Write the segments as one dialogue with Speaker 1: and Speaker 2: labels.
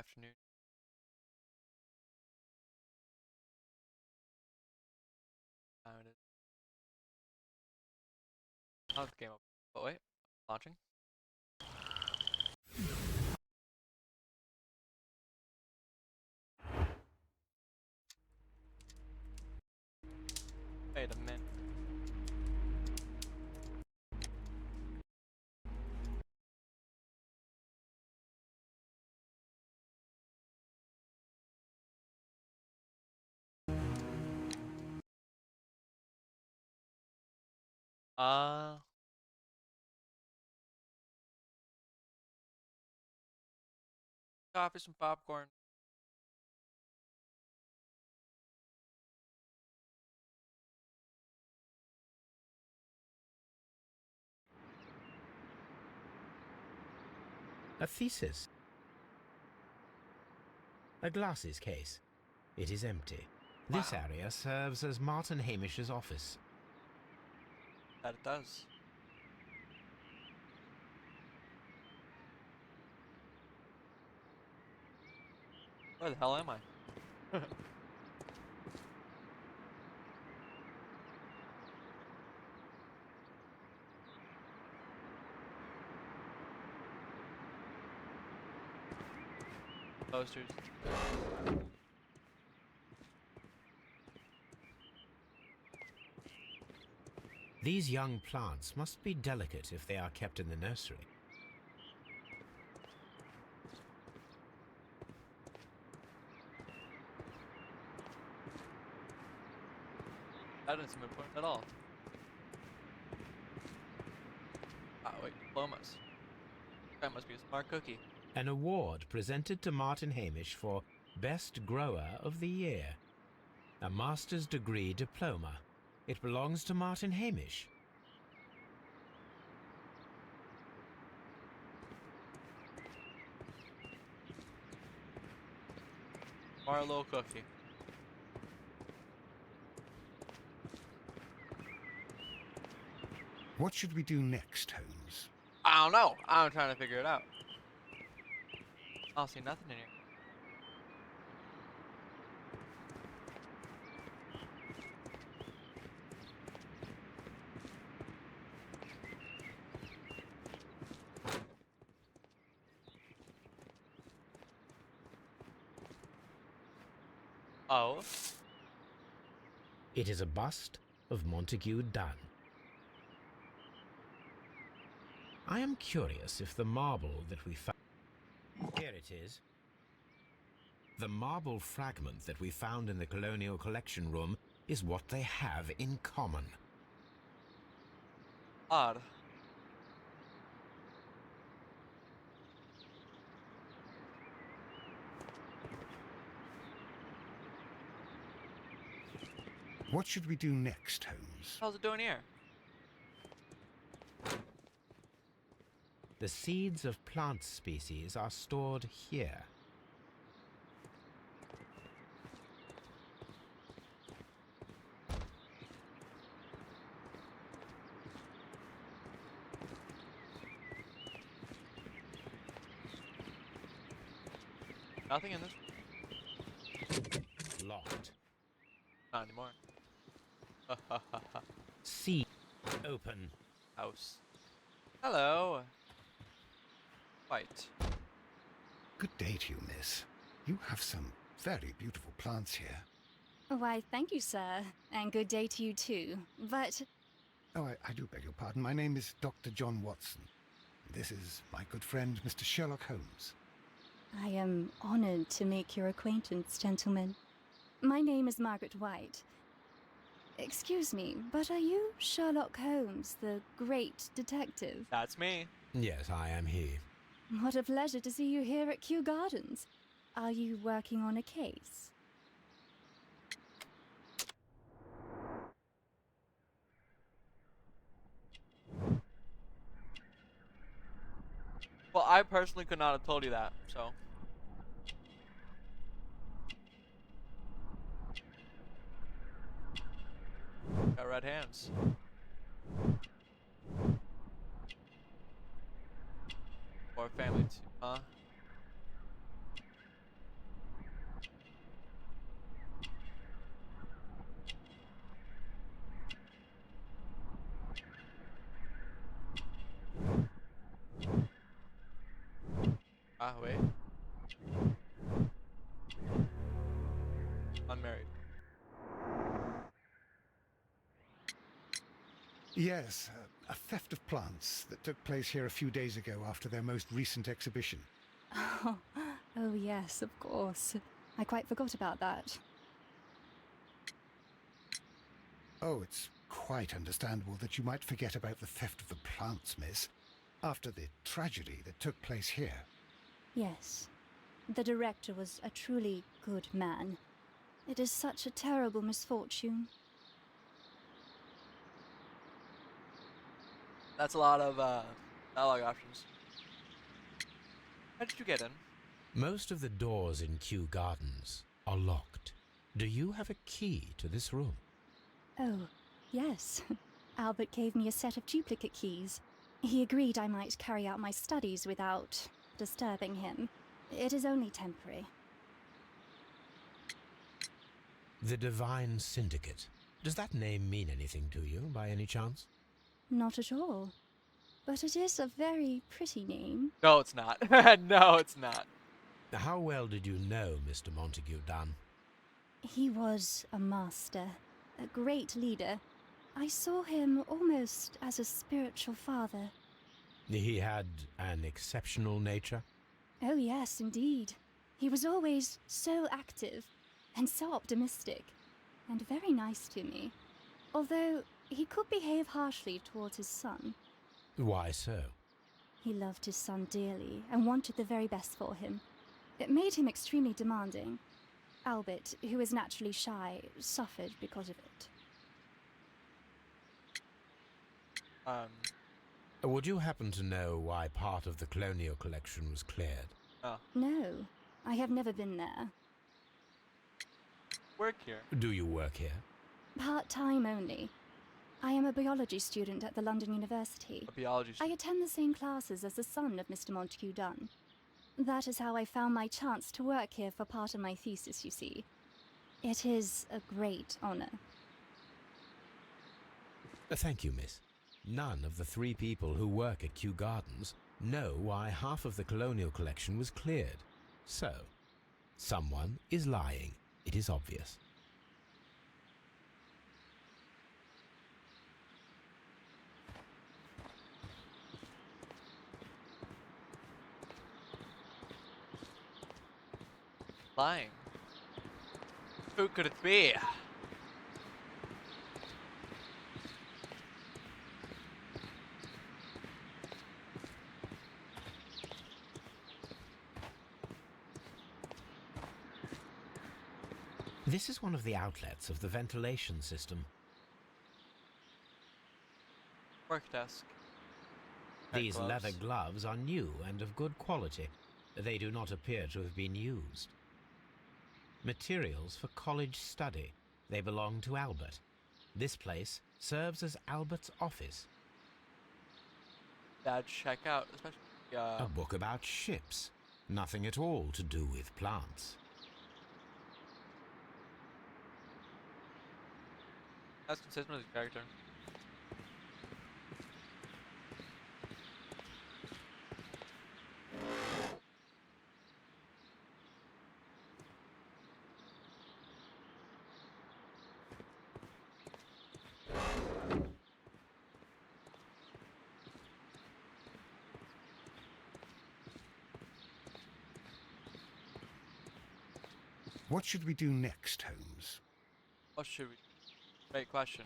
Speaker 1: Afternoon. It is. Oh, the game up. Oh wait, launching. Wait a minute. Uh, Coffee, some popcorn.
Speaker 2: A thesis. A glasses case. It is empty. This
Speaker 1: Wow.
Speaker 2: area serves as Martin Hamish's office.
Speaker 1: That it does. Where the hell am I? Posters.
Speaker 2: These young plants must be delicate if they are kept in the nursery.
Speaker 1: That doesn't seem important at all. Ah, wait, diplomas. That must be a smart cookie.
Speaker 2: An award presented to Martin Hamish for Best Grower of the Year. A master's degree diploma. It belongs to Martin Hamish.
Speaker 1: Marlowe cookie.
Speaker 3: What should we do next, Holmes?
Speaker 1: I don't know. I'm trying to figure it out. I'll see nothing in here. Oh.
Speaker 2: It is a bust of Montague Dunn. I am curious if the marble that we found... Here it is. The marble fragment that we found in the Colonial Collection Room is what they have in common.
Speaker 1: Odd.
Speaker 3: What should we do next, Holmes?
Speaker 1: How's it doing here?
Speaker 2: The seeds of plant species are stored here.
Speaker 1: Nothing in this.
Speaker 2: Locked.
Speaker 1: Not anymore.
Speaker 2: Seed open.
Speaker 1: House. Hello. White.
Speaker 3: Good day to you, miss. You have some very beautiful plants here.
Speaker 4: Why, thank you, sir. And good day to you, too. But
Speaker 3: Oh, I do beg your pardon. My name is Dr. John Watson. This is my good friend, Mr. Sherlock Holmes.
Speaker 4: I am honored to make your acquaintance, gentlemen. My name is Margaret White. Excuse me, but are you Sherlock Holmes, the great detective?
Speaker 1: That's me.
Speaker 2: Yes, I am he.
Speaker 4: What a pleasure to see you here at Kew Gardens. Are you working on a case?
Speaker 1: Well, I personally could not have told you that, so. Got red hands. Or family too, huh? Ah, wait. Unmarried.
Speaker 3: Yes, a theft of plants that took place here a few days ago after their most recent exhibition.
Speaker 4: Oh, oh yes, of course. I quite forgot about that.
Speaker 3: Oh, it's quite understandable that you might forget about the theft of the plants, miss, after the tragedy that took place here.
Speaker 4: Yes. The director was a truly good man. It is such a terrible misfortune.
Speaker 1: That's a lot of dialogue options. How did you get in?
Speaker 2: Most of the doors in Kew Gardens are locked. Do you have a key to this room?
Speaker 4: Oh, yes. Albert gave me a set of duplicate keys. He agreed I might carry out my studies without disturbing him. It is only temporary.
Speaker 2: The Divine Syndicate. Does that name mean anything to you, by any chance?
Speaker 4: Not at all. But it is a very pretty name.
Speaker 1: No, it's not. No, it's not.
Speaker 2: How well did you know Mr. Montague Dunn?
Speaker 4: He was a master, a great leader. I saw him almost as a spiritual father.
Speaker 2: He had an exceptional nature?
Speaker 4: Oh, yes, indeed. He was always so active and so optimistic and very nice to me. Although he could behave harshly towards his son.
Speaker 2: Why so?
Speaker 4: He loved his son dearly and wanted the very best for him. It made him extremely demanding. Albert, who is naturally shy, suffered because of it.
Speaker 2: Would you happen to know why part of the colonial collection was cleared?
Speaker 1: Oh.
Speaker 4: No, I have never been there.
Speaker 1: Work here.
Speaker 2: Do you work here?
Speaker 4: Part-time only. I am a biology student at the London University.
Speaker 1: A biology
Speaker 4: I
Speaker 1: student.
Speaker 4: attend the same classes as the son of Mr. Montague Dunn. That is how I found my chance to work here for part of my thesis, you see. It is a great honor.
Speaker 2: Thank you, miss. None of the 3 people who work at Kew Gardens know why half of the colonial collection was cleared. So, someone is lying. It is obvious.
Speaker 1: Lying. Who could it be?
Speaker 2: This is one of the outlets of the ventilation system.
Speaker 1: Work desk.
Speaker 2: These
Speaker 1: gloves.
Speaker 2: leather gloves are new and of good quality. They do not appear to have been used. Materials for college study. They belong to Albert. This place serves as Albert's office.
Speaker 1: Bad checkout, especially.
Speaker 2: A book about ships. Nothing at all to do with plants.
Speaker 1: That's consistent with his character.
Speaker 3: What should we do next, Holmes?
Speaker 1: What should we? Great question.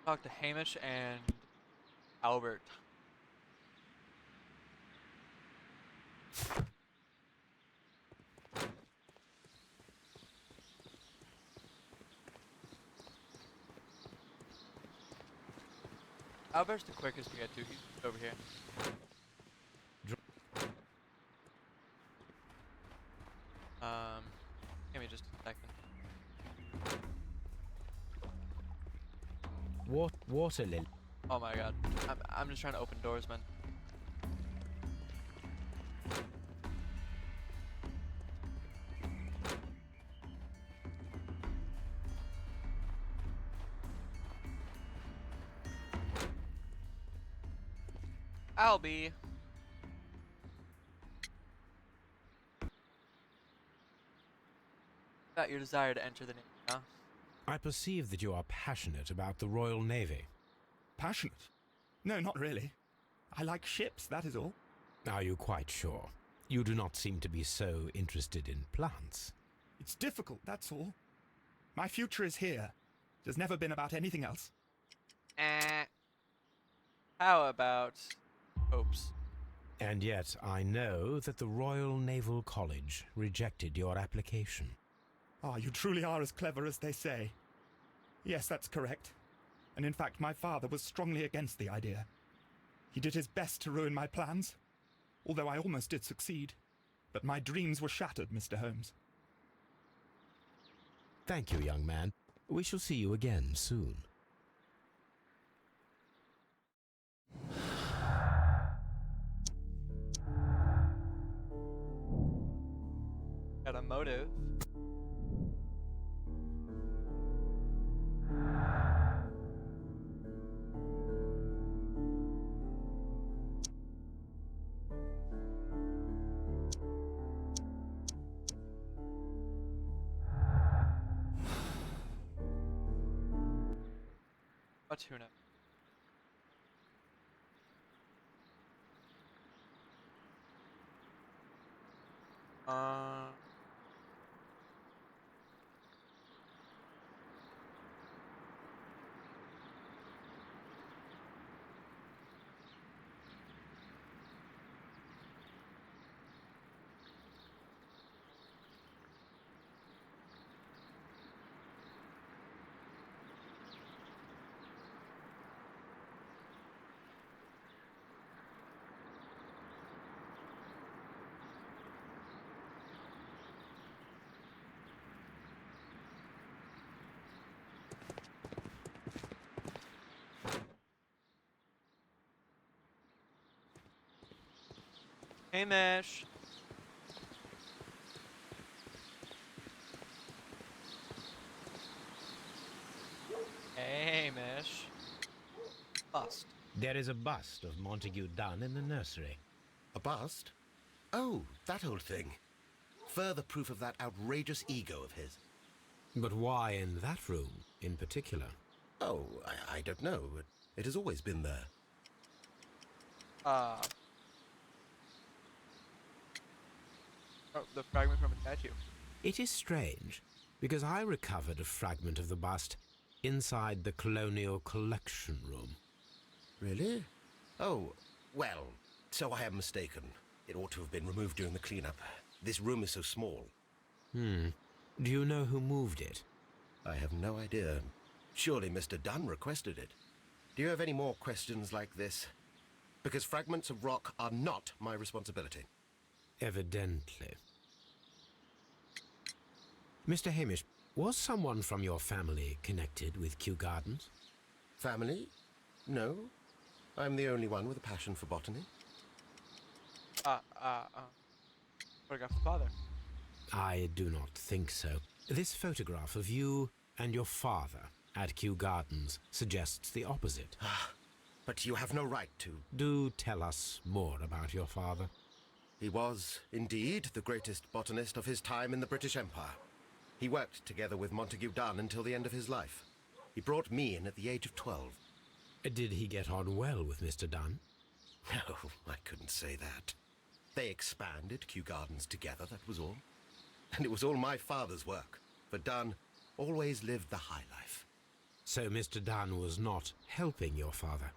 Speaker 1: Talk to Hamish and Albert. Albert's the quickest to get to. He's over here. Give me just a second.
Speaker 2: Water lily.
Speaker 1: Oh my god. I'm just trying to open doors, man. Albie. Got your desire to enter the Navy, huh?
Speaker 2: I perceive that you are passionate about the Royal Navy.
Speaker 5: Passionate? No, not really. I like ships, that is all.
Speaker 2: Are you quite sure? You do not seem to be so interested in plants.
Speaker 5: It's difficult, that's all. My future is here. It has never been about anything else.
Speaker 1: How about hopes?
Speaker 2: And yet I know that the Royal Naval College rejected your application.
Speaker 5: Ah, you truly are as clever as they say. Yes, that's correct. And in fact, my father was strongly against the idea. He did his best to ruin my plans, although I almost did succeed. But my dreams were shattered, Mr. Holmes.
Speaker 2: Thank you, young man. We shall see you again soon.
Speaker 1: Got a motive. A tuna. Hamish. Hamish. Bust.
Speaker 2: There is a bust of Montague Dunn in the nursery.
Speaker 6: A bust? Oh, that old thing. Further proof of that outrageous ego of his.
Speaker 2: But why in that room in particular?
Speaker 6: Oh, I don't know. It has always been there.
Speaker 1: Oh, the fragment from a statue.
Speaker 2: It is strange, because I recovered a fragment of the bust inside the Colonial Collection Room.
Speaker 6: Really? Oh, well, so I am mistaken. It ought to have been removed during the cleanup. This room is so small.
Speaker 2: Do you know who moved it?
Speaker 6: I have no idea. Surely Mr. Dunn requested it. Do you have any more questions like this? Because fragments of rock are not my responsibility.
Speaker 2: Evidently. Mr. Hamish, was someone from your family connected with Kew Gardens?
Speaker 6: Family? No. I'm the only one with a passion for botany.
Speaker 1: Photograph of father.
Speaker 2: I do not think so. This photograph of you and your father at Kew Gardens suggests the opposite.
Speaker 6: But you have no right to.
Speaker 2: Do tell us more about your father.
Speaker 6: He was, indeed, the greatest botanist of his time in the British Empire. He worked together with Montague Dunn until the end of his life. He brought me in at the age of 12.
Speaker 2: Did he get on well with Mr. Dunn?
Speaker 6: No, I couldn't say that. They expanded Kew Gardens together, that was all. And it was all my father's work, for Dunn always lived the high life.
Speaker 2: So Mr. Dunn was not helping your father?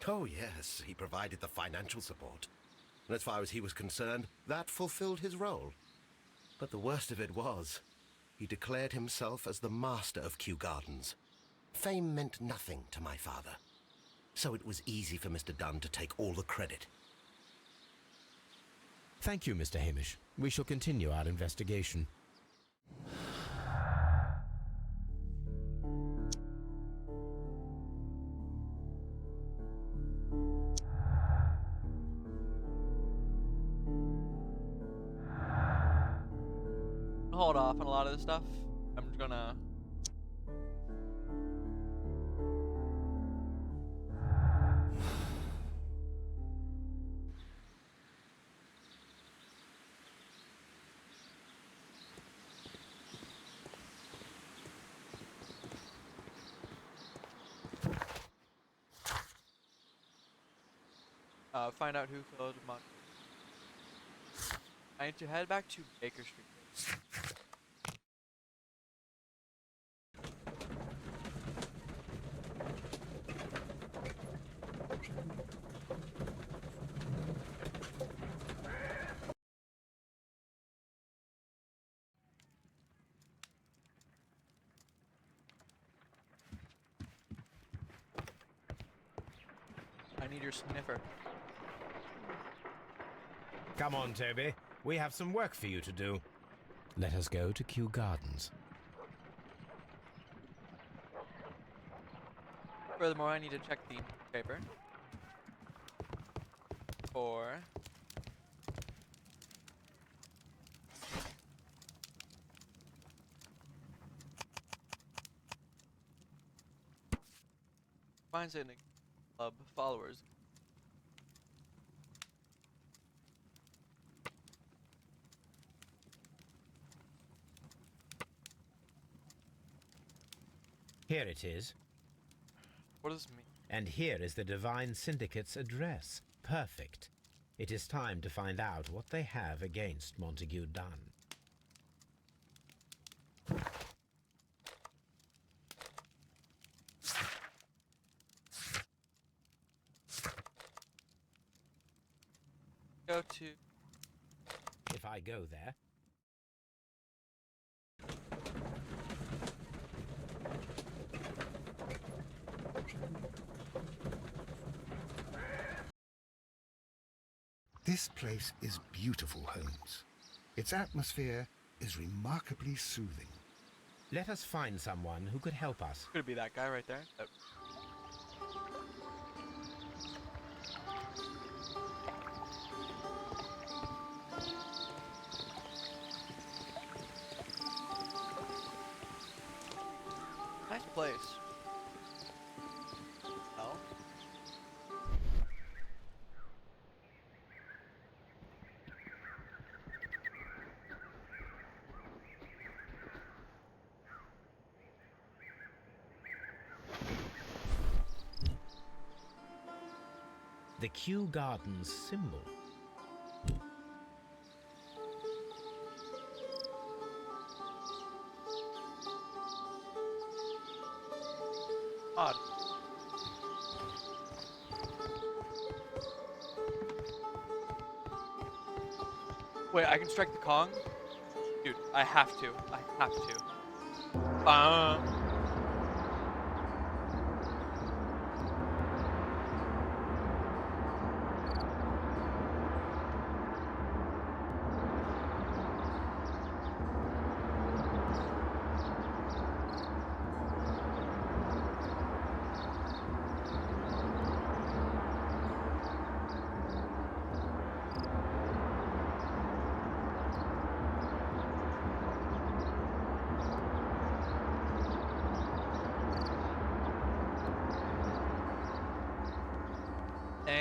Speaker 6: Oh, yes, he provided the financial support. And as far as he was concerned, that fulfilled his role. But the worst of it was, he declared himself as the master of Kew Gardens. Fame meant nothing to my father. So it was easy for Mr. Dunn to take all the credit.
Speaker 2: Thank you, Mr. Hamish. We shall continue our investigation.
Speaker 1: Hold off on a lot of this stuff. I'm just gonna. Find out who killed Monk. I need to head back to Baker Street. I need your sniffer.
Speaker 2: Come on, Toby. We have some work for you to do. Let us go to Kew Gardens.
Speaker 1: Furthermore, I need to check the paper for finds in club followers.
Speaker 2: Here it is.
Speaker 1: What does this mean?
Speaker 2: And here is the Divine Syndicate's address. Perfect. It is time to find out what they have against Montague Dunn.
Speaker 1: Go to.
Speaker 2: If I go there,
Speaker 3: This place is beautiful, Holmes. Its atmosphere is remarkably soothing.
Speaker 2: let us find someone who could help us.
Speaker 1: Could it be that guy right there? Oh. Nice place. Oh.
Speaker 2: The Kew Gardens symbol.
Speaker 1: Odd. Wait, I can strike the Kong? Dude, I have to. I have to.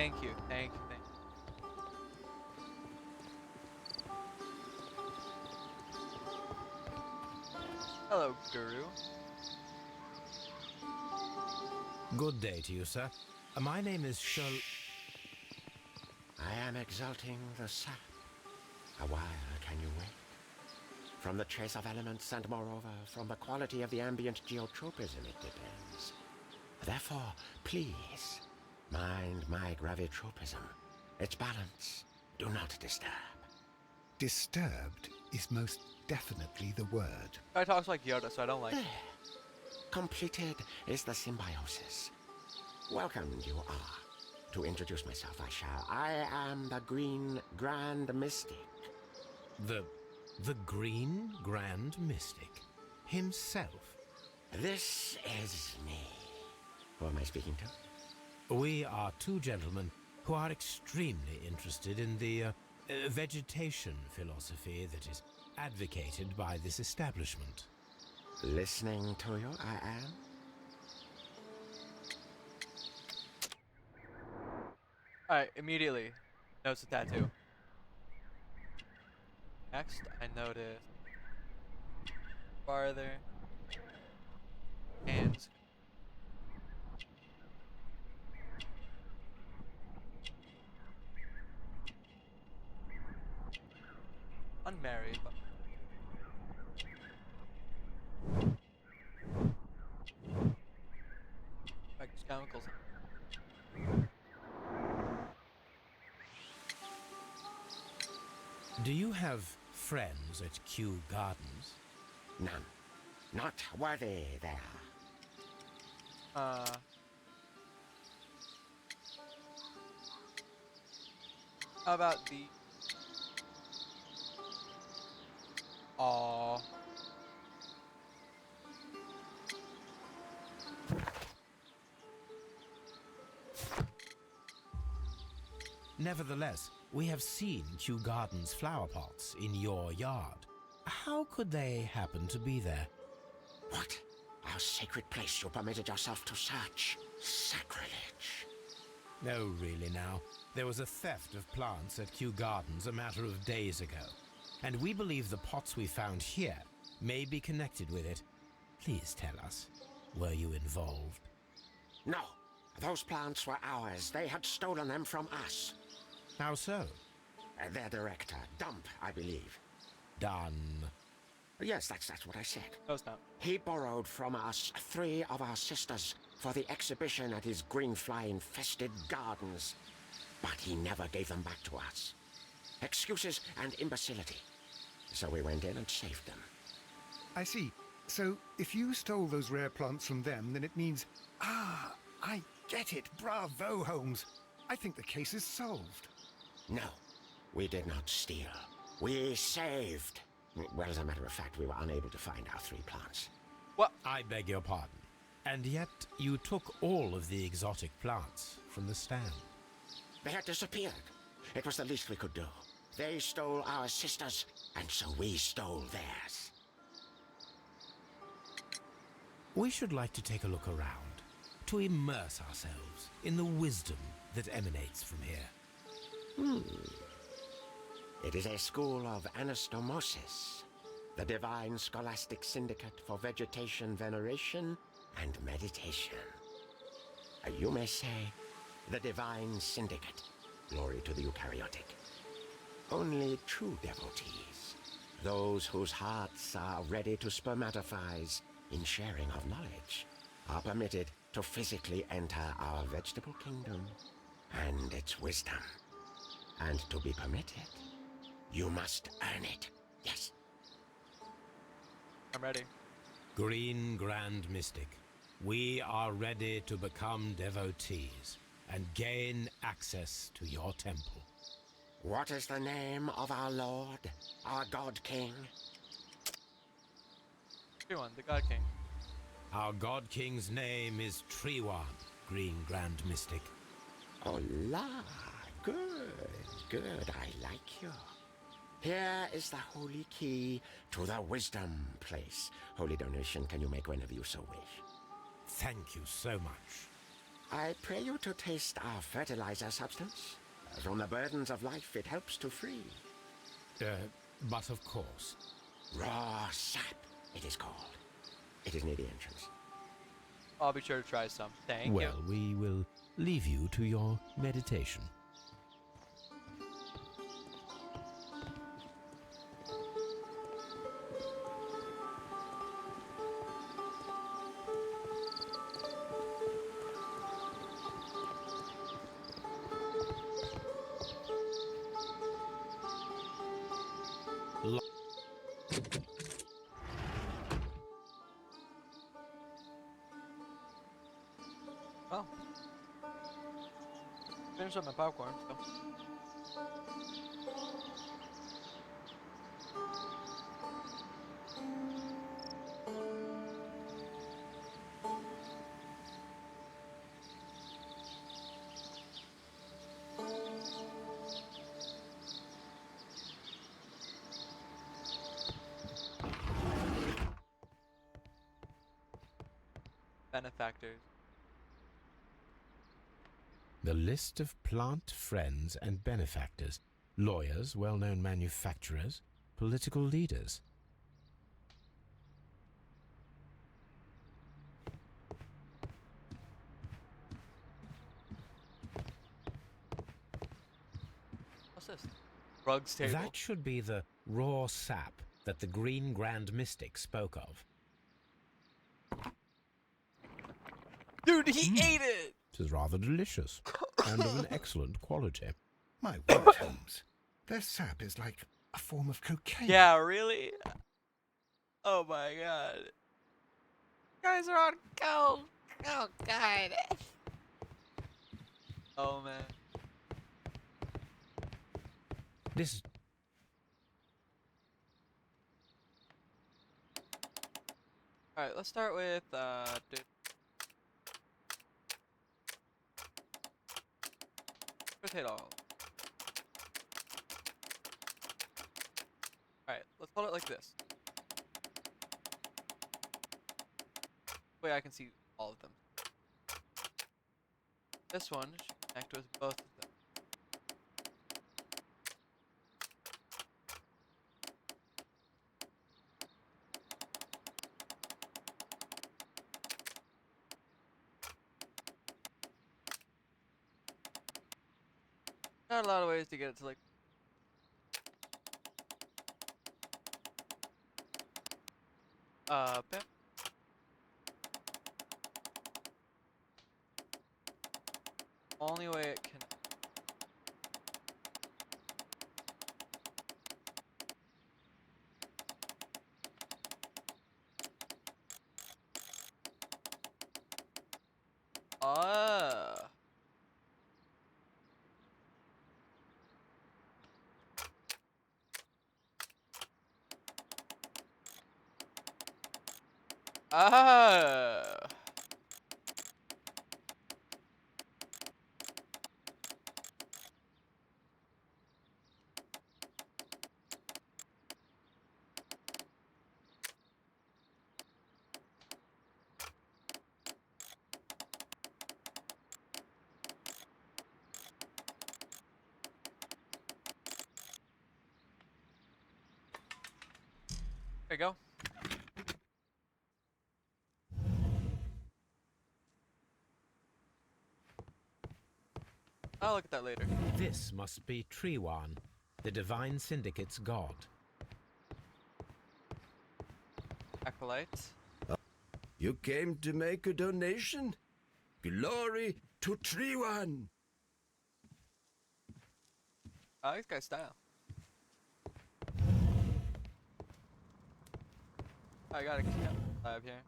Speaker 1: Thank you, thank you, thank you. Hello, Guru.
Speaker 2: Good day to you, sir. My name is
Speaker 7: I am exalting the sap. A while can you wait? From the trace of elements and moreover from the quality of the ambient geotropism it depends. Therefore, please, mind my gravitropism. Its balance. Do not disturb.
Speaker 3: Disturbed is most definitely the word.
Speaker 1: Guy talks like Yoda, so I don't like it.
Speaker 7: There. Completed is the symbiosis. Welcome you are. To introduce myself, I shall. I am the Green Grand Mystic.
Speaker 2: The Green Grand Mystic himself.
Speaker 7: This is me. Who am I speaking to?
Speaker 2: We are two gentlemen who are extremely interested in the vegetation philosophy that is advocated by this establishment.
Speaker 7: Listening to you, I am.
Speaker 1: Alright, immediately. Notice the tattoo. Next, I notice farther. Hands. Unmarried, but practice chemicals.
Speaker 2: Do you have friends at Kew Gardens?
Speaker 7: None. Not worthy there.
Speaker 1: How about the... Aww.
Speaker 2: Nevertheless, we have seen Kew Gardens flower pots in your yard. How could they happen to be there?
Speaker 7: What? Our sacred place you permitted yourself to search? Sacrilege.
Speaker 2: No, really now. There was a theft of plants at Kew Gardens a matter of days ago, and we believe the pots we found here may be connected with it. Please tell us, were you involved?
Speaker 7: No. Those plants were ours. They had stolen them from us.
Speaker 2: How so?
Speaker 7: Their director, Dump, I believe.
Speaker 2: Done.
Speaker 7: Yes, that's what I said.
Speaker 1: No, it's not.
Speaker 7: He borrowed from us 3 of our sisters for the exhibition at his green fly-infested gardens. But he never gave them back to us. Excuses and imbecility. So we went in and saved them.
Speaker 3: I see. So, if you stole those rare plants from them, then it means... Ah, I get it. Bravo, Holmes. I think the case is solved.
Speaker 7: No, we did not steal. We saved. Well, as a matter of fact, we were unable to find our 3 plants.
Speaker 1: What?
Speaker 2: I beg your pardon. And yet, you took all of the exotic plants from the stand.
Speaker 7: They had disappeared. It was the least we could do. They stole our sisters, and so we stole theirs.
Speaker 2: We should like to take a look around, to immerse ourselves in the wisdom that emanates from here.
Speaker 7: It is a school of anastomosis, the divine scholastic syndicate for vegetation veneration and meditation. You may say, the divine syndicate. Glory to the eukaryotic. Only true devotees, those whose hearts are ready to spermatophize in sharing of knowledge, are permitted to physically enter our vegetable kingdom and its wisdom. And to be permitted, you must earn it. Yes.
Speaker 1: I'm ready.
Speaker 2: Green Grand Mystic, we are ready to become devotees and gain access to your temple.
Speaker 7: What is the name of our Lord, our God King?
Speaker 1: Everyone, the God King.
Speaker 2: Our God King's name is Treewan, Green Grand Mystic.
Speaker 7: Oh la, good, I like you. Here is the holy key to the wisdom place. Holy donation can you make whenever you so wish.
Speaker 2: Thank you so much.
Speaker 7: I pray you to taste our fertilizer substance. From the burdens of life it helps to free.
Speaker 2: But of course.
Speaker 7: Raw sap, it is called. It is near the entrance.
Speaker 1: I'll be sure to try some. Thank you.
Speaker 2: Well, we will leave you to your meditation.
Speaker 1: Well, finished up my popcorn. So. Benefactors.
Speaker 2: The list of plant friends and benefactors, lawyers, well-known manufacturers, political leaders.
Speaker 1: What's this? Rugs table.
Speaker 2: That should be the raw sap that the Green Grand Mystic spoke of.
Speaker 1: Dude, he ate it!
Speaker 2: It is rather delicious and of an excellent quality.
Speaker 3: My word, Holmes. Their sap is like a form of cocaine.
Speaker 1: Yeah, really? Oh my god. You guys are on coke. Oh god. Oh man.
Speaker 2: This
Speaker 1: Alright, let's start with, dude. Potato oil. Alright, let's hold it like this. Way I can see all of them. This one should connect with both of them. Not a lot of ways to get it to like. Bam. Only way it can. Ah. Ah. There you go. I'll look at that later.
Speaker 2: This must be Triwan, the Divine Syndicate's god.
Speaker 1: Acolytes.
Speaker 6: You came to make a donation? Glory to Triwan!
Speaker 1: I like this guy's style. I got a lab here.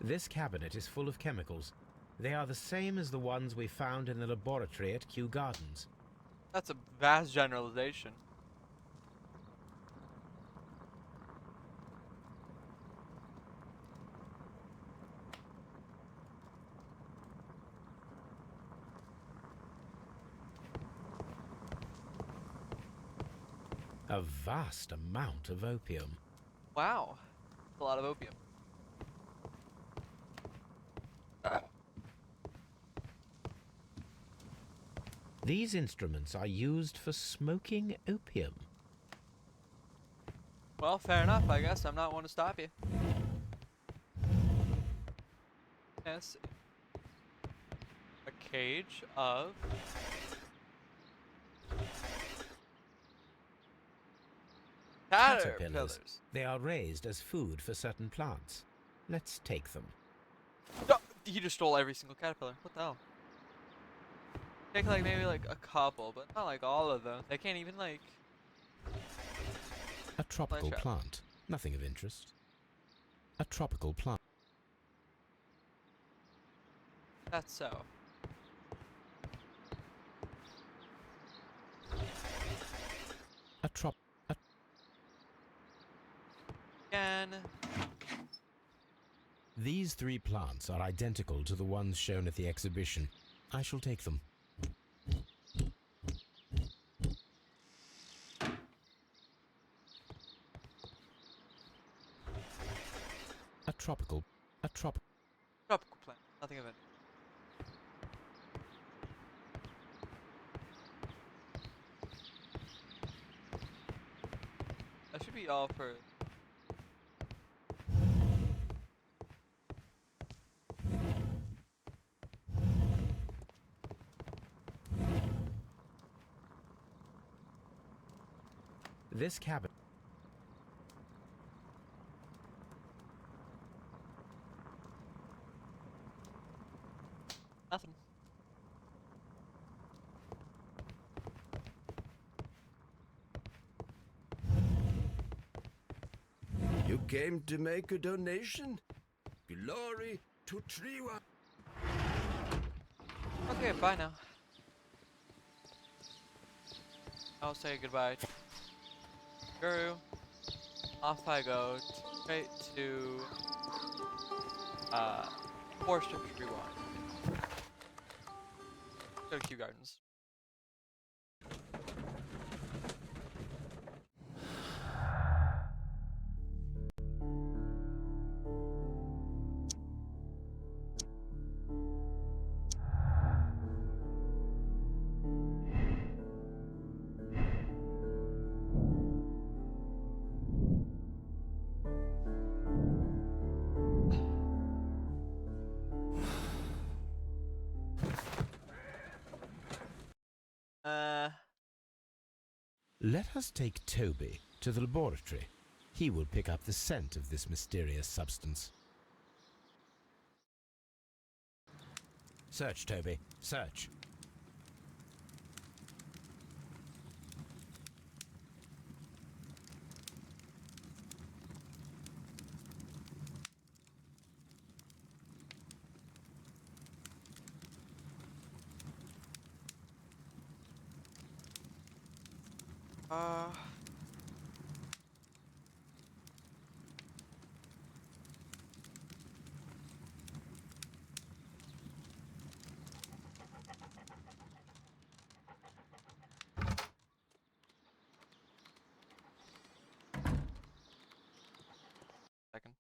Speaker 2: This cabinet is full of chemicals. They are the same as the ones we found in the laboratory at Kew Gardens.
Speaker 1: That's a vast generalization.
Speaker 2: A vast amount of opium.
Speaker 1: Wow. That's a lot of opium.
Speaker 2: These instruments are used for smoking opium.
Speaker 1: Well, fair enough, I guess. I'm not one to stop you. Yes. A cage of... Caterpillars.
Speaker 2: They are raised as food for certain plants. Let's take them.
Speaker 1: Oh, he just stole every single caterpillar. What the hell? Take like maybe like a couple, but not like all of them. They can't even like...
Speaker 2: A tropical
Speaker 1: Flesh out.
Speaker 2: plant. Nothing of interest. A tropical plant.
Speaker 1: That's so.
Speaker 2: A trop. A
Speaker 1: Again.
Speaker 2: These 3 plants are identical to the ones shown at the exhibition. I shall take them. A tropical.
Speaker 1: Tropical plant. Nothing of it. That should be all for.
Speaker 2: This cabin.
Speaker 1: Nothing.
Speaker 6: You came to make a donation? Glory to Triwa.
Speaker 1: Okay, bye now. I'll say goodbye. Guru. Off I go straight to Forest of Tree One. Go to Kew Gardens.
Speaker 2: Let us take Toby to the laboratory. He will pick up the scent of this mysterious substance. Search, Toby. Search.
Speaker 1: Second.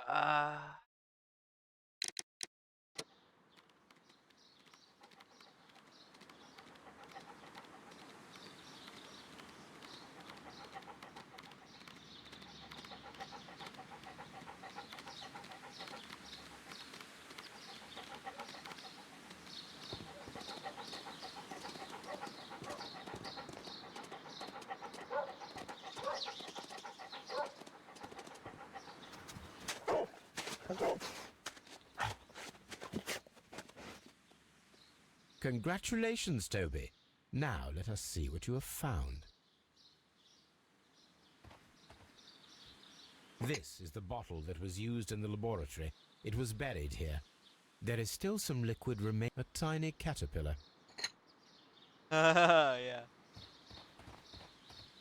Speaker 1: Uh,
Speaker 2: Congratulations, Toby. Now let us see what you have found. This is the bottle that was used in the laboratory. It was buried here. There is still some liquid remaining. A tiny caterpillar.
Speaker 1: Yeah.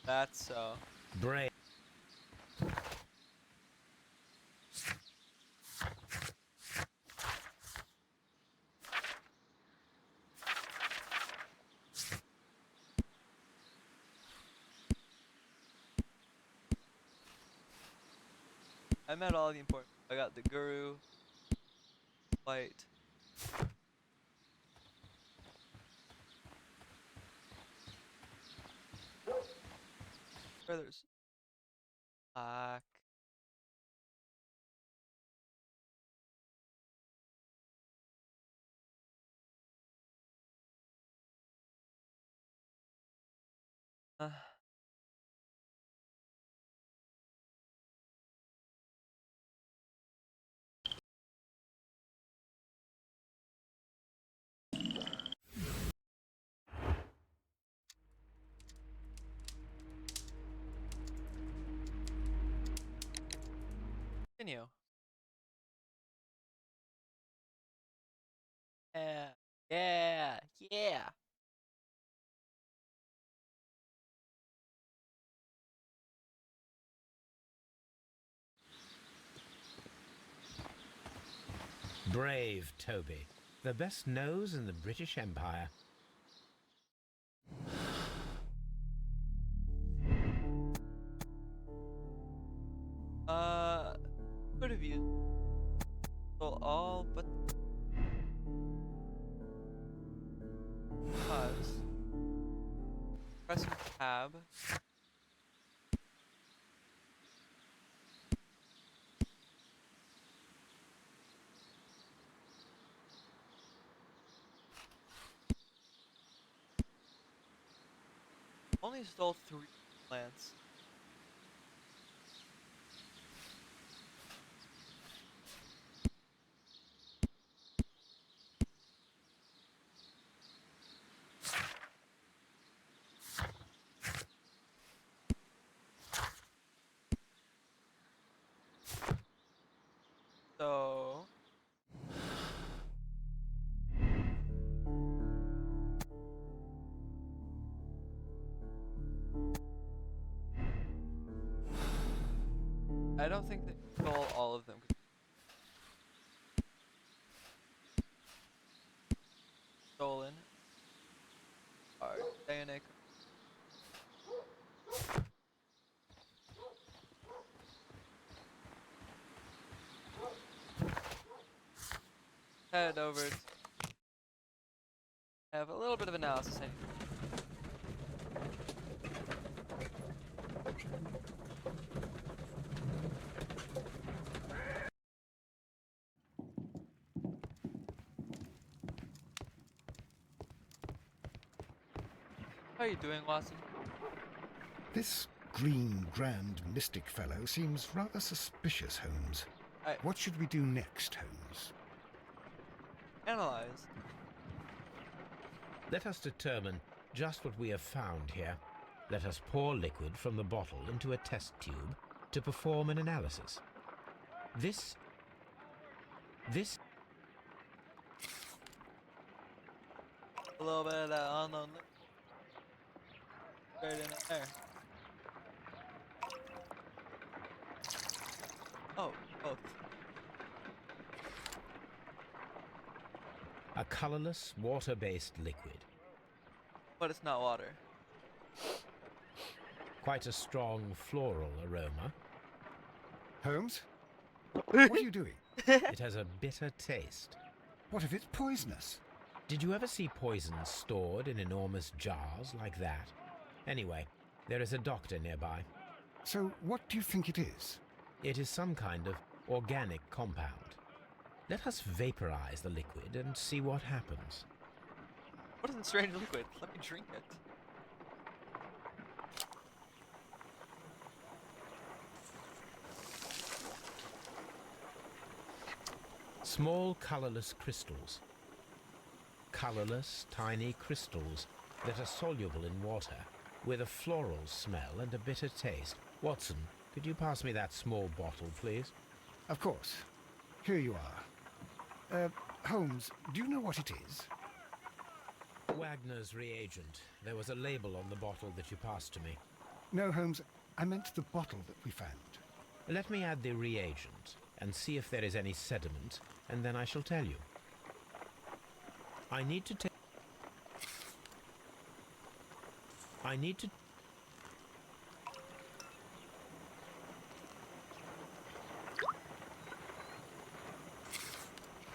Speaker 1: That's so.
Speaker 2: Brave.
Speaker 1: I met all the important. I got the Guru, White. Brothers. Black. Uh, Continue. Yeah. Yeah. Yeah.
Speaker 2: Brave Toby. The best nose in the British Empire.
Speaker 1: Could have used all but pause. Pressing tab. Only stole 3 plants. So I don't think they stole all of them. Stolen. Arganic. Head over. Have a little bit of analysis. How are you doing, Watson?
Speaker 3: This green grand mystic fellow seems rather suspicious, Holmes. What should we do next, Holmes?
Speaker 1: Analyze.
Speaker 2: Let us determine just what we have found here. Let us pour liquid from the bottle into a test tube to perform an analysis. This...
Speaker 1: A little bit of that unknown liquid. Straight in there. Oh, both.
Speaker 2: A colorless, water-based liquid.
Speaker 1: But it's not water.
Speaker 2: Quite a strong floral aroma.
Speaker 3: Holmes? What are you doing?
Speaker 2: It has a bitter taste.
Speaker 3: What if it's poisonous?
Speaker 2: Did you ever see poison stored in enormous jars like that? Anyway, there is a doctor nearby.
Speaker 3: So what do you think it is?
Speaker 2: It is some kind of organic compound. Let us vaporize the liquid and see what happens.
Speaker 1: What is in strange liquid? Let me drink it.
Speaker 2: Small colorless crystals. Colorless, tiny crystals that are soluble in water, with a floral smell and a bitter taste. Watson, could you pass me that small bottle, please?
Speaker 3: Of course. Here you are. Holmes, do you know what it is?
Speaker 2: Wagner's reagent. There was a label on the bottle that you passed to me.
Speaker 3: No, Holmes, I meant the bottle that we found.
Speaker 2: Let me add the reagent and see if there is any sediment, and then I shall tell you. I need to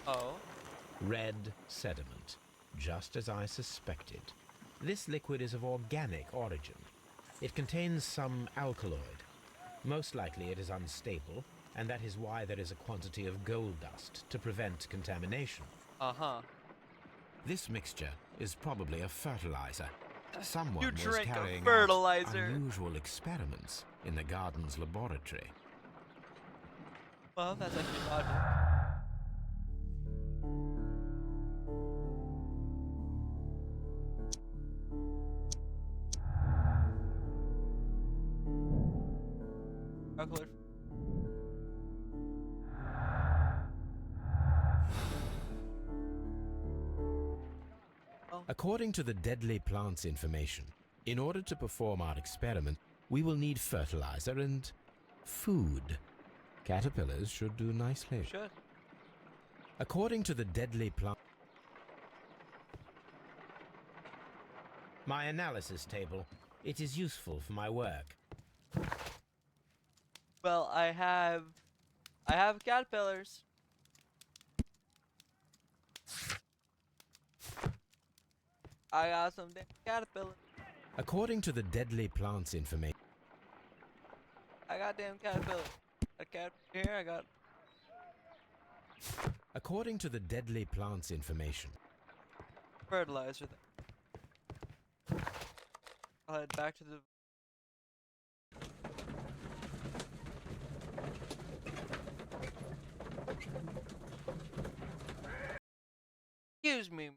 Speaker 1: Oh.
Speaker 2: Red sediment, just as I suspected. This liquid is of organic origin. It contains some alkaloid. Most likely it is unstable, and that is why there is a quantity of gold dust to prevent contamination.
Speaker 1: Uh-huh.
Speaker 2: This mixture is probably a fertilizer. Someone
Speaker 1: You
Speaker 2: was
Speaker 1: drink a
Speaker 2: carrying
Speaker 1: fertilizer.
Speaker 2: out unusual experiments in the garden's laboratory.
Speaker 1: Well, that's actually logic. Calculate.
Speaker 2: According to the Deadly Plants information, in order to perform our experiment, we will need fertilizer and food. Caterpillars should do nicely.
Speaker 1: Should.
Speaker 2: According to the Deadly Plant... My analysis table. It is useful for my work.
Speaker 1: Well, I have caterpillars. I got some damn caterpillars.
Speaker 2: According to the Deadly Plants information...
Speaker 1: I got damn caterpillars. A cat here, I got...
Speaker 2: According to the Deadly Plants information...
Speaker 1: fertilizer there. I'll head back to the... Excuse me.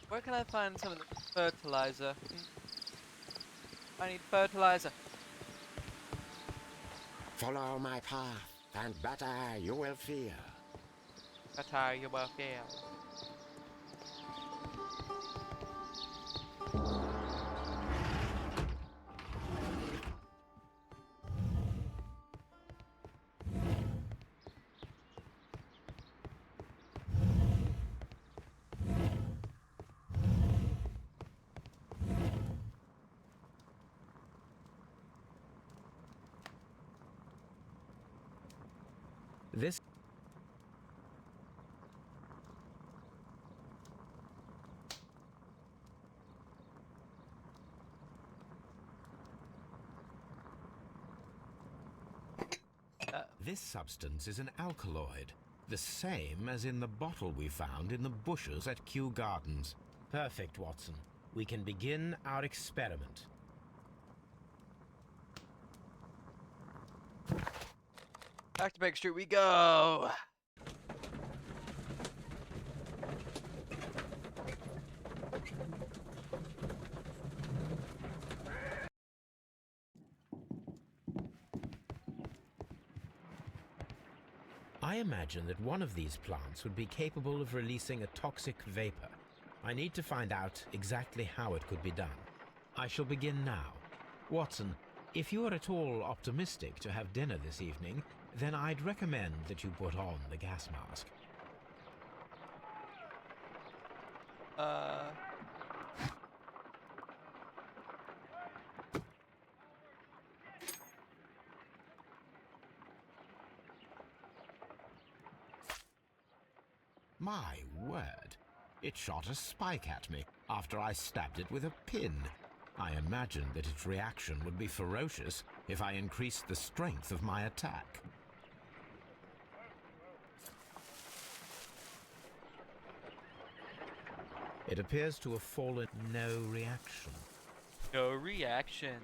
Speaker 1: Where can I find some of the fertilizer? I need fertilizer.
Speaker 7: Follow my path, and better you will feel.
Speaker 1: Better you will feel.
Speaker 2: This... This substance is an alkaloid, the same as in the bottle we found in the bushes at Kew Gardens. Perfect, Watson. We can begin our experiment.
Speaker 1: Back to Baker Street we go!
Speaker 2: I imagine that one of these plants would be capable of releasing a toxic vapor. I need to find out exactly how it could be done. I shall begin now. Watson, if you are at all optimistic to have dinner this evening, then I'd recommend that you put on the gas mask. My word, it shot a spike at me after I stabbed it with a pin. I imagined that its reaction would be ferocious if I increased the strength of my attack. It appears to have fallen no reaction.
Speaker 1: No reaction.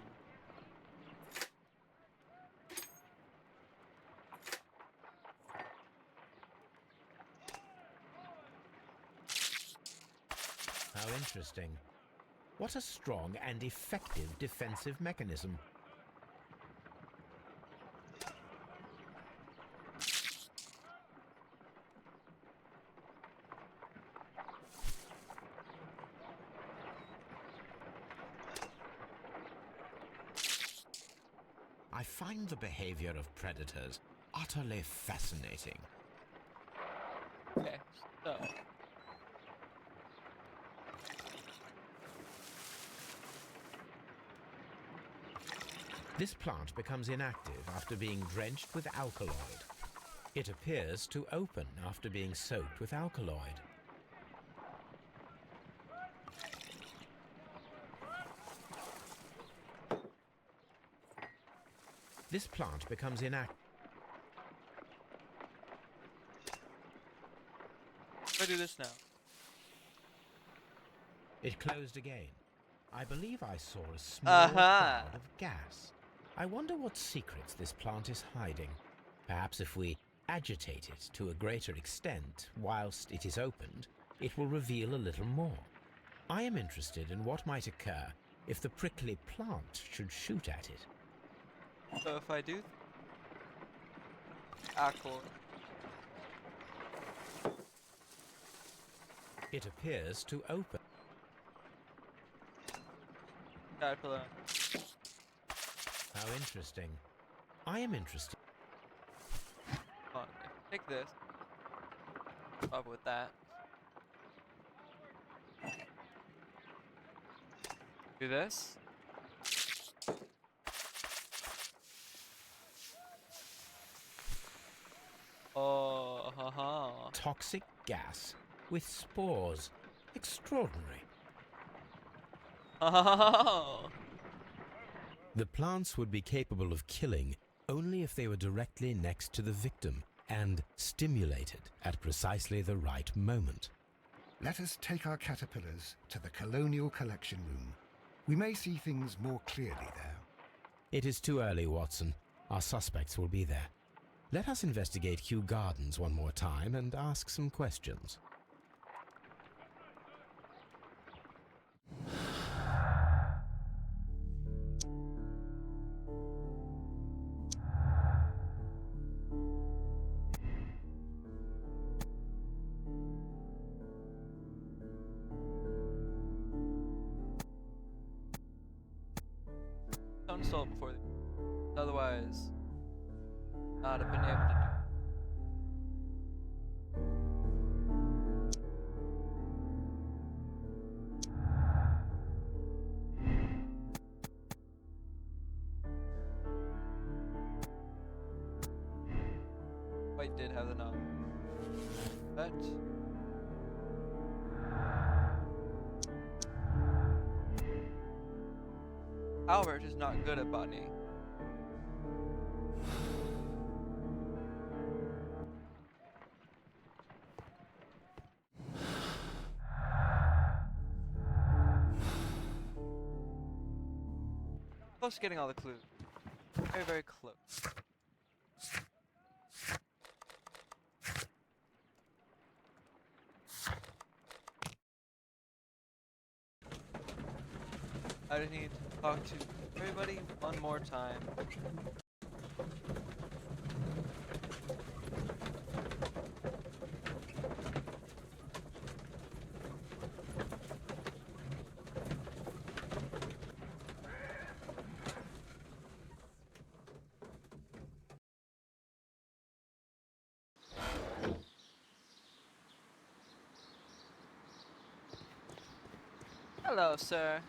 Speaker 2: How interesting. What a strong and effective defensive mechanism. I find the behavior of predators utterly fascinating.
Speaker 1: Okay, so
Speaker 2: This plant becomes inactive after being drenched with alkaloid. It appears to open after being soaked with alkaloid. This plant becomes inactive.
Speaker 1: I do this now.
Speaker 2: It closed again. I believe I saw a small cloud of gas. I wonder what secrets this plant is hiding. Perhaps if we agitate it to a greater extent whilst it is opened, it will reveal a little more. I am interested in what might occur if the prickly plant should shoot at it.
Speaker 1: So if I do alcohol,
Speaker 2: It appears to open.
Speaker 1: caterpillar,
Speaker 2: How interesting. I am interested.
Speaker 1: hold on, take this, up with that, do this. Oh, haha.
Speaker 2: Toxic gas with spores. Extraordinary.
Speaker 1: Oh.
Speaker 2: The plants would be capable of killing only if they were directly next to the victim and stimulated at precisely the right moment.
Speaker 3: Let us take our caterpillars to the Colonial Collection Room. We may see things more clearly there.
Speaker 2: It is too early, Watson. Our suspects will be there. Let us investigate Kew Gardens one more time and ask some questions.
Speaker 1: Don't install it before, otherwise, not have been able to do. White did have the knob, but Albert is not good at botany. Close to getting all the clues. Very, very close. I just need to talk to everybody one more time. Hello, sir.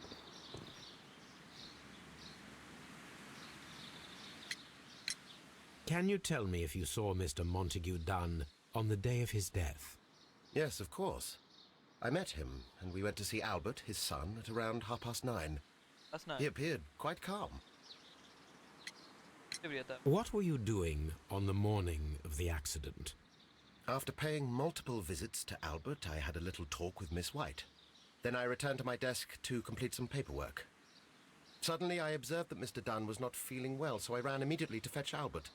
Speaker 2: Can you tell me if you saw Mr. Montague Dunn on the day of his death?
Speaker 6: Yes, of course. I met him, and we went to see Albert, his son, at around 9:30.
Speaker 1: That's nice.
Speaker 6: He appeared quite calm.
Speaker 1: Maybe at that.
Speaker 2: What were you doing on the morning of the accident?
Speaker 6: After paying multiple visits to Albert, I had a little talk with Miss White. Then I returned to my desk to complete some paperwork. Suddenly I observed that Mr. Dunn was not feeling well, so I ran immediately to fetch Albert.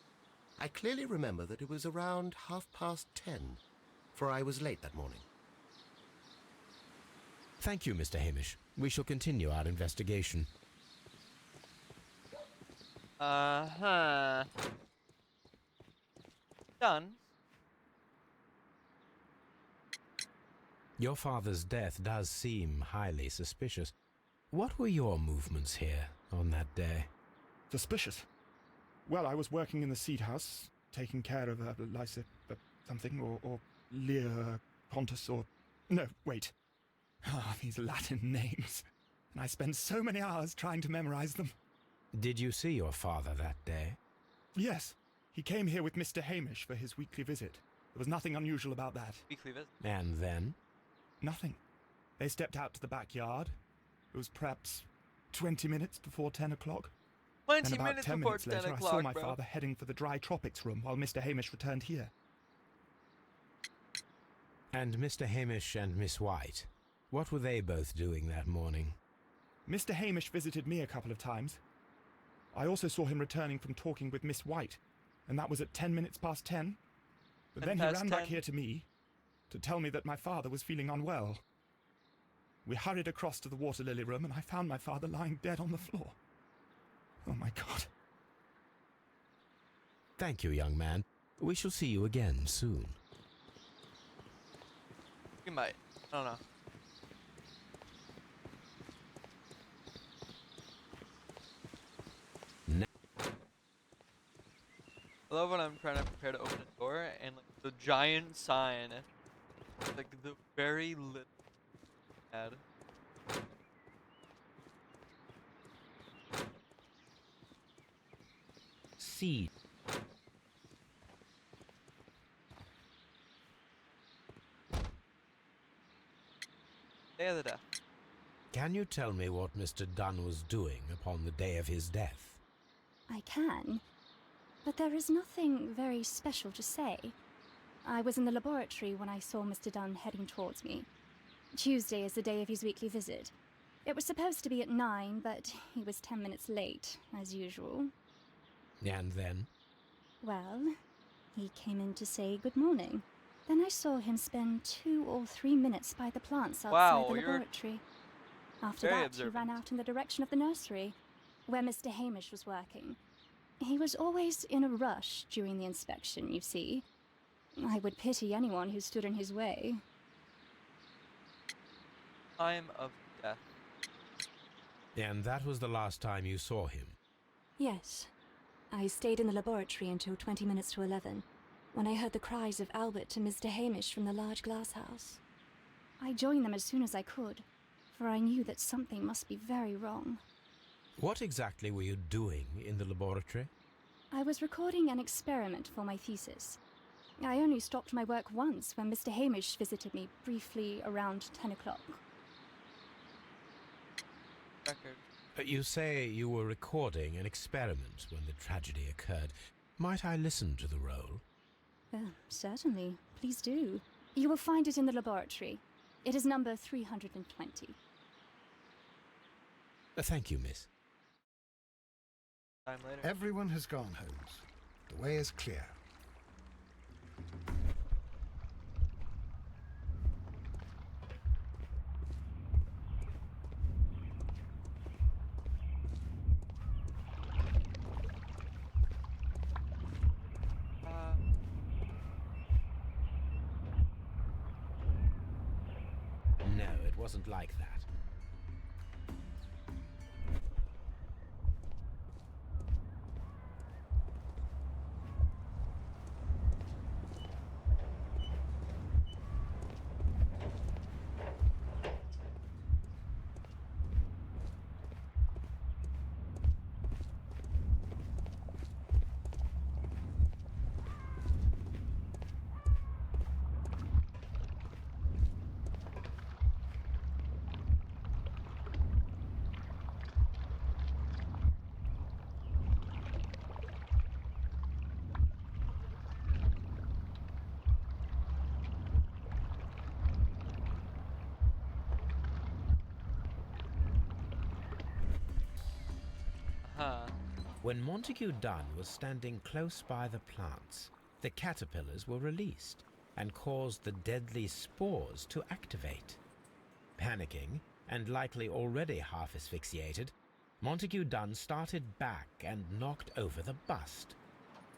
Speaker 6: I clearly remember that it was around 10:30, for I was late that morning.
Speaker 2: Thank you, Mr. Hamish. We shall continue our investigation.
Speaker 1: Uh-huh. Done.
Speaker 2: Your father's death does seem highly suspicious. What were your movements here on that day?
Speaker 5: Suspicious. Well, I was working in the seed house, taking care of something, or Lear Pontus, or... No, wait. Ah, these Latin names. And I spent so many hours trying to memorize them.
Speaker 2: Did you see your father that day?
Speaker 5: Yes. He came here with Mr. Hamish for his weekly visit. There was nothing unusual about that.
Speaker 1: Weekly visit.
Speaker 2: And then?
Speaker 5: Nothing. They stepped out to the backyard. It was perhaps 20 minutes before 10 o'clock.
Speaker 1: 20
Speaker 5: And about
Speaker 1: minutes
Speaker 5: 10
Speaker 1: before
Speaker 5: minutes
Speaker 1: 10
Speaker 5: later,
Speaker 1: o'clock,
Speaker 5: I saw my
Speaker 1: bro.
Speaker 5: father heading for the dry tropics room while Mr. Hamish returned here.
Speaker 2: And Mr. Hamish and Miss White, what were they both doing that morning?
Speaker 5: Mr. Hamish visited me a couple of times. I also saw him returning from talking with Miss White, and that was at 10 minutes past 10. But
Speaker 1: 10
Speaker 5: then he
Speaker 1: past
Speaker 5: ran back
Speaker 1: 10.
Speaker 5: here to me to tell me that my father was feeling unwell. We hurried across to the water lily room, and I found my father lying dead on the floor. Oh my God.
Speaker 2: Thank you, young man. We shall see you again soon.
Speaker 1: We might. I don't know. I love when I'm trying to prepare to open a door and like the giant sign, like the very little ad.
Speaker 2: Seed.
Speaker 1: Day of the death.
Speaker 2: Can you tell me what Mr. Dunn was doing upon the day of his death?
Speaker 4: I can, but there is nothing very special to say. I was in the laboratory when I saw Mr. Dunn heading towards me. Tuesday is the day of his weekly visit. It was supposed to be at 9, but he was 10 minutes late, as usual.
Speaker 2: And then?
Speaker 4: Well, he came in to say good morning. Then I saw him spend 2 or 3 minutes by the plants outside
Speaker 1: Wow,
Speaker 4: the
Speaker 1: you're
Speaker 4: laboratory. After
Speaker 1: very
Speaker 4: that,
Speaker 1: observant.
Speaker 4: he ran out in the direction of the nursery, where Mr. Hamish was working. He was always in a rush during the inspection, you see. I would pity anyone who stood in his way.
Speaker 1: Time of death.
Speaker 2: And that was the last time you saw him?
Speaker 8: Yes. I stayed in the laboratory until 20 minutes to 11, when I heard the cries of Albert and Mr. Hamish from the large glass house.
Speaker 4: I joined them as soon as I could, for I knew that something must be very wrong.
Speaker 2: What exactly were you doing in the laboratory?
Speaker 4: I was recording an experiment for my thesis. I only stopped my work once when Mr. Hamish visited me briefly around 10 o'clock.
Speaker 1: Record.
Speaker 2: You say you were recording an experiment when the tragedy occurred. Might I listen to the roll?
Speaker 4: Certainly. Please do. You will find it in the laboratory. It is number 320.
Speaker 2: Thank you, miss.
Speaker 1: Time later.
Speaker 3: Everyone has gone, Holmes. The way is clear.
Speaker 2: No, it wasn't like that. When Montague Dunn was standing close by the plants, the caterpillars were released and caused the deadly spores to activate. panicking, and likely already half asphyxiated, Montague Dunn started back and knocked over the bust.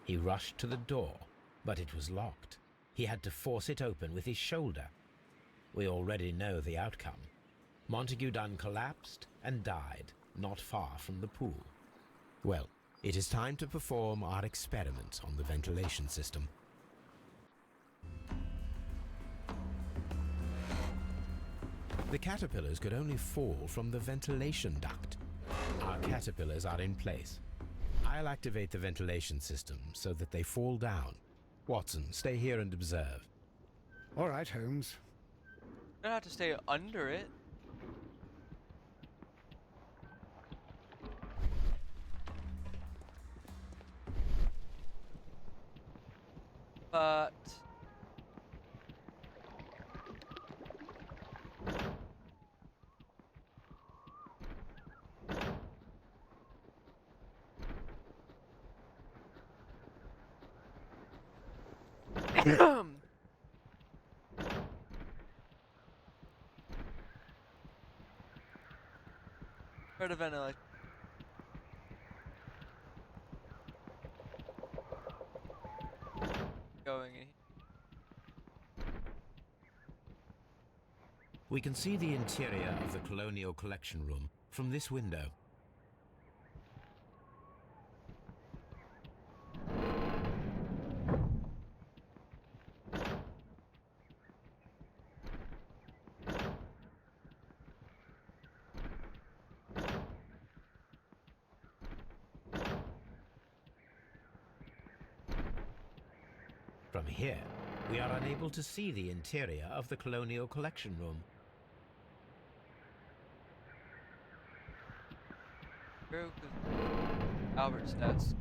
Speaker 2: He rushed to the door, but it was locked. He had to force it open with his shoulder. We already know the outcome. Montague Dunn collapsed and died not far from the pool. Well, it is time to perform our experiment on the ventilation system. The caterpillars could only fall from the ventilation duct. Our caterpillars are in place. I'll activate the ventilation system so that they fall down. Watson, stay here and observe.
Speaker 3: All right, Holmes.
Speaker 1: You don't have to stay under it. But where the ventilator? Going in.
Speaker 2: We can see the interior of the Colonial Collection Room from this window. From here, we are unable to see the interior of the Colonial Collection Room.
Speaker 1: True, 'cause Albert's desk.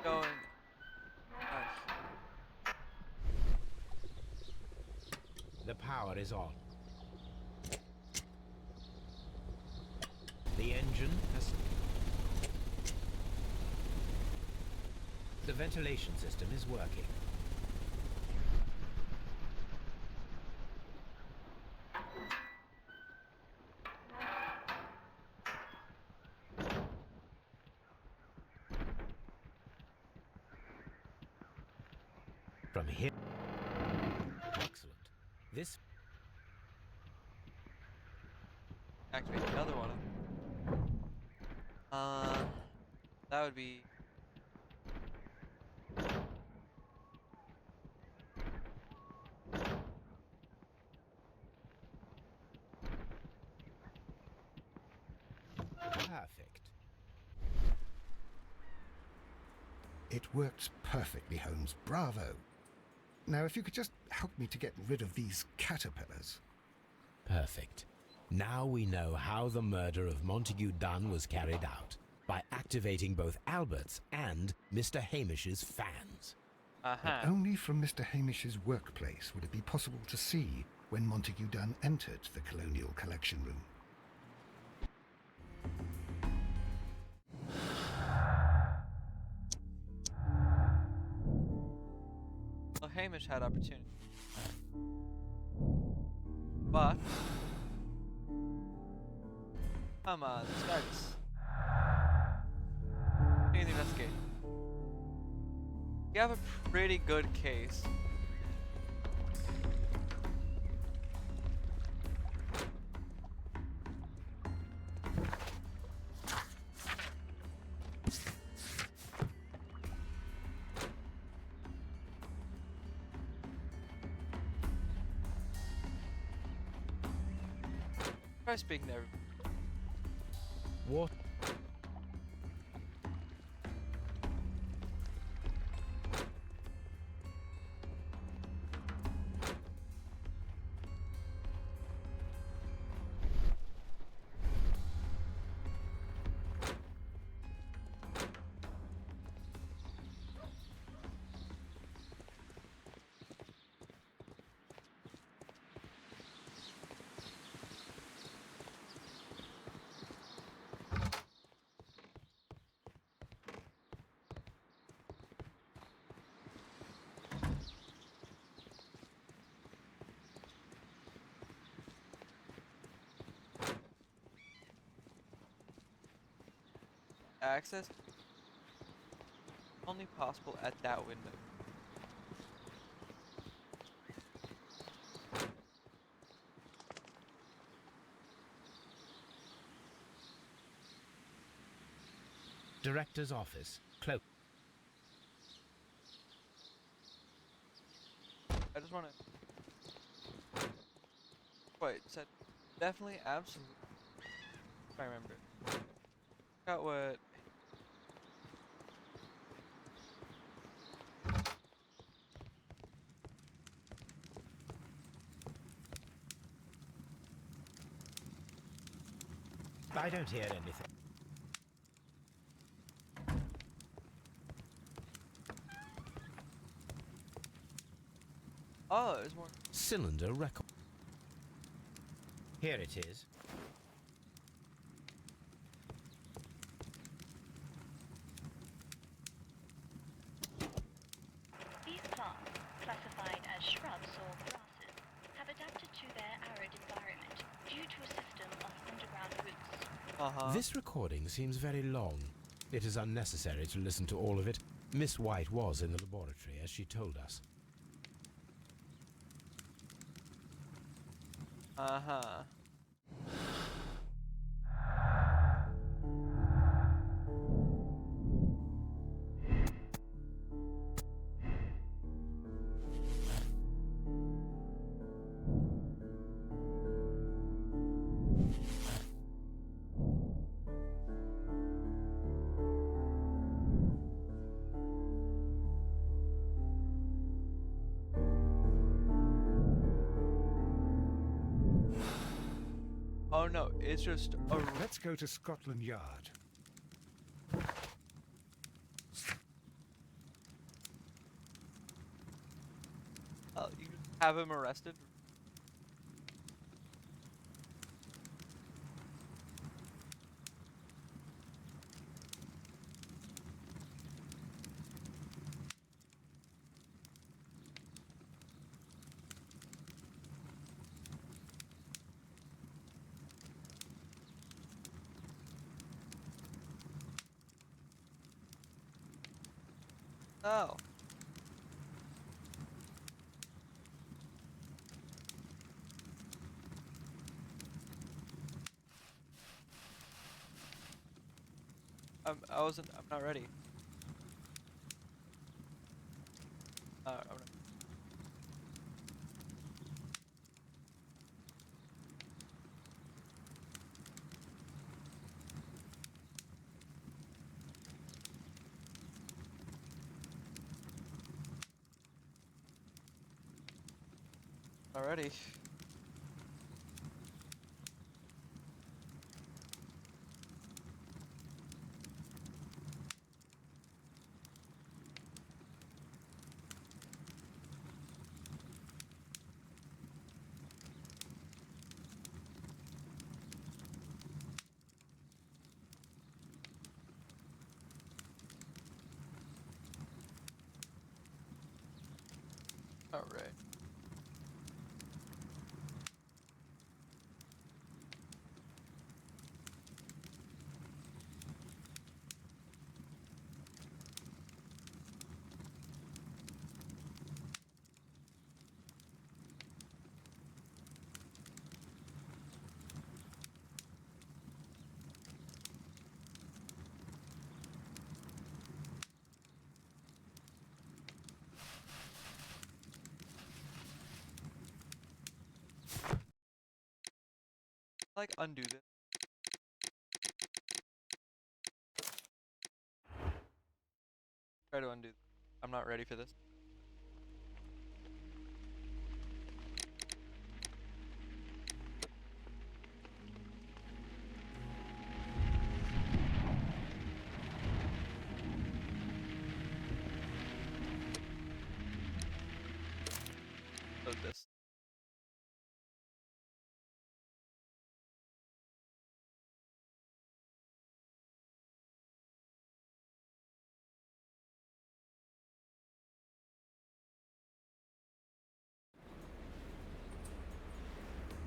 Speaker 1: Going. Nice.
Speaker 2: The power is on. The engine has... The ventilation system is working. From here... Excellent. This...
Speaker 1: Activate another one. That would be.
Speaker 2: Perfect.
Speaker 3: It worked perfectly, Holmes. Bravo. Now, if you could just help me to get rid of these caterpillars.
Speaker 2: Perfect. Now we know how the murder of Montague Dunn was carried out, by activating both Albert's and Mr. Hamish's fans.
Speaker 1: Uh-huh.
Speaker 3: But only from Mr. Hamish's workplace would it be possible to see when Montague Dunn entered the Colonial Collection Room.
Speaker 1: Well, Hamish had opportunity. But come on, starts. Anything investigate. You have a pretty good case. Try speaking to everybody.
Speaker 2: What?
Speaker 1: access only possible at that window.
Speaker 2: Director's office. Close.
Speaker 1: I just want to. Wait, said definitely, absolutely. If I remember it. Got what?
Speaker 2: I don't hear anything.
Speaker 1: Oh, there's more.
Speaker 2: Cylinder record. Here it is.
Speaker 9: These plants, classified as shrubs or grasses, have adapted to their arid environment due to a system of underground roots.
Speaker 2: This recording seems very long. It is unnecessary to listen to all of it. Miss White was in the laboratory, as she told us.
Speaker 1: Oh no, it's just a.
Speaker 3: Let's go to Scotland Yard.
Speaker 1: You just have him arrested. Oh. I'm not ready. I'm not. Already. All right. Like undo this. Try to undo. I'm not ready for this. Load this.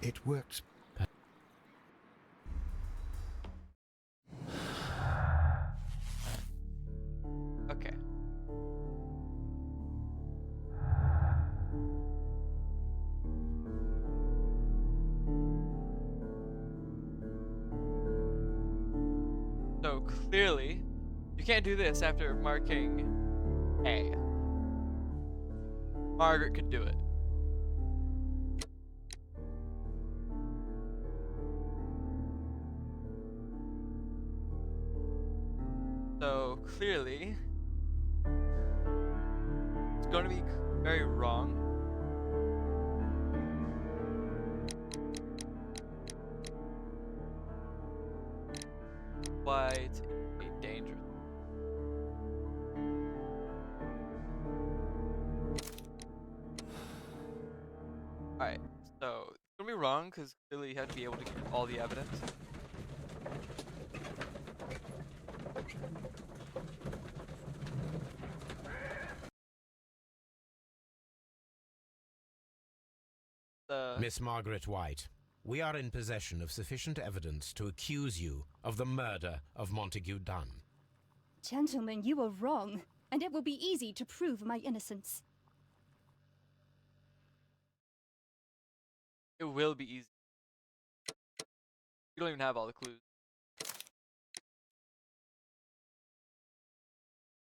Speaker 3: It works.
Speaker 1: So clearly, you can't do this after marking A. Margaret could do it. So clearly, it's going to be very wrong. Quite a dangerous. Alright, so it's gonna be wrong because clearly you have to be able to get all the evidence.
Speaker 2: Miss Margaret White, we are in possession of sufficient evidence to accuse you of the murder of Montague Dunn.
Speaker 4: Gentlemen, you are wrong, and it will be easy to prove my innocence.
Speaker 1: It will be easy. You don't even have all the clues.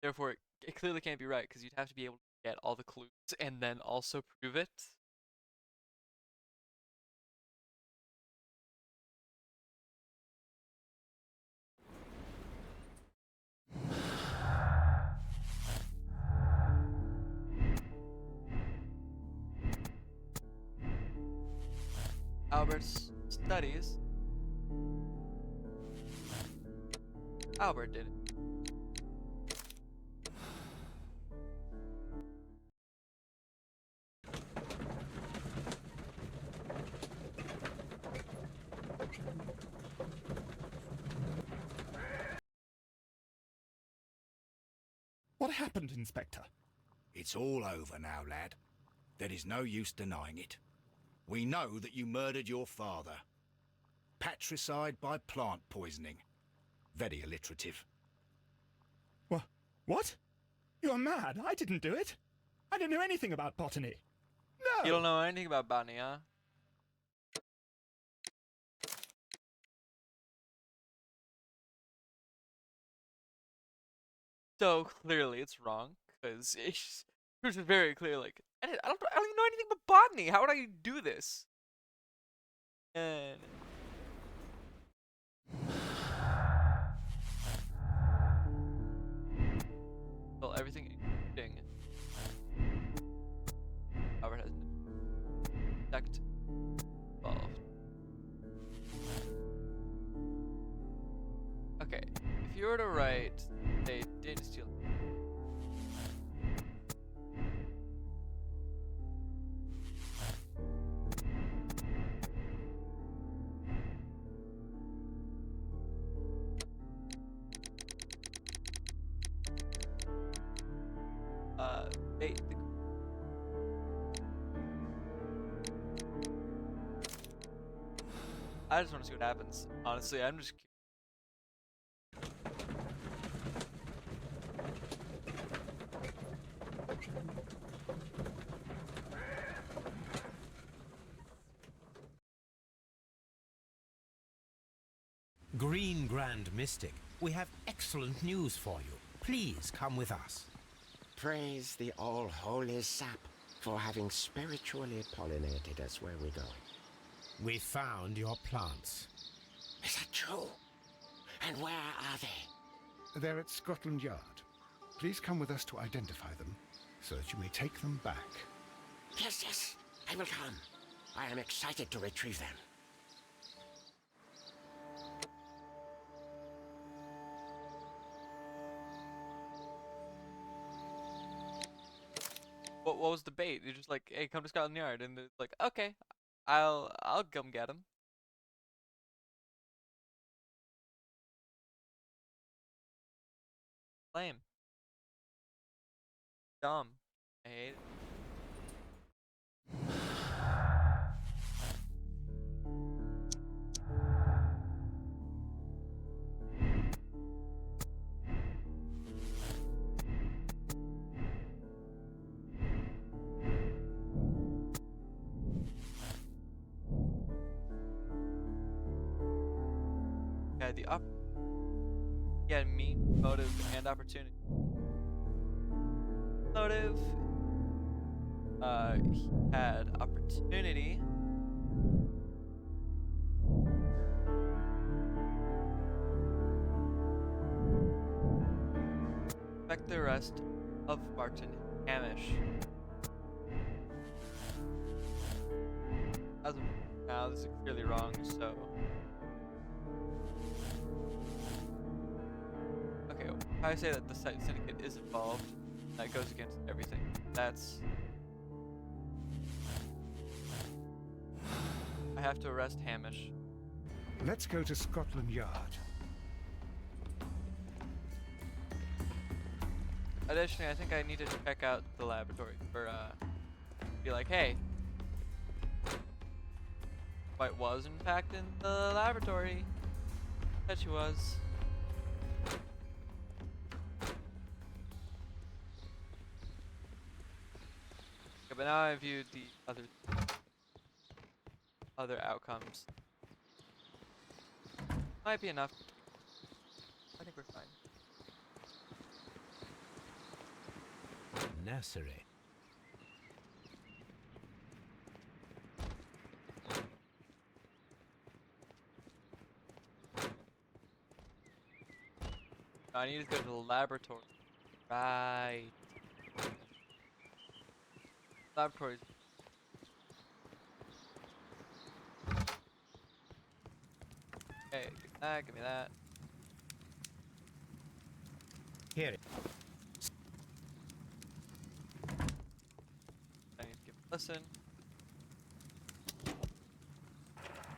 Speaker 1: Therefore, it clearly can't be right because you'd have to be able to get all the clues and then also prove it. Albert's studies. Albert did it.
Speaker 5: What happened, Inspector?
Speaker 10: It's all over now, lad. There is no use denying it. We know that you murdered your father. Patricide by plant poisoning. Very alliterative.
Speaker 5: What? You're mad. I didn't do it. I don't know anything about botany. No!
Speaker 1: You don't know anything about botany, huh? So clearly it's wrong, because it's very clear, like, I don't even know anything about botany. How would I do this? And well, everything including Albert has detect involved. Okay, if you were to write they did steal. They. I just want to see what happens. Honestly, I'm just.
Speaker 2: Green Grand Mystic, we have excellent news for you. Please come with us.
Speaker 7: Praise the all-holy sap for having spiritually pollinated us where we go.
Speaker 2: We found your plants.
Speaker 7: Is that true? And where are they?
Speaker 3: They're at Scotland Yard. Please come with us to identify them, so that you may take them back.
Speaker 7: Yes, I will come. I am excited to retrieve them.
Speaker 1: What was the bait? You're just like, hey, come to Scotland Yard, and they're like, okay, I'll come get him. Lame. Dumb. I hate it. Yeah, the up. He had mean, motive, and opportunity. Motive. He had opportunity. Expect the arrest of Martin Hamish. As of now, this is clearly wrong, so. Okay, if I say that the syndicate is involved, that goes against everything. That's. I have to arrest Hamish.
Speaker 3: Let's go to Scotland Yard.
Speaker 1: Additionally, I think I need to check out the laboratory for, be like, hey, White was in fact in the laboratory. That she was. Okay, but now I viewed the other outcomes. Might be enough. I think we're fine.
Speaker 2: Nursery.
Speaker 1: I need to go to the laboratory. Right. Laboratories. Okay, give me that, give me that.
Speaker 2: Here.
Speaker 1: I need to give a listen.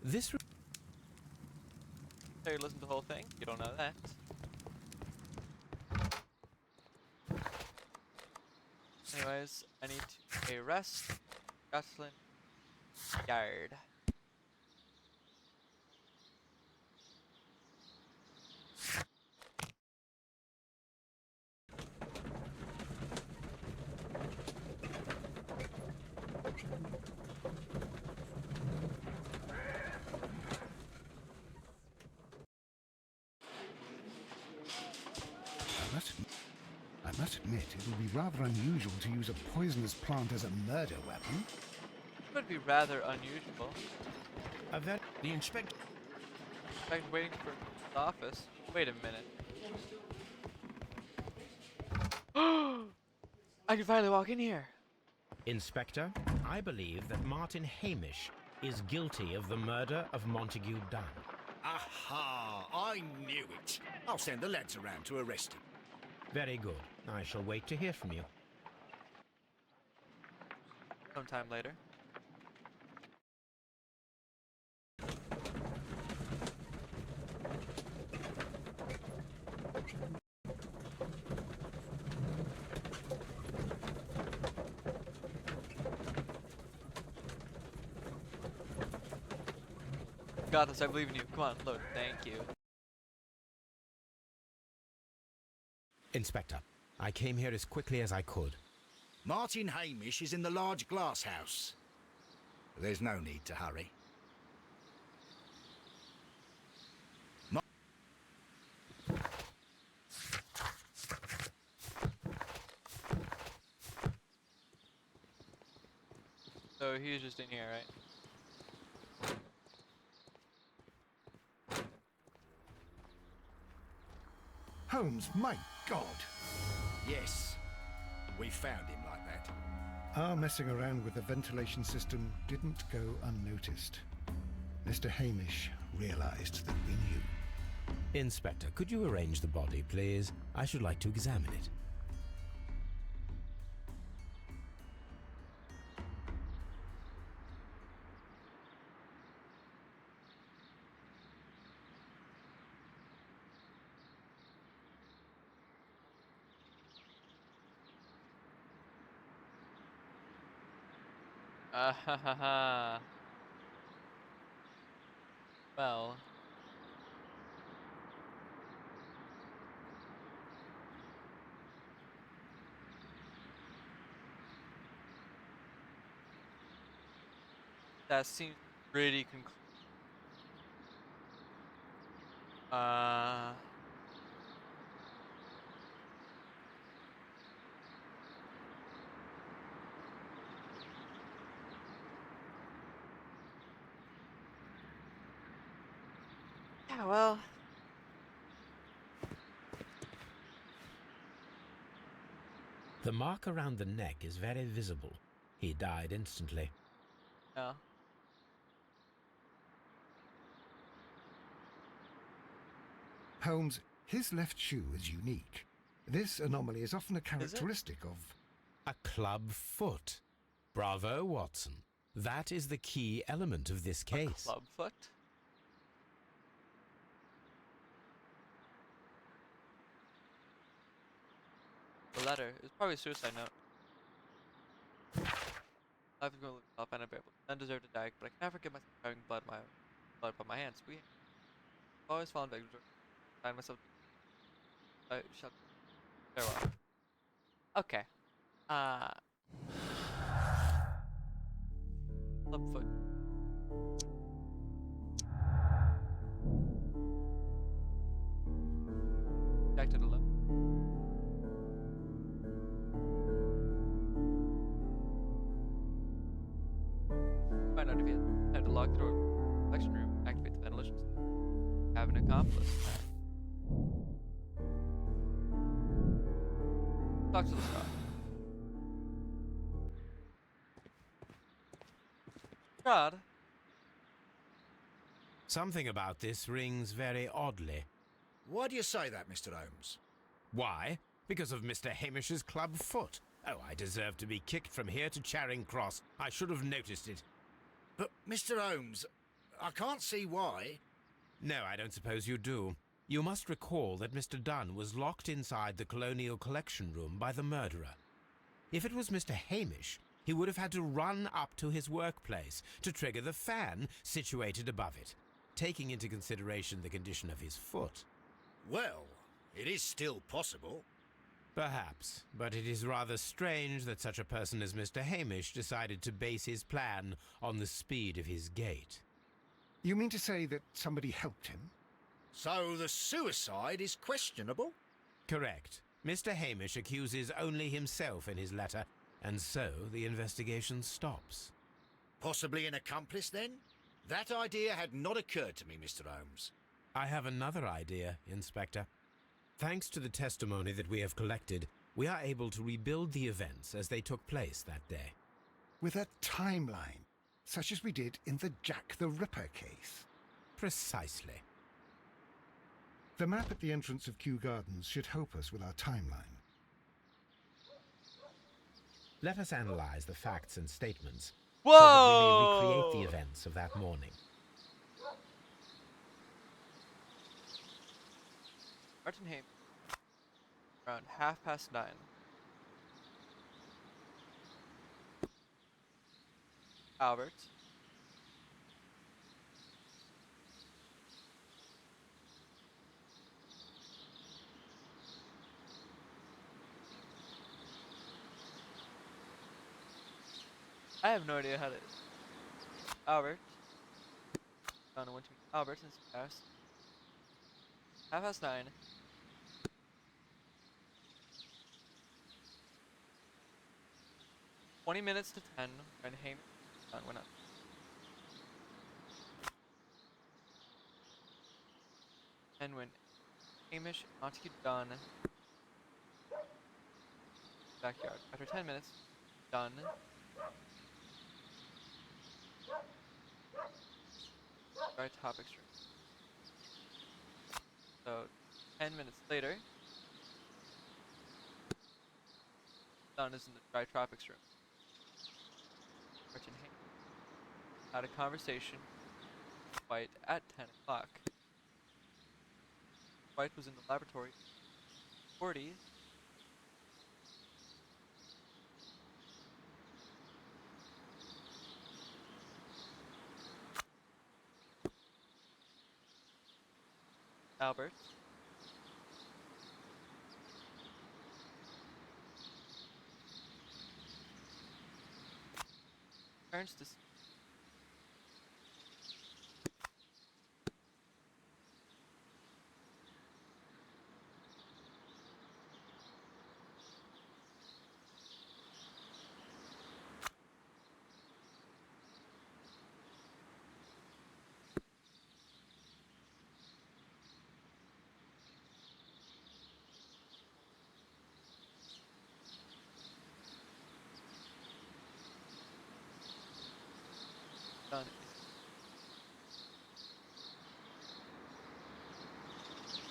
Speaker 2: This.
Speaker 1: So you listen to the whole thing? You don't know that. Anyways, I need to arrest Scotland Yard.
Speaker 3: I must admit, it would be rather unusual to use a poisonous plant as a murder weapon.
Speaker 1: It would be rather unusual.
Speaker 2: The inspector.
Speaker 1: In fact, waiting for the office. Wait a minute. I can finally walk in here.
Speaker 2: Inspector, I believe that Martin Hamish is guilty of the murder of Montague Dunn.
Speaker 10: Aha! I knew it. I'll send the lads around to arrest him.
Speaker 2: Very good. I shall wait to hear from you.
Speaker 1: Sometime later. Got this, I believe in you. Come on, load. Thank you.
Speaker 2: Inspector, I came here as quickly as I could.
Speaker 10: Martin Hamish is in the large glass house. There's no need to hurry.
Speaker 1: So he's just in here, right?
Speaker 3: Holmes, my God!
Speaker 10: Yes, we found him like that.
Speaker 3: Our messing around with the ventilation system didn't go unnoticed. Mr. Hamish realized that we knew.
Speaker 2: Inspector, could you arrange the body, please? I should like to examine it.
Speaker 1: Ah ha ha ha. Well. That seems pretty Yeah, well,
Speaker 2: The mark around the neck is very visible. He died instantly.
Speaker 1: no.
Speaker 3: Holmes, his left shoe is unique. This anomaly is often a characteristic of...
Speaker 2: A club foot. Bravo, Watson. That is the key element of this case.
Speaker 1: Clubfoot? The letter is probably a suicide note. Life is going to look up and unbearable. None deserve to die, but I cannot forget myself having blood upon my hands. I've always fallen victim to find myself. I shall farewell. Okay. Clubfoot. Back to the left. Find out if you have to lock the door. Collection room. Activate the ventilation system. Have an accomplice. Talk to the star. God.
Speaker 2: Something about this rings very oddly.
Speaker 10: Why do you say that, Mr. Holmes?
Speaker 2: Why? Because of Mr. Hamish's club foot. Oh, I deserve to be kicked from here to Charing Cross. I should have noticed it.
Speaker 10: But, Mr. Holmes, I can't see why.
Speaker 2: No, I don't suppose you do. You must recall that Mr. Dunn was locked inside the Colonial Collection Room by the murderer. If it was Mr. Hamish, he would have had to run up to his workplace to trigger the fan situated above it, taking into consideration the condition of his foot.
Speaker 10: Well, it is still possible.
Speaker 2: Perhaps, but it is rather strange that such a person as Mr. Hamish decided to base his plan on the speed of his gait.
Speaker 3: You mean to say that somebody helped him?
Speaker 10: So the suicide is questionable?
Speaker 2: Correct. Mr. Hamish accuses only himself in his letter, and so the investigation stops.
Speaker 10: Possibly an accomplice, then? That idea had not occurred to me, Mr. Holmes.
Speaker 2: I have another idea, Inspector. Thanks to the testimony that we have collected, we are able to rebuild the events as they took place that day.
Speaker 3: With a timeline, such as we did in the Jack the Ripper case.
Speaker 2: Precisely.
Speaker 3: The map at the entrance of Kew Gardens should help us with our timeline.
Speaker 2: Let us analyze the facts and statements
Speaker 1: Whoa!
Speaker 2: so that we may recreate the events of that morning.
Speaker 1: Martin Hamish. Around 9:30. Albert. I have no idea how to. Albert. I don't know when to meet Albert since past. 9:30. 20 minutes to 10 when Hamish went up. And when Hamish and Montague done backyard. After 10 minutes, done. Dry topics room. So 10 minutes later, Dunn is in the dry tropics room. Martin Hamish had a conversation with White at 10 o'clock. White was in the laboratory. 40. Albert. Turns to Done.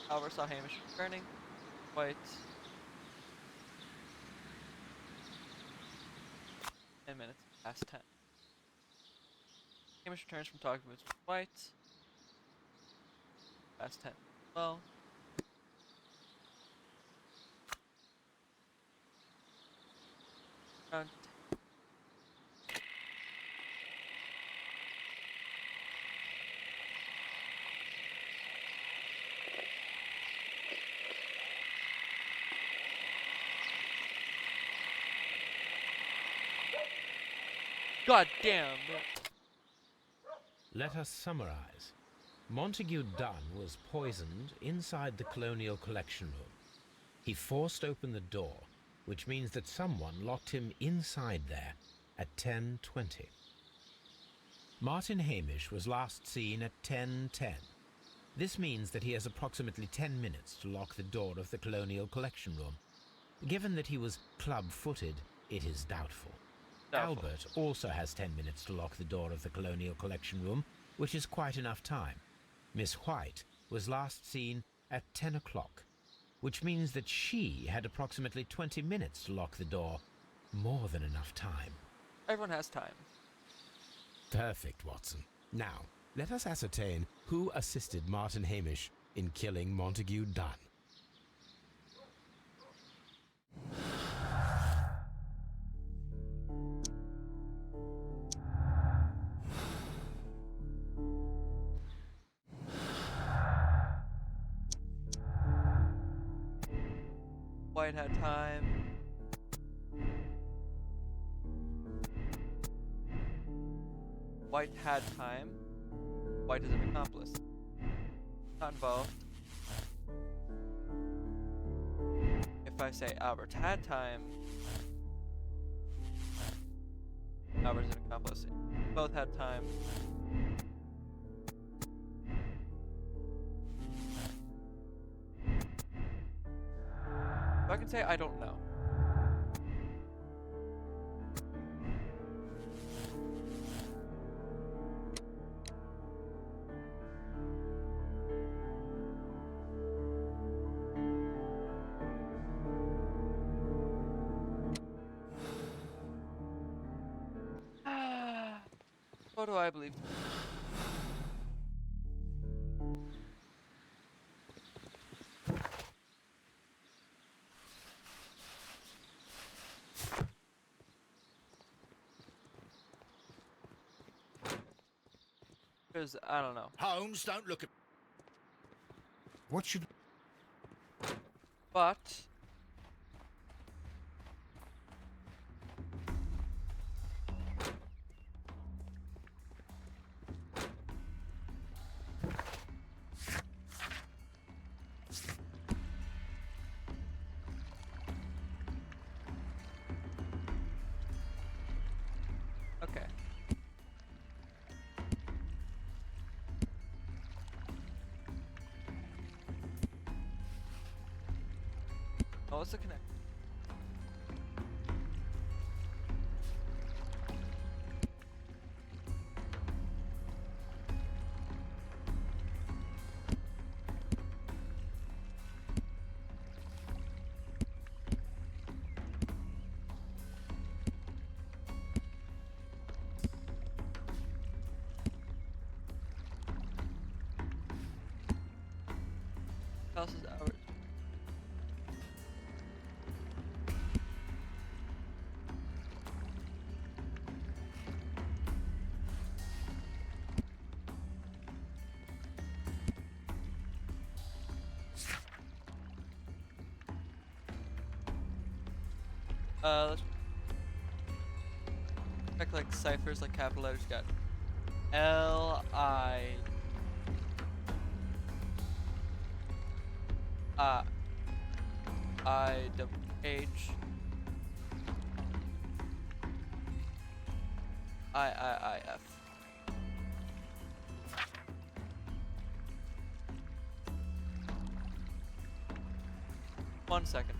Speaker 1: Albert saw Hamish returning. White. 10 minutes past 10. Hamish returns from talking with Mr. White. Past 10. Well. Around God damn.
Speaker 2: Let us summarize. Montague Dunn was poisoned inside the Colonial Collection Room. He forced open the door, which means that someone locked him inside there at 10:20. Martin Hamish was last seen at 10:10. This means that he has approximately 10 minutes to lock the door of the Colonial Collection Room. Given that he was club-footed, it is doubtful. Albert also has 10 minutes to lock the door of the Colonial Collection Room, which is quite enough time. Miss White was last seen at 10 o'clock, which means that she had approximately 20 minutes to lock the door. More than enough time.
Speaker 1: Everyone has time.
Speaker 2: Perfect, Watson. Now, let us ascertain who assisted Martin Hamish in killing Montague Dunn.
Speaker 1: White had time. White had time. White is an accomplice. Not involved. If I say Albert had time, Albert's an accomplice. Both had time. So I can say I don't know. What do I believe? Because I don't know.
Speaker 10: Holmes, don't look at...
Speaker 3: What should...
Speaker 1: But okay. Oh, what's the connect? House is ours. Let's check like ciphers, like capital letters. Got L-I I-W-H I-I-I-F. One second.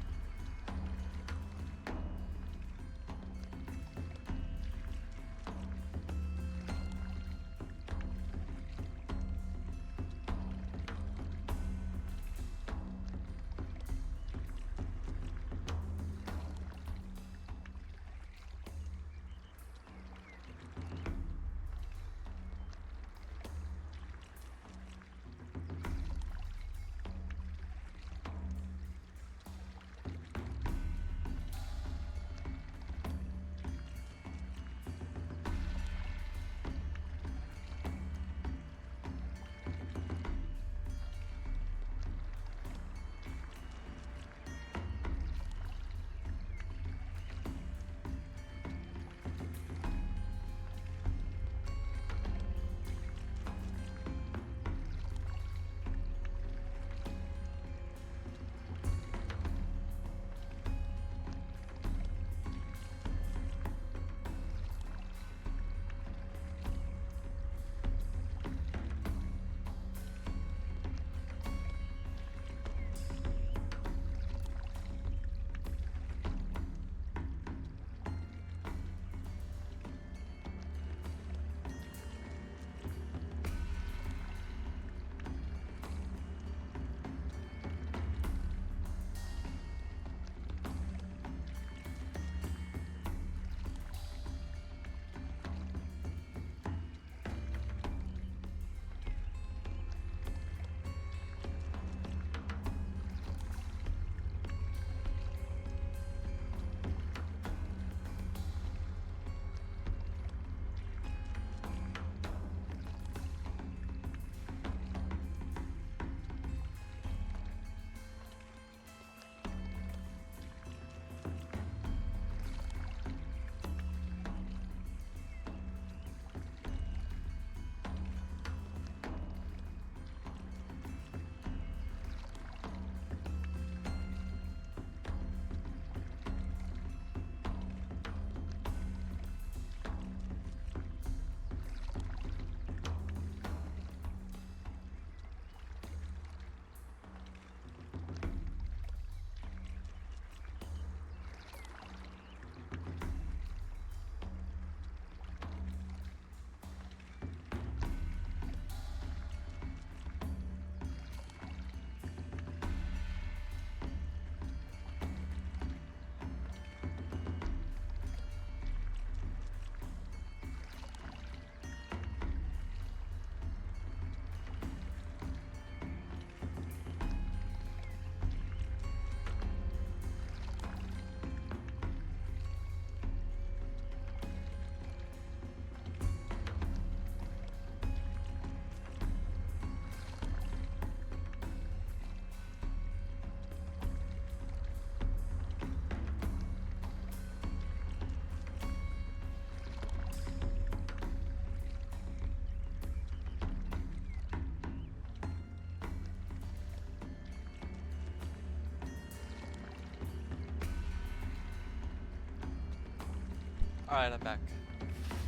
Speaker 1: Alright, I'm back.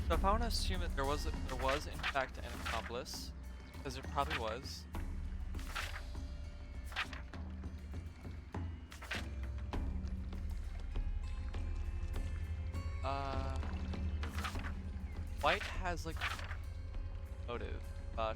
Speaker 1: So if I want to assume that there was in fact an accomplice, because there probably was. White has like motive, but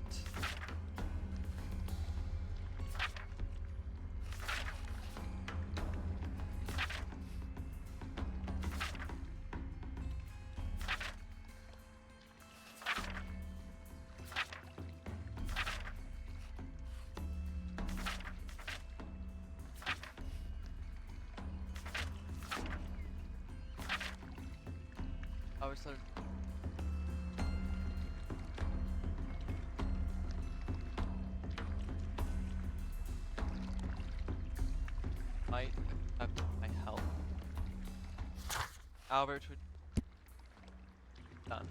Speaker 1: I was sort of might have my help. Albert would done.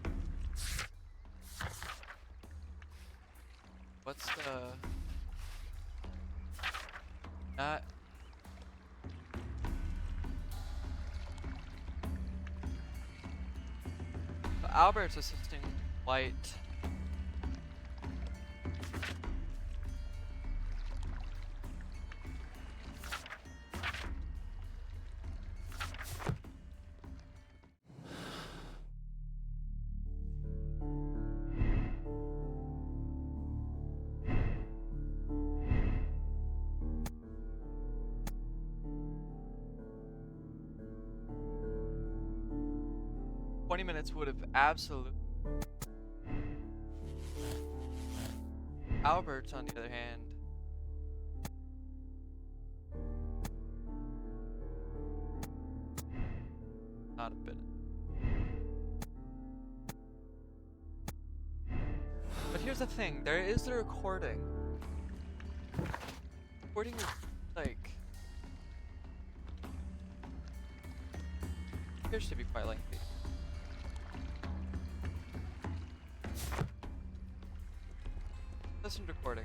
Speaker 1: What's the that so Albert's assisting White. Minutes would have absolutely. Albert, on the other hand, not a bit. But here's the thing: there is the recording. Recording is like appears to be quite lengthy. Listen to recording.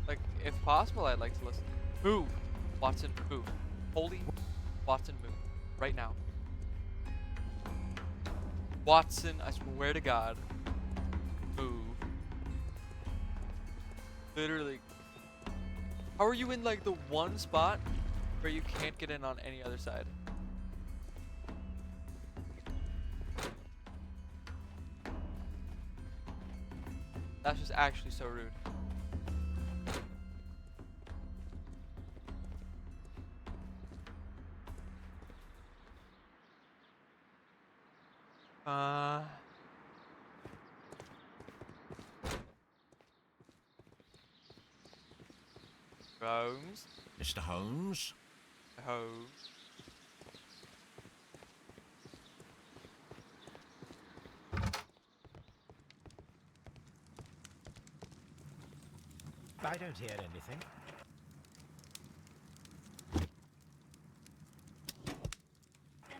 Speaker 1: Like, if possible, I'd like to listen. Move! Watson, move. Holy Watson, move. Right now. Watson, I swear to God. Move. Literally. How are you in, like, the one spot where you can't get in on any other side? That's just actually so rude. Holmes.
Speaker 2: Mr. Holmes?
Speaker 1: Holmes.
Speaker 2: I don't hear anything.
Speaker 9: And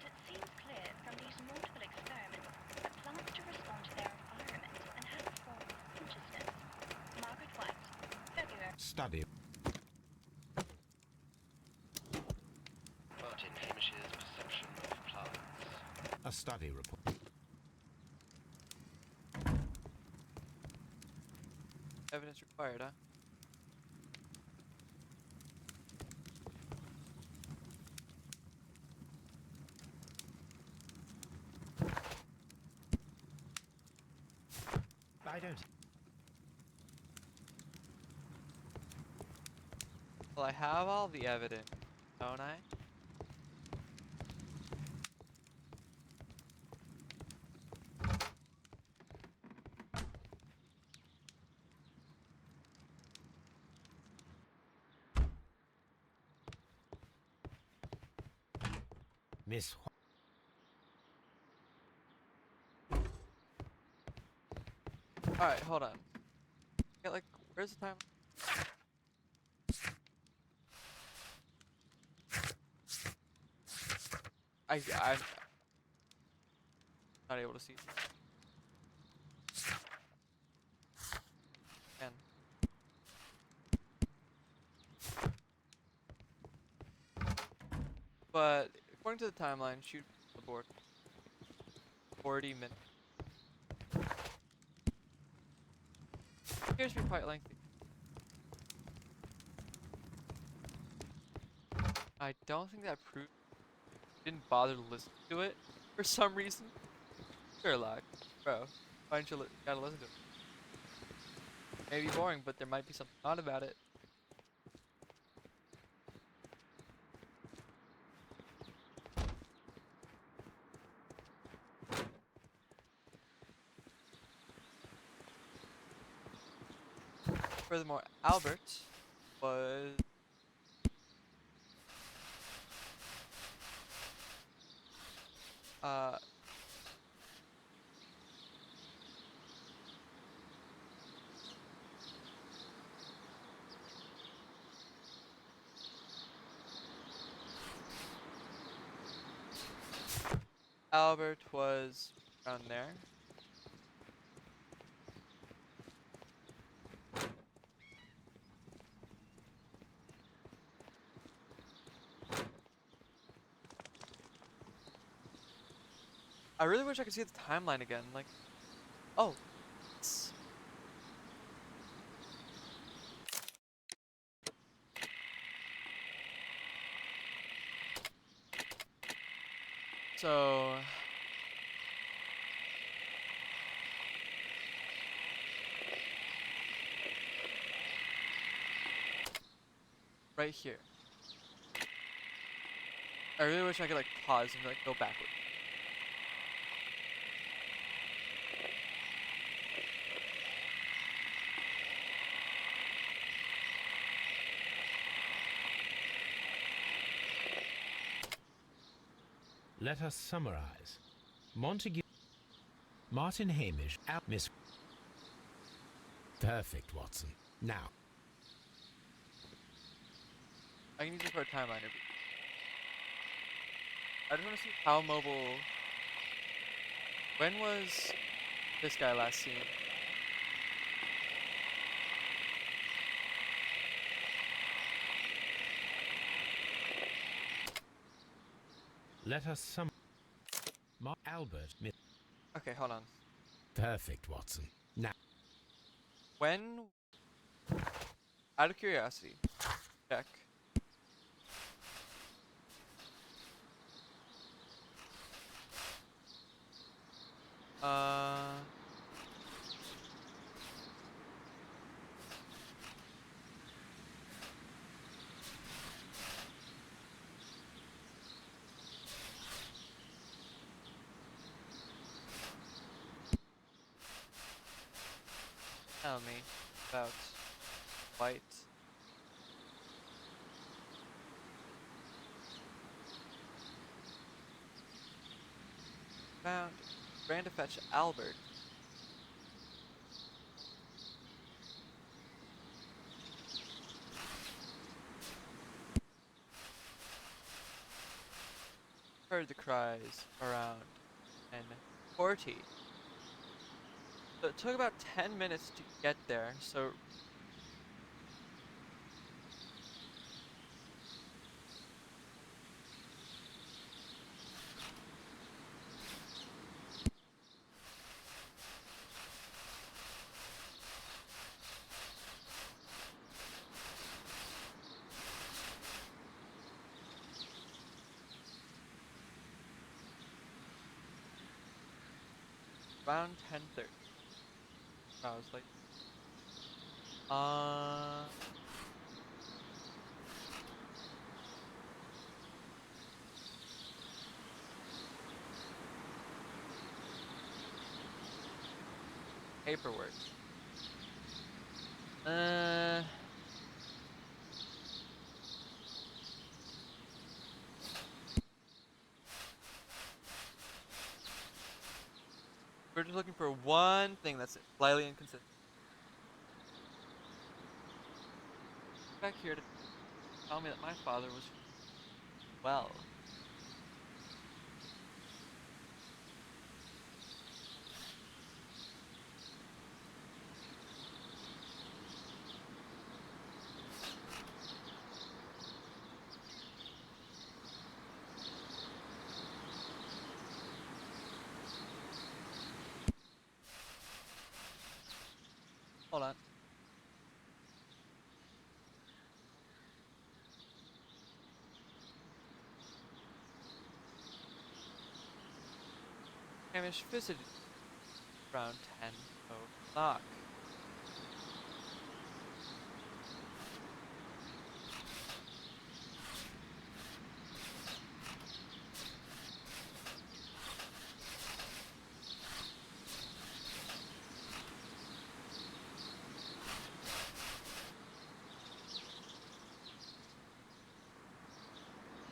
Speaker 9: it seems clear from these multiple experiments that plants do respond to their environment and have a form of consciousness. Margaret White, February.
Speaker 2: Study.
Speaker 6: Martin Hamish's perception of plants.
Speaker 2: A study report.
Speaker 1: Evidence required, huh?
Speaker 2: I don't.
Speaker 1: Well, I have all the evidence, don't I?
Speaker 2: Miss.
Speaker 1: Alright, hold on. Yeah, like, where's the time? I'm not able to see. And but According to the timeline, shoot the board. 40 minutes. Appears to be quite lengthy. I don't think that proves didn't bother to listen to it for some reason. Sherlock, bro, why don't you gotta listen to it? Maybe boring, but there might be something odd about it. Furthermore, Albert was uh Albert was around there. I really wish I could see the timeline again. Like, oh, it's so right here. I really wish I could like pause and like go backward.
Speaker 2: Let us summarize. Montague, Martin Hamish, Miss. Perfect, Watson. Now,
Speaker 1: I can use it for a timeline. I just want to see how mobile. When was this guy last seen?
Speaker 2: let us sum. Albert, Miss.
Speaker 1: Okay, hold on.
Speaker 2: Perfect, Watson. Now,
Speaker 1: When, out of curiosity, check. Tell me about White. Found. Ran to fetch Albert. Heard the cries around 10:40. So it took about 10 minutes to get there, so around 10:30. I was like, paperwork. We're just looking for one thing that's slightly inconsistent. Back here to tell me that my father was well. Hamish visited around 10 o'clock.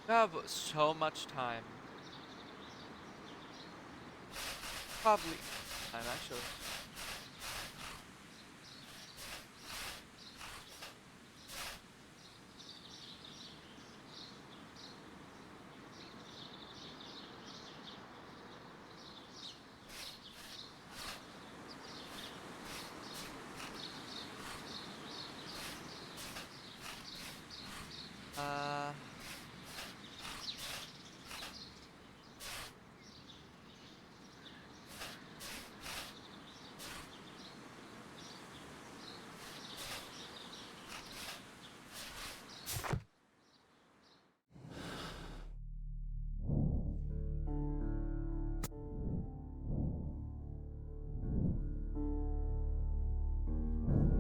Speaker 1: We have so much time. Probably time actually. Uh,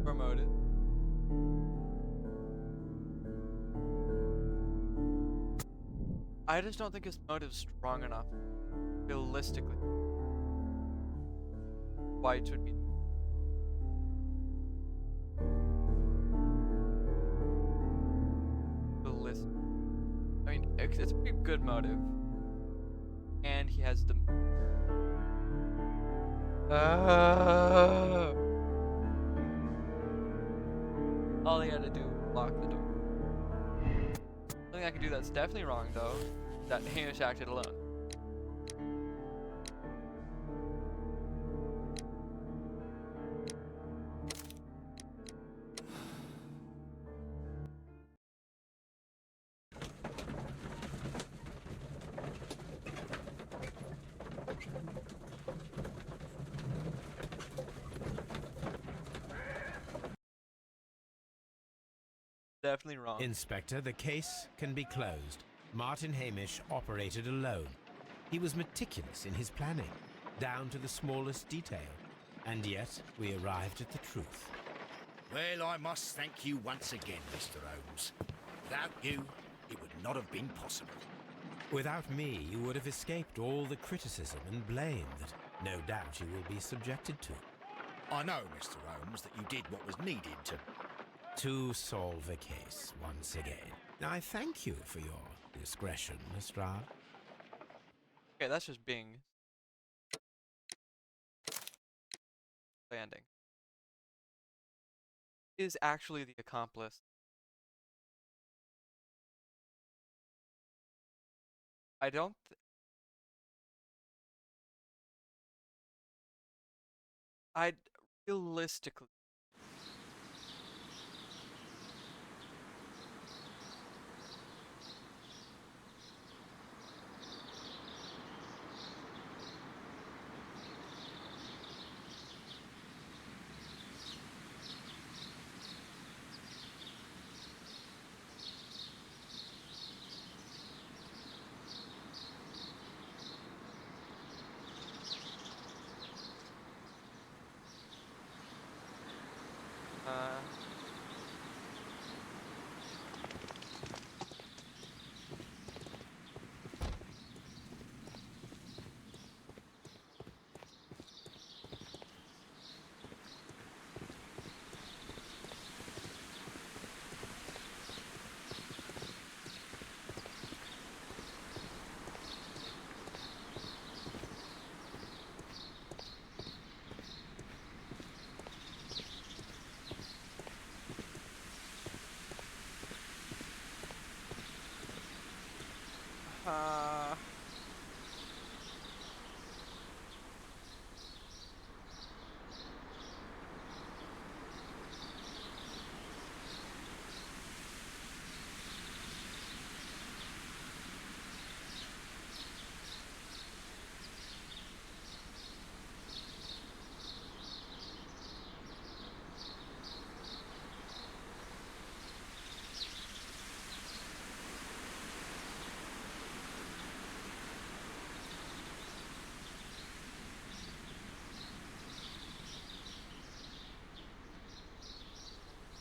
Speaker 1: promoted. I just don't think his motive's strong enough. Realistically. White would be realistic. I mean, it's a pretty good motive. And he has the all he had to do was lock the door. Something I can do that's definitely wrong though, that Hamish acted alone. Definitely wrong.
Speaker 2: Inspector, the case can be closed. Martin Hamish operated alone. He was meticulous in his planning, down to the smallest detail. And yet, we arrived at the truth.
Speaker 10: Well, I must thank you once again, Mr. Holmes. Without you, it would not have been possible.
Speaker 2: Without me, you would have escaped all the criticism and blame that no doubt you will be subjected to.
Speaker 10: I know, Mr. Holmes, that you did what was needed
Speaker 2: to solve a case once again. I thank you for your discretion, Lestrade.
Speaker 1: Okay, that's just being landing. Is actually the accomplice. I don't. I'd realistically.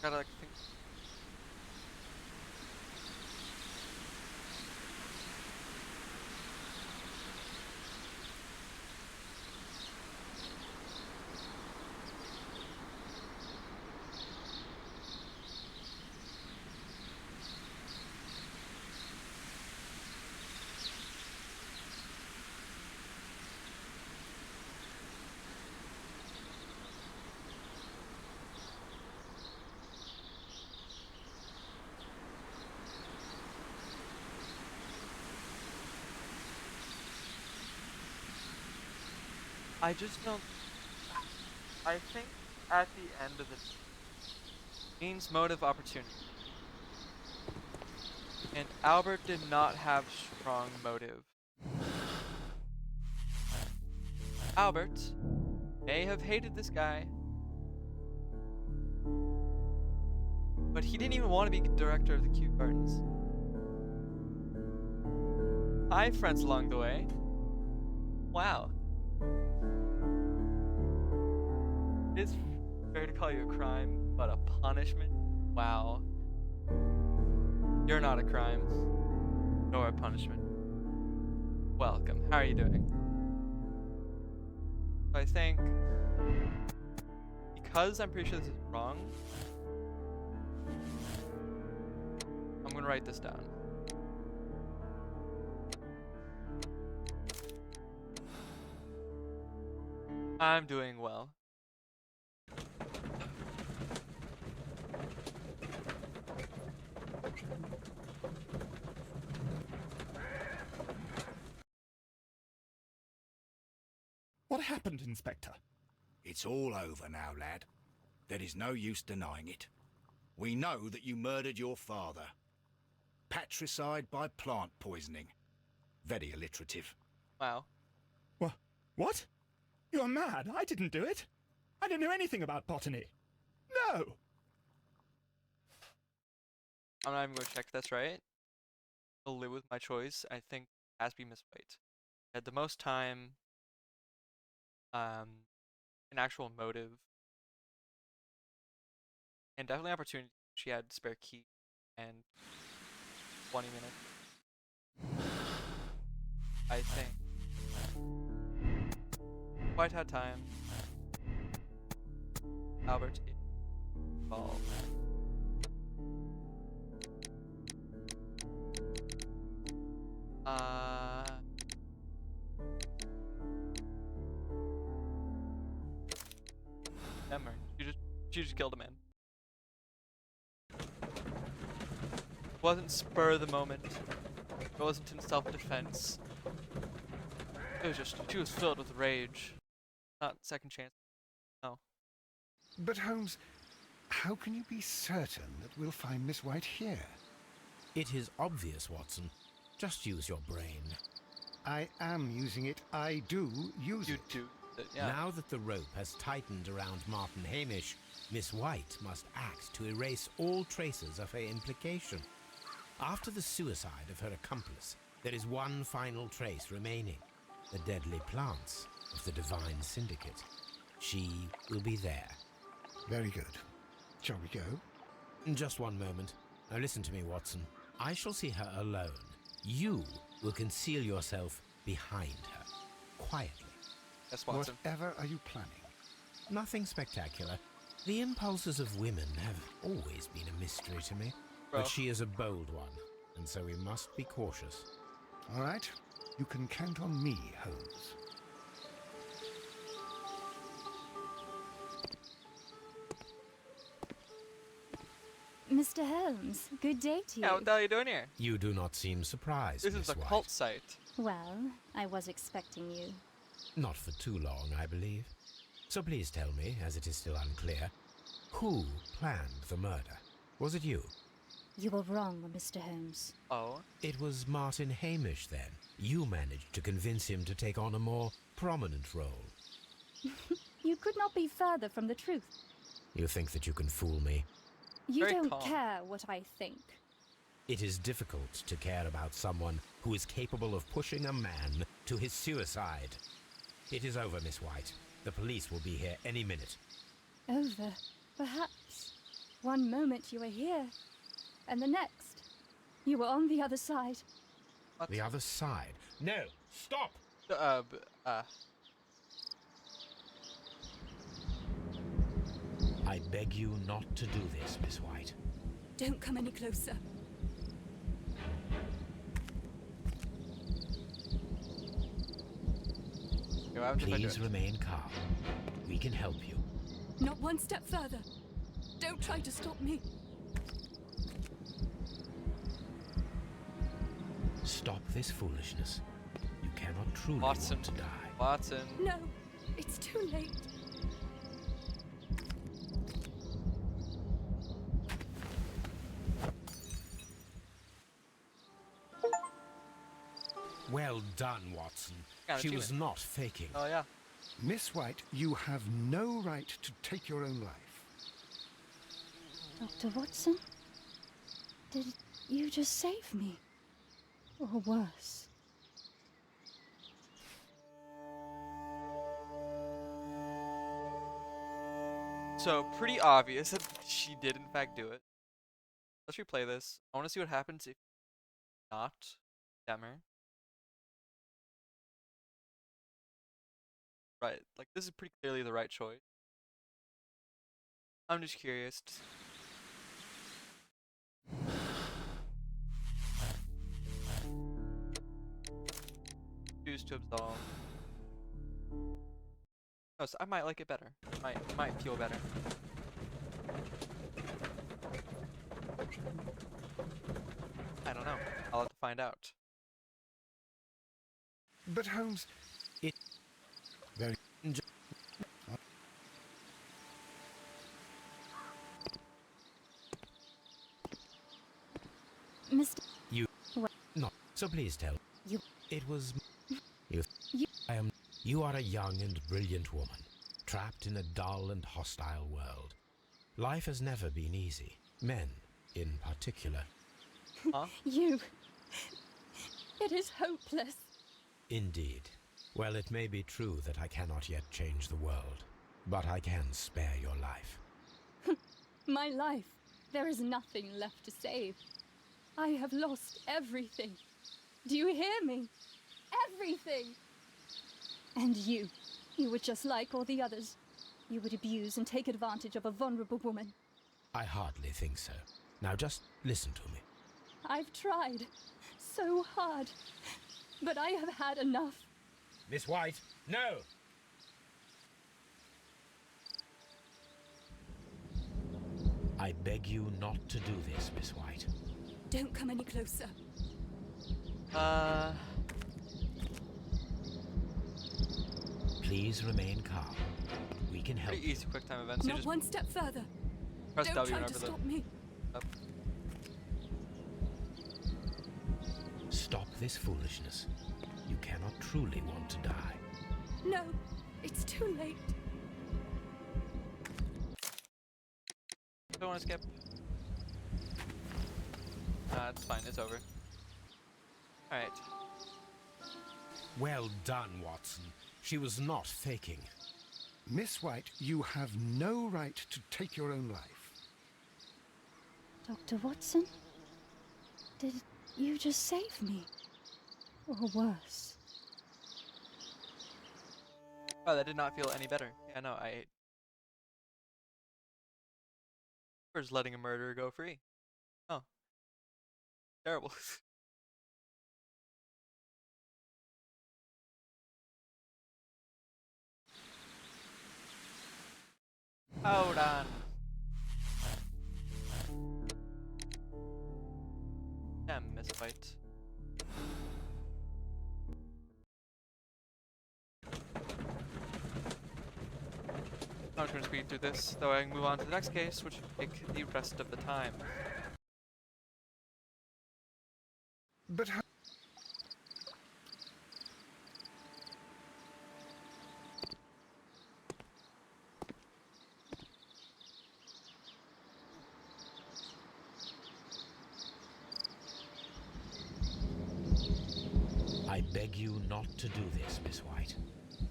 Speaker 1: Gotta like think. I just don't. I think at the end of the means motive opportunity. And Albert did not have strong motive. Albert may have hated this guy, but he didn't even want to be director of the Kew Gardens. Hi, friends along the way. Wow. It is fair to call you a crime, but a punishment? Wow. You're not a crime, nor a punishment. Welcome. How are you doing? I think, because I'm pretty sure this is wrong, I'm gonna write this down. I'm doing well.
Speaker 5: What happened, Inspector?
Speaker 10: It's all over now, lad. There is no use denying it. We know that you murdered your father. Patricide by plant poisoning. Very alliterative.
Speaker 1: Wow.
Speaker 5: What? You're mad. I didn't do it. I don't know anything about botany. No!
Speaker 1: I'm not even going to check if that's right. I'll live with my choice. I think it has to be Miss White. Had the most time, an actual motive, and definitely opportunity. She had spare key and 20 minutes. I think White had time. Albert involved. Never mind. She just killed a man. It wasn't spur of the moment. It wasn't in self-defense. It was just, she was filled with rage. Not second chance. No.
Speaker 3: But Holmes, how can you be certain that we'll find Miss White here?
Speaker 2: It is obvious, Watson. Just use your brain.
Speaker 3: I am using it. I do use
Speaker 1: You
Speaker 3: it.
Speaker 1: do. Yeah.
Speaker 2: Now that the rope has tightened around Martin Hamish, Miss White must act to erase all traces of her implication. After the suicide of her accomplice, there is one final trace remaining: the deadly plants of the Divine Syndicate. She will be there.
Speaker 3: Very good. Shall we go?
Speaker 2: In just one moment. Now listen to me, Watson. I shall see her alone. You will conceal yourself behind her, quietly.
Speaker 1: Yes, Watson.
Speaker 3: Whatever are you planning?
Speaker 2: Nothing spectacular. The impulses of women have always been a mystery to me.
Speaker 1: Bro.
Speaker 2: But she is a bold one, and so we must be cautious.
Speaker 3: All right. You can count on me, Holmes.
Speaker 4: Mr. Holmes, good day to you.
Speaker 1: Yeah, what the hell are you doing here?
Speaker 2: You do not seem surprised,
Speaker 1: This
Speaker 2: Miss
Speaker 1: is a
Speaker 2: White.
Speaker 1: cult site.
Speaker 4: Well, I was expecting you.
Speaker 2: Not for too long, I believe. So please tell me, as it is still unclear, who planned the murder? Was it you?
Speaker 4: You were wrong, Mr. Holmes.
Speaker 1: Oh.
Speaker 2: It was Martin Hamish, then. You managed to convince him to take on a more prominent role.
Speaker 4: You could not be further from the truth.
Speaker 2: You think that you can fool me?
Speaker 4: You
Speaker 1: Very
Speaker 4: don't
Speaker 1: calm.
Speaker 4: care what I think.
Speaker 2: It is difficult to care about someone who is capable of pushing a man to his suicide. It is over, Miss White. The police will be here any minute.
Speaker 4: Over, perhaps. One moment you were here, and the next, you were on the other side.
Speaker 1: What?
Speaker 2: The other side. No, stop! I beg you not to do this, Miss White.
Speaker 8: Don't come any closer.
Speaker 1: Okay, what happens if I do
Speaker 2: Please
Speaker 1: it?
Speaker 2: remain calm. We can help you.
Speaker 8: Not one step further. Don't try to stop me.
Speaker 2: Stop this foolishness. You cannot truly
Speaker 1: Watson.
Speaker 2: want to die.
Speaker 1: Watson.
Speaker 8: No, it's too late.
Speaker 2: Well done, Watson.
Speaker 1: Got
Speaker 2: She
Speaker 1: an
Speaker 2: was not faking.
Speaker 1: Oh yeah.
Speaker 3: Miss White, you have no right to take your own life.
Speaker 4: Dr. Watson? Did you just save me? Or worse?
Speaker 1: So pretty obvious that she did in fact do it. Let's replay this. I want to see what happens if not Demmer. Right, like this is pretty clearly the right choice. I'm just curious. Choose to absolve. Oh, so I might like it better. Might feel better. I don't know. I'll have to find out.
Speaker 3: But Holmes,
Speaker 2: It very
Speaker 4: Mr.
Speaker 2: you
Speaker 4: What?
Speaker 2: not. So please tell.
Speaker 4: You-
Speaker 2: It was you.
Speaker 4: You-
Speaker 2: I am. You are a young and brilliant woman, trapped in a dull and hostile world. Life has never been easy. Men, in particular.
Speaker 1: Huh?
Speaker 4: You. It is hopeless.
Speaker 2: Indeed. Well, it may be true that I cannot yet change the world, but I can spare your life.
Speaker 4: My life. There is nothing left to save. I have lost everything. Do you hear me? Everything! And you. You were just like all the others. You would abuse and take advantage of a vulnerable woman.
Speaker 2: I hardly think so. Now just listen to me.
Speaker 4: I've tried so hard, but I have had enough.
Speaker 2: Miss White, no! I beg you not to do this, Miss White.
Speaker 8: Don't come any closer.
Speaker 2: Please remain calm. We can help
Speaker 1: Pretty
Speaker 2: you.
Speaker 1: easy quick time events. You
Speaker 8: Not
Speaker 1: just
Speaker 8: one step further.
Speaker 1: press
Speaker 8: Don't
Speaker 1: W
Speaker 8: try to
Speaker 1: whenever the
Speaker 8: stop me.
Speaker 1: up.
Speaker 2: Stop this foolishness. You cannot truly want to die.
Speaker 8: No, it's too late.
Speaker 1: Don't want to skip. It's fine. It's over. All right.
Speaker 2: Well done, Watson. She was not faking.
Speaker 3: Miss White, you have no right to take your own life.
Speaker 4: Dr. Watson? Did you just save me? Or worse?
Speaker 1: Oh, that did not feel any better. Yeah, no, I. We're just letting a murderer go free. Oh. Terrible. Hold on. Damn, Miss White. I'm just going to speed through this, though I can move on to the next case, which will take the rest of the time.
Speaker 3: But how...
Speaker 2: I beg you not to do this, Miss White.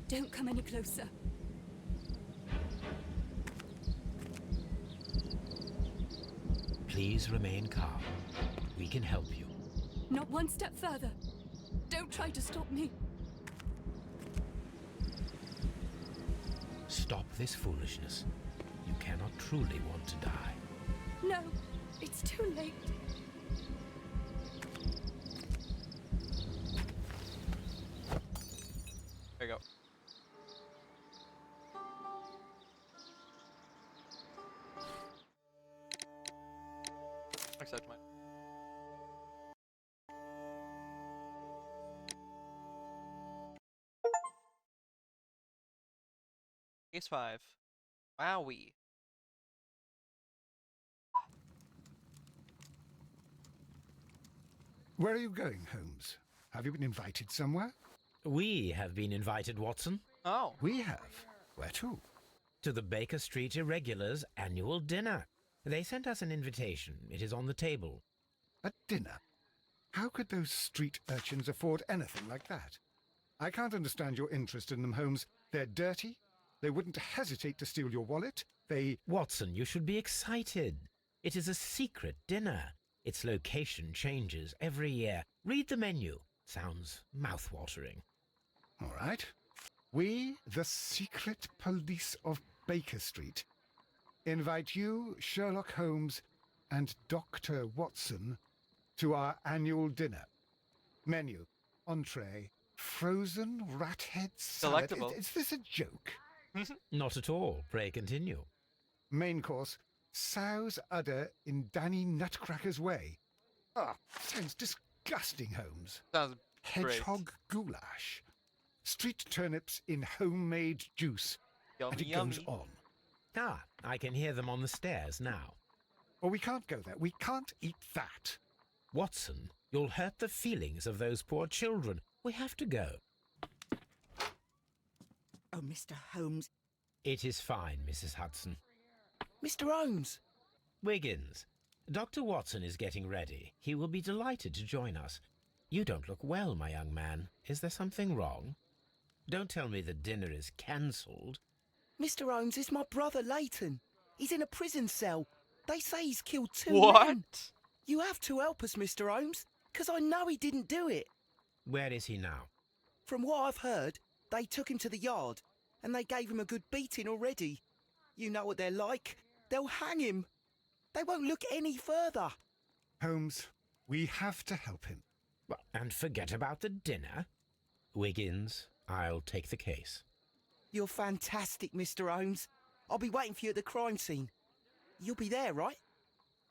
Speaker 8: Don't come any closer.
Speaker 2: Please remain calm. We can help you.
Speaker 8: Not one step further. Don't try to stop me.
Speaker 2: Stop this foolishness. You cannot truly want to die.
Speaker 8: No, it's too late.
Speaker 1: There you go. Accept mine. Case 5. Wowie.
Speaker 3: Where are you going, Holmes? Have you been invited somewhere?
Speaker 2: We have been invited, Watson,
Speaker 1: Oh.
Speaker 3: We have. Where to?
Speaker 2: to the Baker Street Irregulars' annual dinner. They sent us an invitation. It is on the table.
Speaker 3: A dinner? How could those street urchins afford anything like that? I can't understand your interest in them, Holmes. They're dirty. They wouldn't hesitate to steal your wallet. They...
Speaker 2: Watson, you should be excited. It is a secret dinner. Its location changes every year. Read the menu. Sounds mouth-watering.
Speaker 3: All right. We, the secret police of Baker Street, invite you, Sherlock Holmes, and Dr. Watson to our annual dinner. Menu, entree, frozen rat head salad.
Speaker 1: Delectable.
Speaker 3: Is this a joke?
Speaker 2: Not at all. Pray continue.
Speaker 3: Main course, sow's udder in Danny Nutcracker's way. Ah, sounds disgusting, Holmes.
Speaker 1: Sounds great.
Speaker 3: Hedgehog goulash. Street turnips in homemade juice.
Speaker 1: Yummy,
Speaker 3: And it
Speaker 1: yummy.
Speaker 3: goes on.
Speaker 2: Ah, I can hear them on the stairs now.
Speaker 3: Oh, we can't go there. We can't eat that.
Speaker 2: Watson, you'll hurt the feelings of those poor children. We have to go.
Speaker 11: Oh, Mr. Holmes.
Speaker 2: It is fine, Mrs. Hudson.
Speaker 11: Mr. Holmes!
Speaker 2: Wiggins, Dr. Watson is getting ready. He will be delighted to join us. You don't look well, my young man. Is there something wrong? Don't tell me the dinner is cancelled.
Speaker 11: Mr. Holmes, it's my brother Leighton. He's in a prison cell. They say he's killed 2
Speaker 1: What?
Speaker 11: men. You have to help us, Mr. Holmes, because I know he didn't do it.
Speaker 2: Where is he now?
Speaker 11: From what I've heard, they took him to the yard, and they gave him a good beating already. You know what they're like. They'll hang him. They won't look any further.
Speaker 3: Holmes, we have to help him.
Speaker 2: Well, and forget about the dinner. Wiggins, I'll take the case.
Speaker 11: You're fantastic, Mr. Holmes. I'll be waiting for you at the crime scene. You'll be there, right?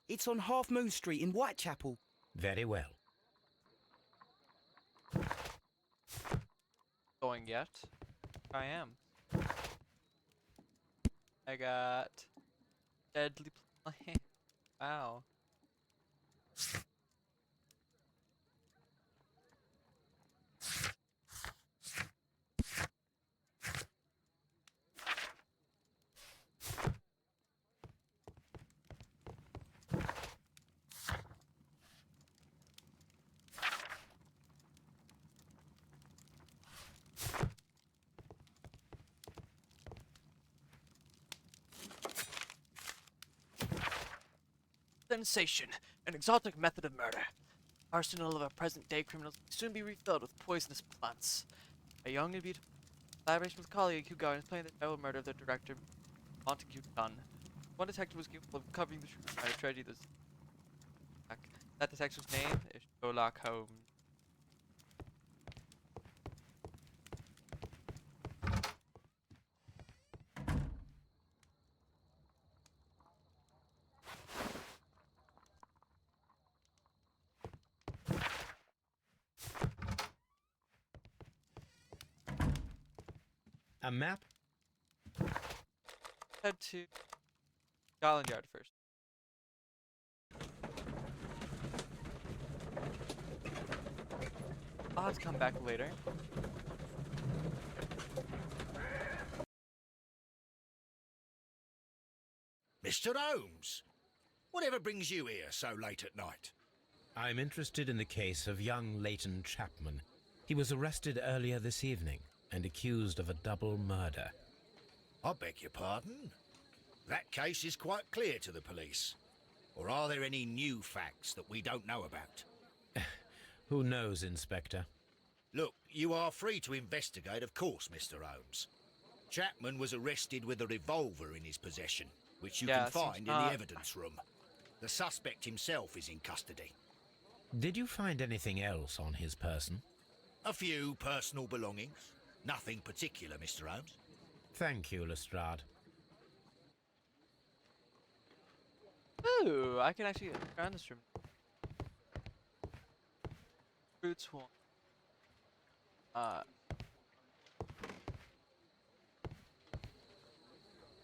Speaker 11: It's on Half Moon Street in Whitechapel.
Speaker 2: Very well.
Speaker 1: Going yet? I am. I got deadly plan. Wow. Sensation, an exotic method of murder. Arsenal of our present-day criminals will soon be refilled with poisonous plants. A young and beautiful collaboration with colleague Hugh Garden is playing the terrible murder of their director, Montague Dunn. One detective was capable of covering the truth by a tragedy that detective's name is Sherlock Holmes.
Speaker 2: A map?
Speaker 1: Head to Scotland Yard first. I'll have to come back later.
Speaker 10: Mr. Holmes, whatever brings you here so late at night?
Speaker 2: I'm interested in the case of young Leighton Chapman. He was arrested earlier this evening and accused of a double murder.
Speaker 10: I beg your pardon? That case is quite clear to the police. Or are there any new facts that we don't know about?
Speaker 2: Who knows, Inspector?
Speaker 10: Look, you are free to investigate, of course, Mr. Holmes. Chapman was arrested with a revolver in his possession, which you
Speaker 1: Yeah,
Speaker 10: can
Speaker 1: it seems
Speaker 10: find in the
Speaker 1: odd.
Speaker 10: evidence room. The suspect himself is in custody.
Speaker 2: Did you find anything else on his person?
Speaker 10: A few personal belongings. Nothing particular, Mr. Holmes.
Speaker 2: Thank you, Lestrade.
Speaker 1: Ooh, I can actually get around this room. Fruit Swamp.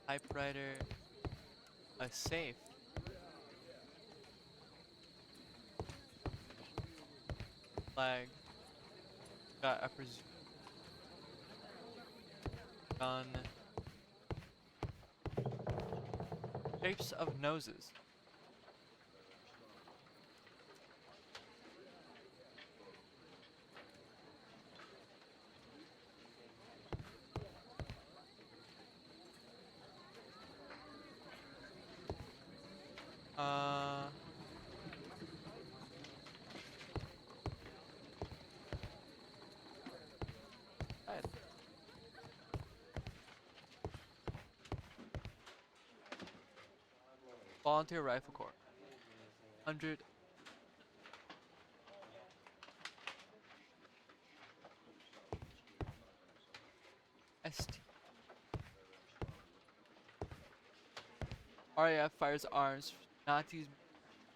Speaker 1: Typewriter. A safe. Flag. Got a gun. Shapes of noses. Right. Volunteer Rifle Corps. 100. ST. RAF fires arms. Nazis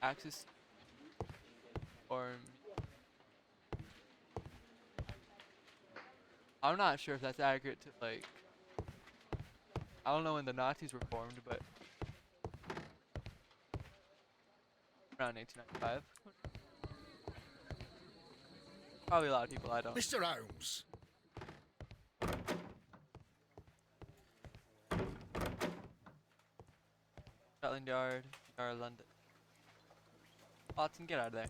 Speaker 1: Axis or I'm not sure if that's accurate to like I don't know when the Nazis were formed, but around 1895. Probably a lot of people I don't.
Speaker 10: Mr. Holmes.
Speaker 1: Scotland Yard, London. Watson, get out of there.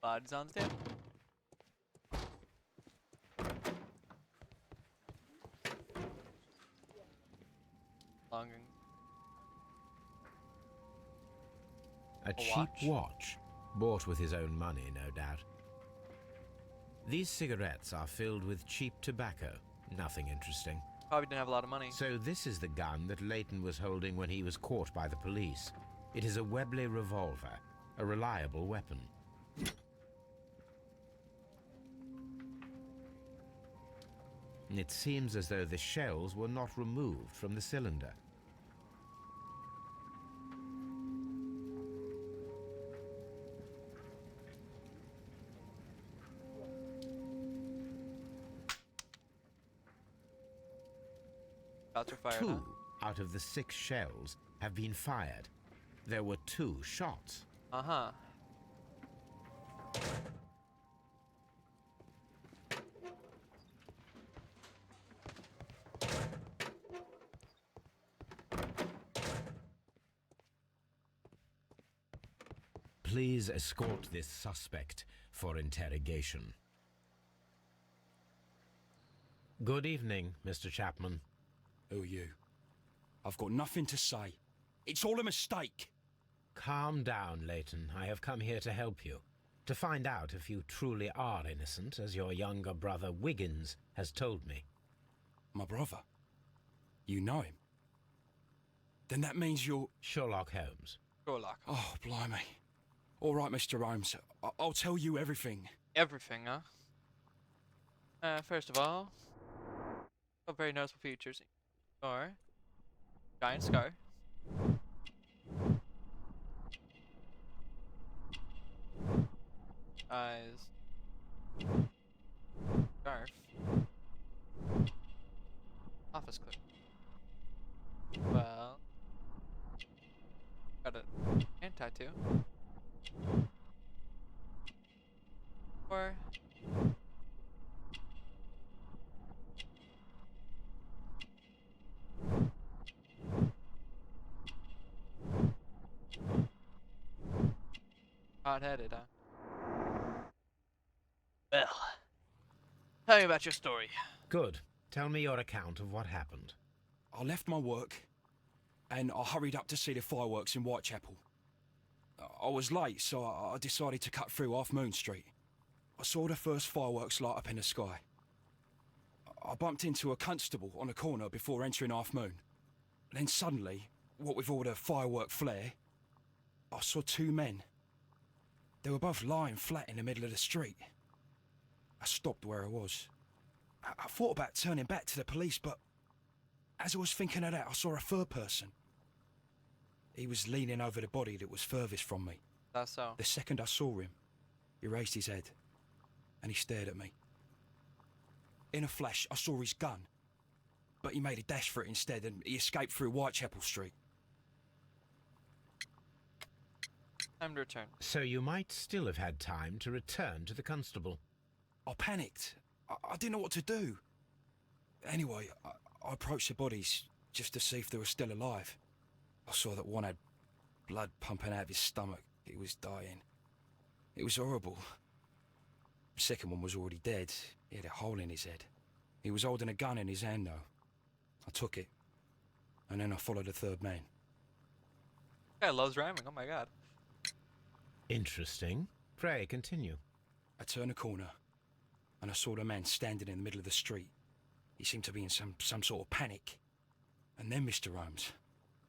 Speaker 1: Bodies on the table. Longing.
Speaker 2: A cheap watch, bought with his own money, no doubt. These cigarettes are filled with cheap tobacco. Nothing interesting.
Speaker 1: Probably didn't have a lot of money.
Speaker 2: So this is the gun that Leighton was holding when he was caught by the police. It is a Webley revolver, a reliable weapon. It seems as though the shells were not removed from the cylinder.
Speaker 1: Shots were fired,
Speaker 2: Two out of the 6 shells have been fired. There were 2 shots.
Speaker 1: huh? Uh-huh.
Speaker 2: Please escort this suspect for interrogation. Good evening, Mr. Chapman.
Speaker 12: Who are you? I've got nothing to say. It's all a mistake.
Speaker 2: Calm down, Leighton. I have come here to help you. To find out if you truly are innocent, as your younger brother Wiggins has told me.
Speaker 12: My brother? You know him? Then that means you're...
Speaker 2: Sherlock Holmes.
Speaker 1: Sherlock.
Speaker 12: Oh, blimey. All right, Mr. Holmes. I'll tell you everything.
Speaker 1: Everything, huh? First of all, got very noticeable features. Or giant scar. Eyes. Scarf. Office clerk. Well, got a hand tattoo. Or hot-headed, huh? Well, tell me about your story.
Speaker 2: Good. Tell me your account of what happened.
Speaker 12: I left my work, and I hurried up to see the fireworks in Whitechapel. I was late, so I decided to cut through Half Moon Street. I saw the first fireworks light up in the sky. I bumped into a constable on a corner before entering Half Moon. Then suddenly, what with all the firework flare, I saw two men. They were both lying flat in the middle of the street. I stopped where I was. I thought about turning back to the police, but as I was thinking of that, I saw a third person. He was leaning over the body that was furthest from me.
Speaker 1: That's so.
Speaker 12: The second I saw him, he raised his head, and he stared at me. In a flash, I saw his gun, but he made a dash for it instead, and he escaped through Whitechapel Street.
Speaker 1: Time to return.
Speaker 2: So you might still have had time to return to the constable.
Speaker 12: I panicked. I didn't know what to do. Anyway, I approached the bodies just to see if they were still alive. I saw that one had blood pumping out of his stomach. He was dying. It was horrible. The second one was already dead. He had a hole in his head. He was holding a gun in his hand, though. I took it, and then I followed the third man.
Speaker 1: Guy loves rhyming. Oh my god.
Speaker 2: Interesting. Pray, continue.
Speaker 12: I turned a corner, and I saw the man standing in the middle of the street. He seemed to be in some sort of panic. And then, Mr. Holmes,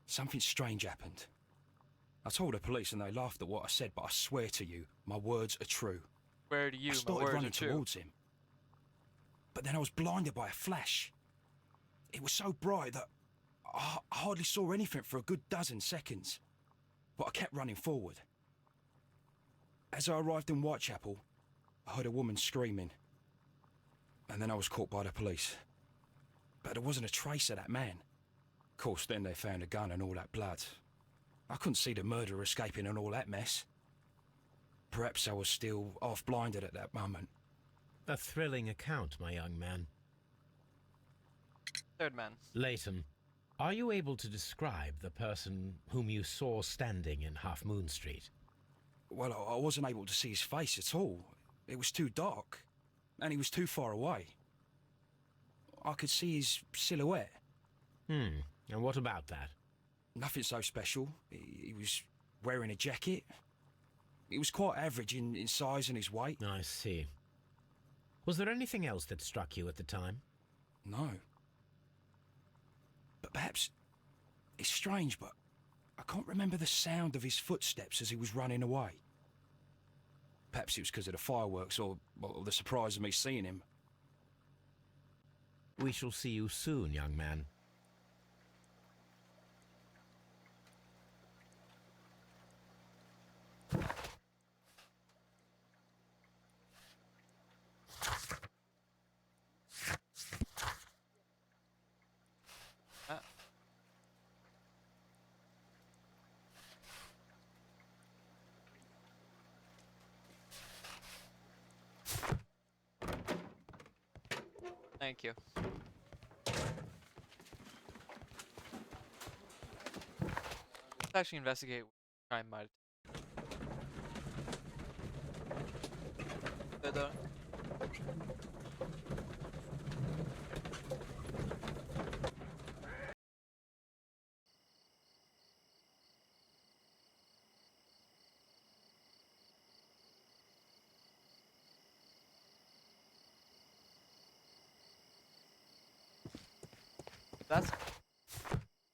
Speaker 12: something strange happened. I told the police and they laughed at what I said, but I swear to you, my words are true.
Speaker 1: Where do you?
Speaker 12: I
Speaker 1: My
Speaker 12: started
Speaker 1: words
Speaker 12: running
Speaker 1: are true.
Speaker 12: towards him. But then I was blinded by a flash. It was so bright that I hardly saw anything for a good dozen seconds. But I kept running forward. As I arrived in Whitechapel, I heard a woman screaming. And then I was caught by the police. But there wasn't a trace of that man. Of course, then they found a gun and all that blood. I couldn't see the murderer escaping and all that mess. Perhaps I was still half-blinded at that moment.
Speaker 2: A thrilling account, my young man.
Speaker 1: Third man.
Speaker 2: Leighton, are you able to describe the person whom you saw standing in Half Moon Street?
Speaker 12: Well, I wasn't able to see his face at all. It was too dark, and he was too far away. I could see his silhouette.
Speaker 2: And what about that?
Speaker 12: Nothing so special. He was wearing a jacket. He was quite average in size and his weight.
Speaker 2: I see. Was there anything else that struck you at the time?
Speaker 12: No. But perhaps it's strange, but I can't remember the sound of his footsteps as he was running away. Perhaps it was because of the fireworks or the surprise of me seeing him.
Speaker 2: We shall see you soon, young man.
Speaker 1: Thank you. Let's actually investigate what crime might. Ta-da.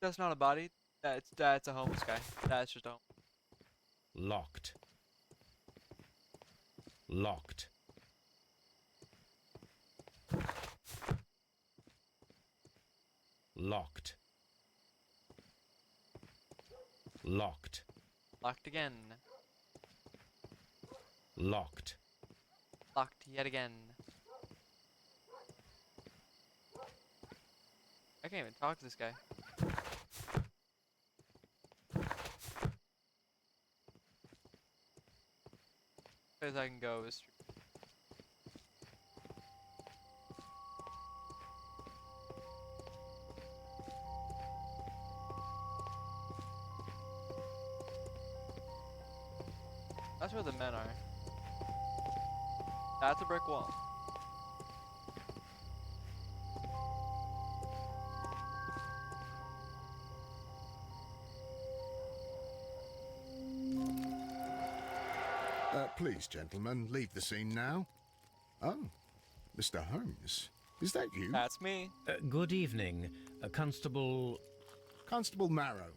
Speaker 1: That's not a body. That's a homeless guy. That's just a home.
Speaker 2: Locked. Locked. Locked. Locked.
Speaker 1: Locked again.
Speaker 2: Locked.
Speaker 1: Locked yet again. I can't even talk to this guy. As I can go is that's where the men are. That's a brick wall.
Speaker 3: Please, gentlemen, leave the scene now. Oh, Mr. Holmes. Is that you?
Speaker 1: That's me.
Speaker 2: Good evening, Constable...
Speaker 3: Constable Marrow.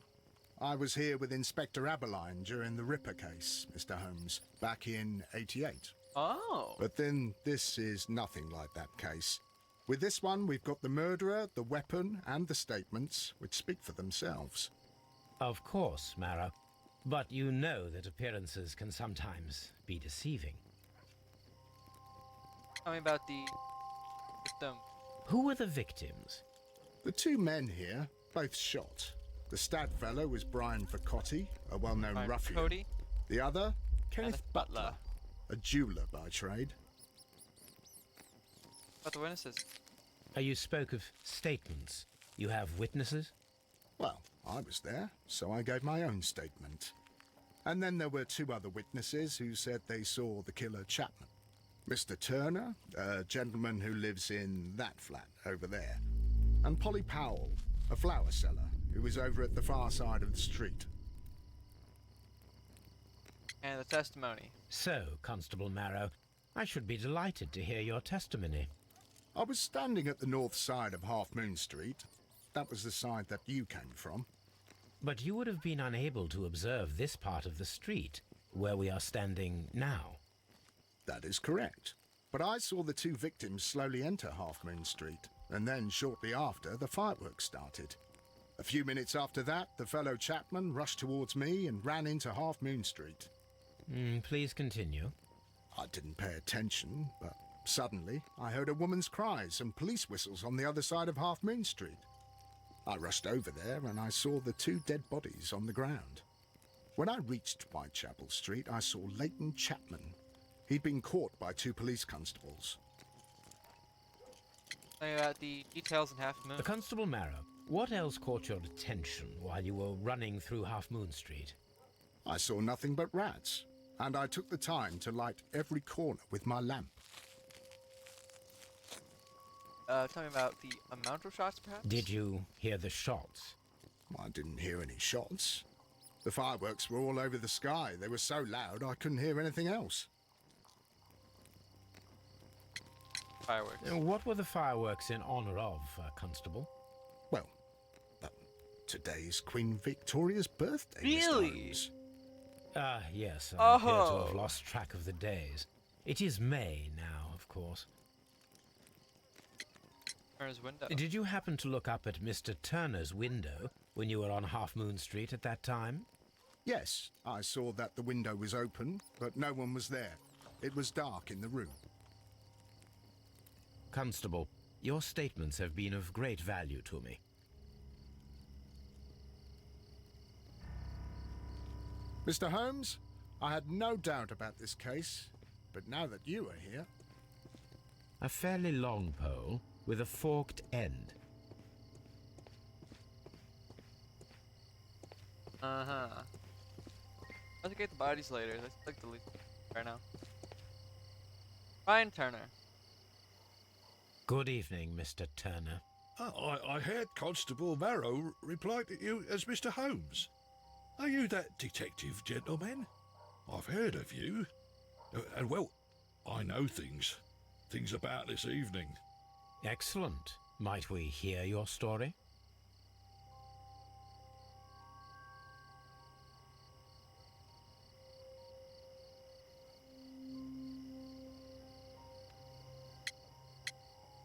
Speaker 3: I was here with Inspector Aberline during the Ripper case, Mr. Holmes, back in '88.
Speaker 1: Oh.
Speaker 3: But then this is nothing like that case. With this one, we've got the murderer, the weapon, and the statements, which speak for themselves.
Speaker 2: Of course, Marrow. But you know that appearances can sometimes be deceiving.
Speaker 1: Tell me about the victim.
Speaker 2: Who were the victims?
Speaker 3: The two men here, both shot. The stab fellow was Brian Vacotti, a well-known
Speaker 1: Brian
Speaker 3: ruffian.
Speaker 1: Vacotti.
Speaker 3: The other, Kenneth
Speaker 1: Butler.
Speaker 3: Butler, a jeweler by trade.
Speaker 1: About the witnesses.
Speaker 2: You spoke of statements. You have witnesses?
Speaker 3: Well, I was there, so I gave my own statement. And then there were two other witnesses who said they saw the killer Chapman. Mr. Turner, a gentleman who lives in that flat over there. And Polly Powell, a flower seller, who was over at the far side of the street.
Speaker 1: And the testimony.
Speaker 2: So, Constable Marrow, I should be delighted to hear your testimony.
Speaker 3: I was standing at the north side of Half Moon Street. That was the side that you came from.
Speaker 2: But you would have been unable to observe this part of the street, where we are standing now.
Speaker 3: That is correct. But I saw the two victims slowly enter Half Moon Street, and then shortly after, the fireworks started. A few minutes after that, the fellow Chapman rushed towards me and ran into Half Moon Street.
Speaker 2: Please continue.
Speaker 3: I didn't pay attention, but suddenly I heard a woman's cries and police whistles on the other side of Half Moon Street. I rushed over there and I saw the two dead bodies on the ground. When I reached Whitechapel Street, I saw Leighton Chapman. He'd been caught by two police constables.
Speaker 1: Tell me about the details in Half Moon.
Speaker 2: Constable Marrow, what else caught your attention while you were running through Half Moon Street?
Speaker 3: I saw nothing but rats, and I took the time to light every corner with my lamp.
Speaker 1: Tell me about the amount of shots, perhaps?
Speaker 2: Did you hear the shots?
Speaker 3: I didn't hear any shots. The fireworks were all over the sky. They were so loud I couldn't hear anything else.
Speaker 1: Fireworks.
Speaker 2: What were the fireworks in honor of, Constable?
Speaker 3: Well, today's Queen Victoria's birthday,
Speaker 1: Really?
Speaker 3: Mr. Holmes.
Speaker 2: Yes, I appear to
Speaker 1: Oh.
Speaker 2: have lost track of the days. It is May now, of course.
Speaker 1: Turner's window.
Speaker 2: Did you happen to look up at Mr. Turner's window when you were on Half Moon Street at that time?
Speaker 3: Yes, I saw that the window was open, but no one was there. It was dark in the room.
Speaker 2: Constable, your statements have been of great value to me.
Speaker 3: Mr. Holmes, I had no doubt about this case, but now that you are here...
Speaker 2: A fairly long pole with a forked end.
Speaker 1: Uh-huh. I'll get the bodies later. Let's click delete right now. Brian Turner.
Speaker 2: Good evening, Mr. Turner.
Speaker 13: I heard Constable Marrow reply to you as Mr. Holmes. Are you that detective gentleman? I've heard of you. And well, I know things about this evening.
Speaker 2: Excellent. Might we hear your story?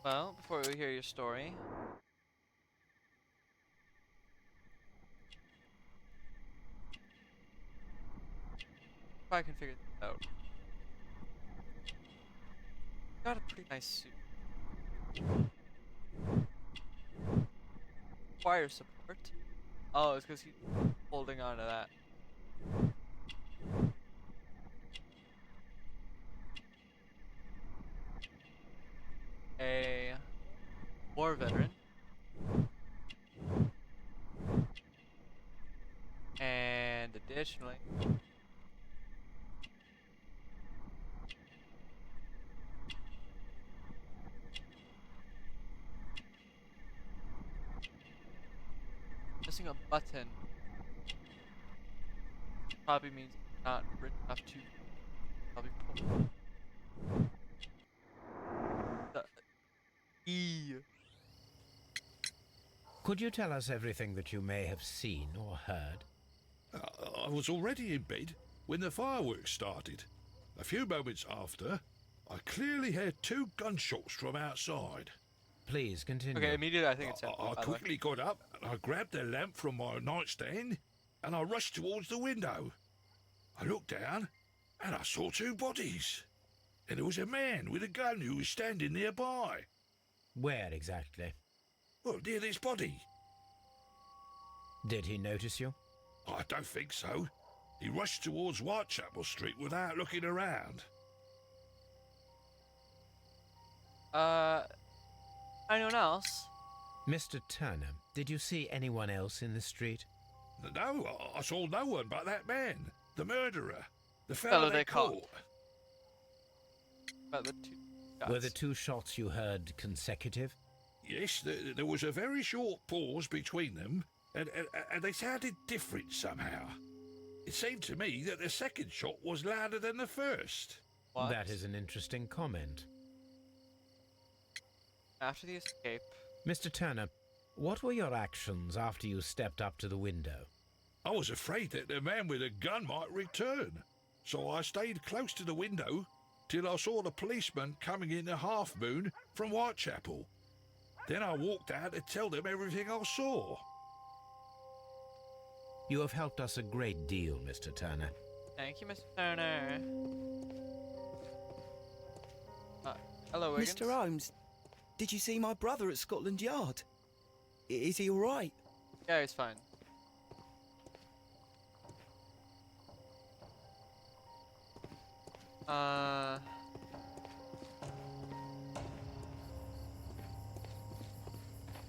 Speaker 1: Well, before we hear your story, if I can figure this out. Got a pretty nice suit. Fire support. Oh, it's because he's holding on to that. A war veteran. And additionally, missing a button probably means not written enough to That'll be cool. E.
Speaker 2: Could you tell us everything that you may have seen or heard?
Speaker 13: I was already in bed when the fireworks started. A few moments after, I clearly heard 2 gunshots from outside.
Speaker 2: Please continue.
Speaker 1: Okay, immediately I think it's
Speaker 13: I quickly got up and I grabbed the lamp from my nightstand and I rushed towards the window. I looked down and I saw 2 bodies. And there was a man with a gun who was standing nearby.
Speaker 2: Where exactly?
Speaker 13: Well, near this body.
Speaker 2: Did he notice you?
Speaker 13: I don't think so. He rushed towards Whitechapel Street without looking around.
Speaker 1: Anyone else?
Speaker 2: Mr. Turner, did you see anyone else in the street?
Speaker 13: No, I saw no one but that man, the murderer, the fellow they caught.
Speaker 1: About the 2 shots.
Speaker 2: Were the 2 shots you heard consecutive?
Speaker 13: Yes, there was a very short pause between them, and they sounded different somehow. It seemed to me that the second shot was louder than the first.
Speaker 1: What?
Speaker 2: That is an interesting comment.
Speaker 1: After the escape.
Speaker 2: Mr. Turner, what were your actions after you stepped up to the window?
Speaker 13: I was afraid that the man with a gun might return, so I stayed close to the window till I saw the policeman coming in the Half Moon from Whitechapel. Then I walked out to tell them everything I saw.
Speaker 2: You have helped us a great deal, Mr. Turner.
Speaker 1: Thank you, Mr. Turner. Hello, Wiggins.
Speaker 11: Mr. Holmes, did you see my brother at Scotland Yard? Is he all right?
Speaker 1: Yeah, he's fine.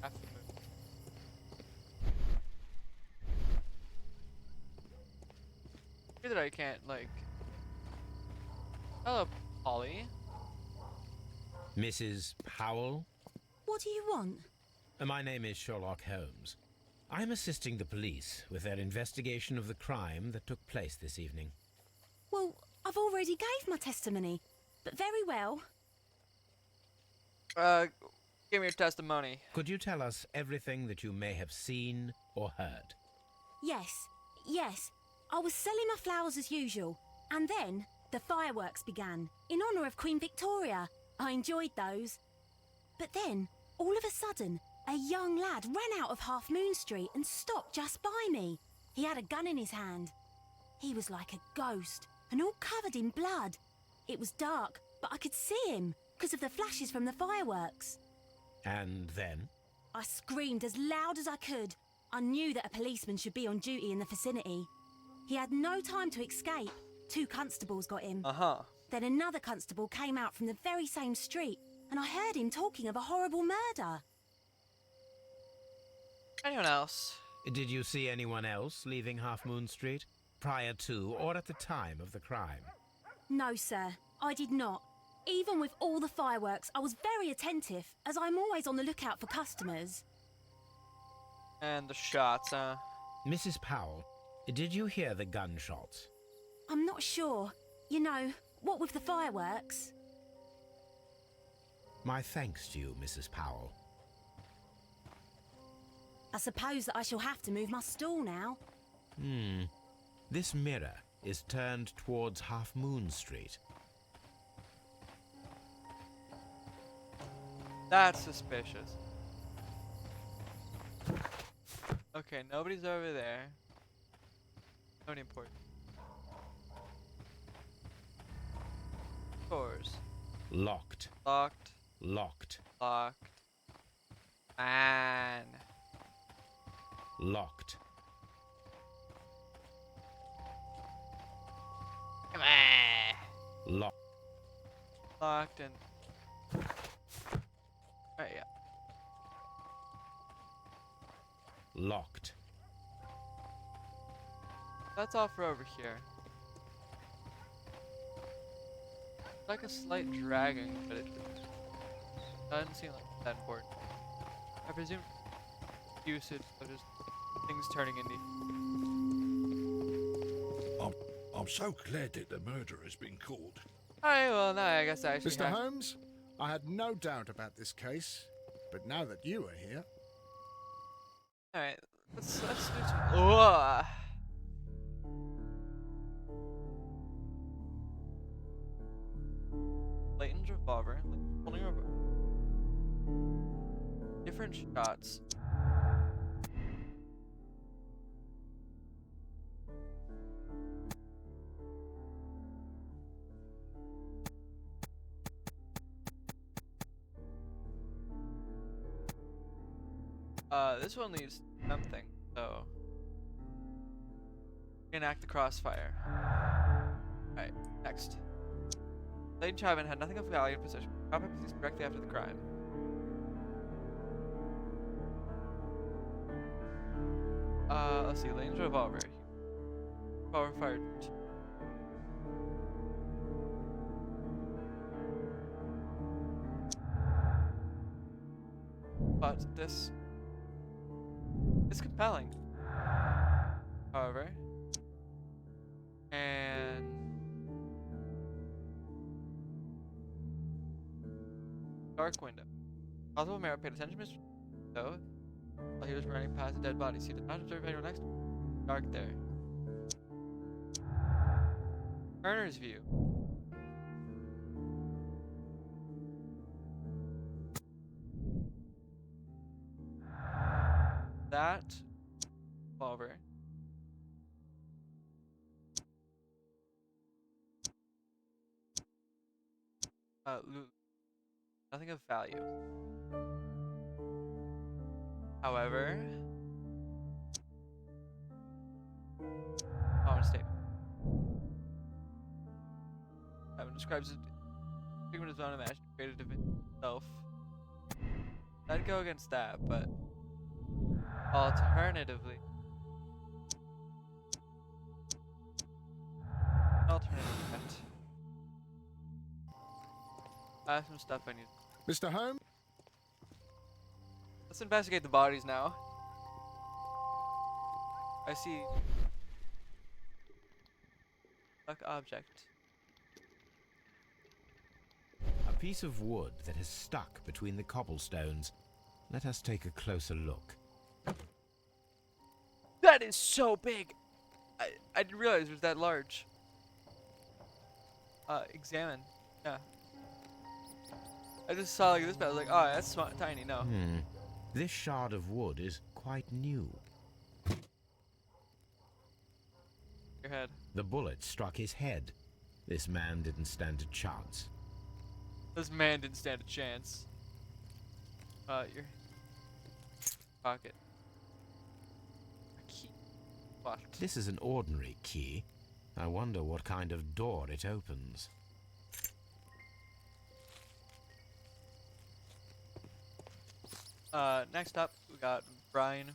Speaker 1: Have to move. Weird that I can't, like... Hello, Polly.
Speaker 2: Mrs. Powell?
Speaker 8: What do you want?
Speaker 2: My name is Sherlock Holmes. I'm assisting the police with their investigation of the crime that took place this evening.
Speaker 8: Well, I've already gave my testimony, but very well.
Speaker 1: Give me your testimony.
Speaker 2: Could you tell us everything that you may have seen or heard?
Speaker 8: Yes. I was selling my flowers as usual, and then the fireworks began, in honour of Queen Victoria. I enjoyed those. But then, all of a sudden, a young lad ran out of Half Moon Street and stopped just by me. He had a gun in his hand. He was like a ghost, and all covered in blood. It was dark, but I could see him, because of the flashes from the fireworks.
Speaker 2: And then?
Speaker 8: I screamed as loud as I could. I knew that a policeman should be on duty in the vicinity. He had no time to escape. 2 constables got him. Then another constable came out from the very same street, and I heard him talking of a horrible murder.
Speaker 1: Anyone else?
Speaker 2: Did you see anyone else leaving Half Moon Street, prior to or at the time of the crime?
Speaker 8: No, sir, I did not. Even with all the fireworks, I was very attentive, as I'm always on the lookout for customers.
Speaker 1: And the shots,
Speaker 2: Mrs. Powell, did you hear the gunshots?
Speaker 8: I'm not sure. You know, what with the fireworks?
Speaker 2: My thanks to you, Mrs. Powell.
Speaker 8: I suppose that I shall have to move my stool now.
Speaker 2: This mirror is turned towards Half Moon Street.
Speaker 1: That's suspicious. Okay, nobody's over there. Nobody important. Doors.
Speaker 2: Locked.
Speaker 1: Locked.
Speaker 2: Locked.
Speaker 1: Locked. Man.
Speaker 2: Locked.
Speaker 1: Come on.
Speaker 2: Locked.
Speaker 1: Locked and... Oh, yeah.
Speaker 2: Locked.
Speaker 1: That's all for over here. Like a slight dragging, but it doesn't seem like that important. I presume usage of just things turning into...
Speaker 13: I'm so glad that the murderer has been caught.
Speaker 1: Alright, well, now I guess I actually
Speaker 3: Mr.
Speaker 1: have...
Speaker 3: Holmes, I had no doubt about this case, but now that you are here,
Speaker 1: Alright, let's do some... Ugh. Layton's revolver. Layton's holding a revolver. Different shots. This one needs something, so enact the crossfire. Alright, next. Layton Chapman had nothing of value in possession. Chapman was directly after the crime. Let's see, Layton's revolver. Revolver fired. But this is compelling. However, and dark window. Possible Mara paid attention to Mr. So, while he was running past a dead body, he did not observe anyone next to him. Dark there. Turner's view. That revolver. Nothing of value. However, common statement. Evan describes a figment of his own imagination created of himself. I'd go against that, but alternatively, I have some stuff I need.
Speaker 3: Mr. Holmes?
Speaker 1: Let's investigate the bodies now. I see stuck object.
Speaker 2: A piece of wood that has stuck between the cobblestones. Let us take a closer look.
Speaker 1: That is so big! I didn't realize it was that large. Examine. Yeah. I just saw like this, but I was like, oh, that's tiny, no.
Speaker 2: This shard of wood is quite new.
Speaker 1: Your head.
Speaker 2: The bullet struck his head. This man didn't stand a chance.
Speaker 1: This man didn't stand a chance. Your pocket. A key. Locked.
Speaker 2: This is an ordinary key. I wonder what kind of door it opens.
Speaker 1: Next up, we got Brian.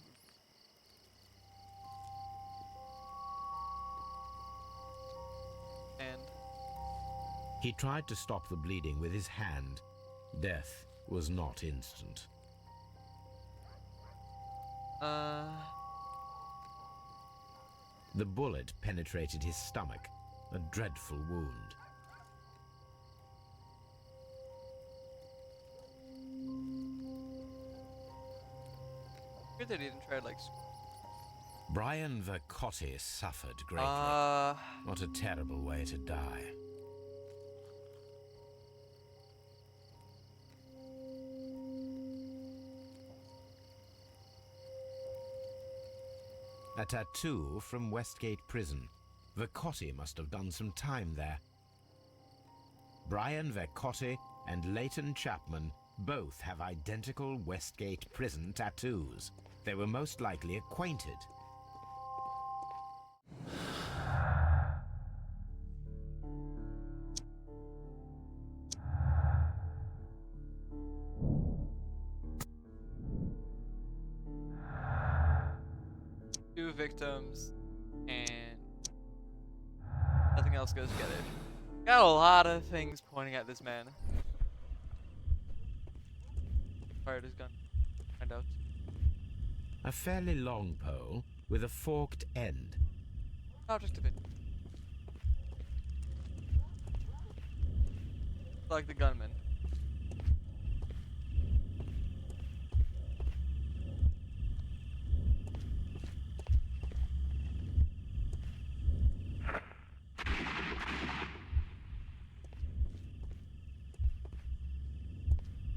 Speaker 1: And
Speaker 2: he tried to stop the bleeding with his hand. Death was not instant. The bullet penetrated his stomach, a dreadful wound.
Speaker 1: Good that he didn't try to, like...
Speaker 2: Brian Vercotti suffered greatly. What a terrible way to die. A tattoo from Westgate Prison. Vercotti must have done some time there. Brian Vercotti and Layton Chapman both have identical Westgate Prison tattoos. They were most likely acquainted.
Speaker 1: Two victims, and nothing else goes together. Got a lot of things pointing at this man. Fired his gun. Find out.
Speaker 2: A fairly long pole with a forked end.
Speaker 1: Object of it. Like the gunman.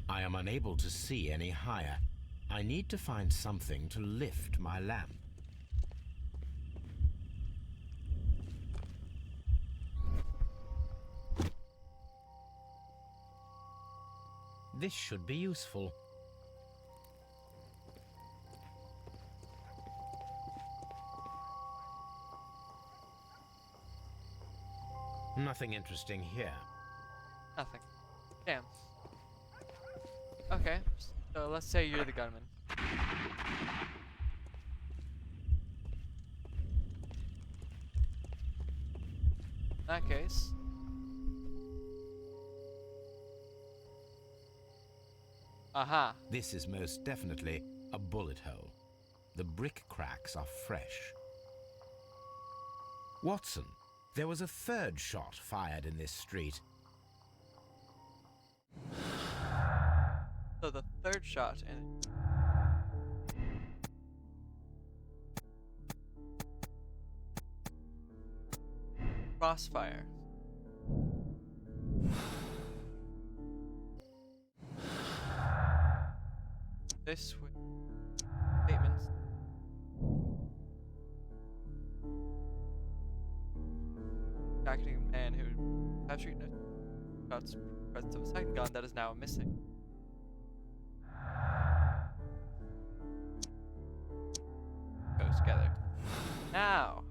Speaker 2: I am unable to see any higher. I need to find something to lift my lamp. This should be useful. Nothing interesting here.
Speaker 1: Nothing. Damn. Okay, so let's say you're the gunman. In that case... Aha.
Speaker 2: This is most definitely a bullet hole. The brick cracks are fresh. Watson, there was a third shot fired in this street.
Speaker 1: So the third shot in crossfire. This with statements. Tracking a man who captured shots presence of a second gun that is now missing. Goes together. Now.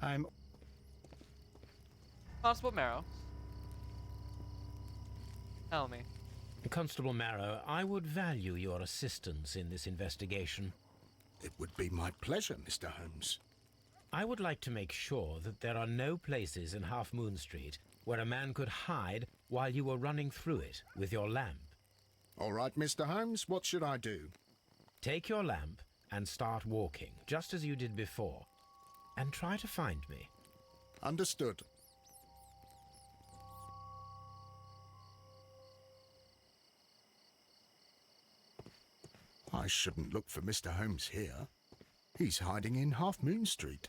Speaker 3: I'm
Speaker 1: Constable Marrow. Tell me.
Speaker 2: Constable Marrow, I would value your assistance in this investigation.
Speaker 10: It would be my pleasure, Mr. Holmes.
Speaker 2: I would like to make sure that there are no places in Half Moon Street where a man could hide while you were running through it with your lamp.
Speaker 10: All right, Mr. Holmes, what should I do?
Speaker 2: Take your lamp and start walking, just as you did before, and try to find me.
Speaker 10: Understood. I shouldn't look for Mr. Holmes here. He's hiding in Half Moon Street.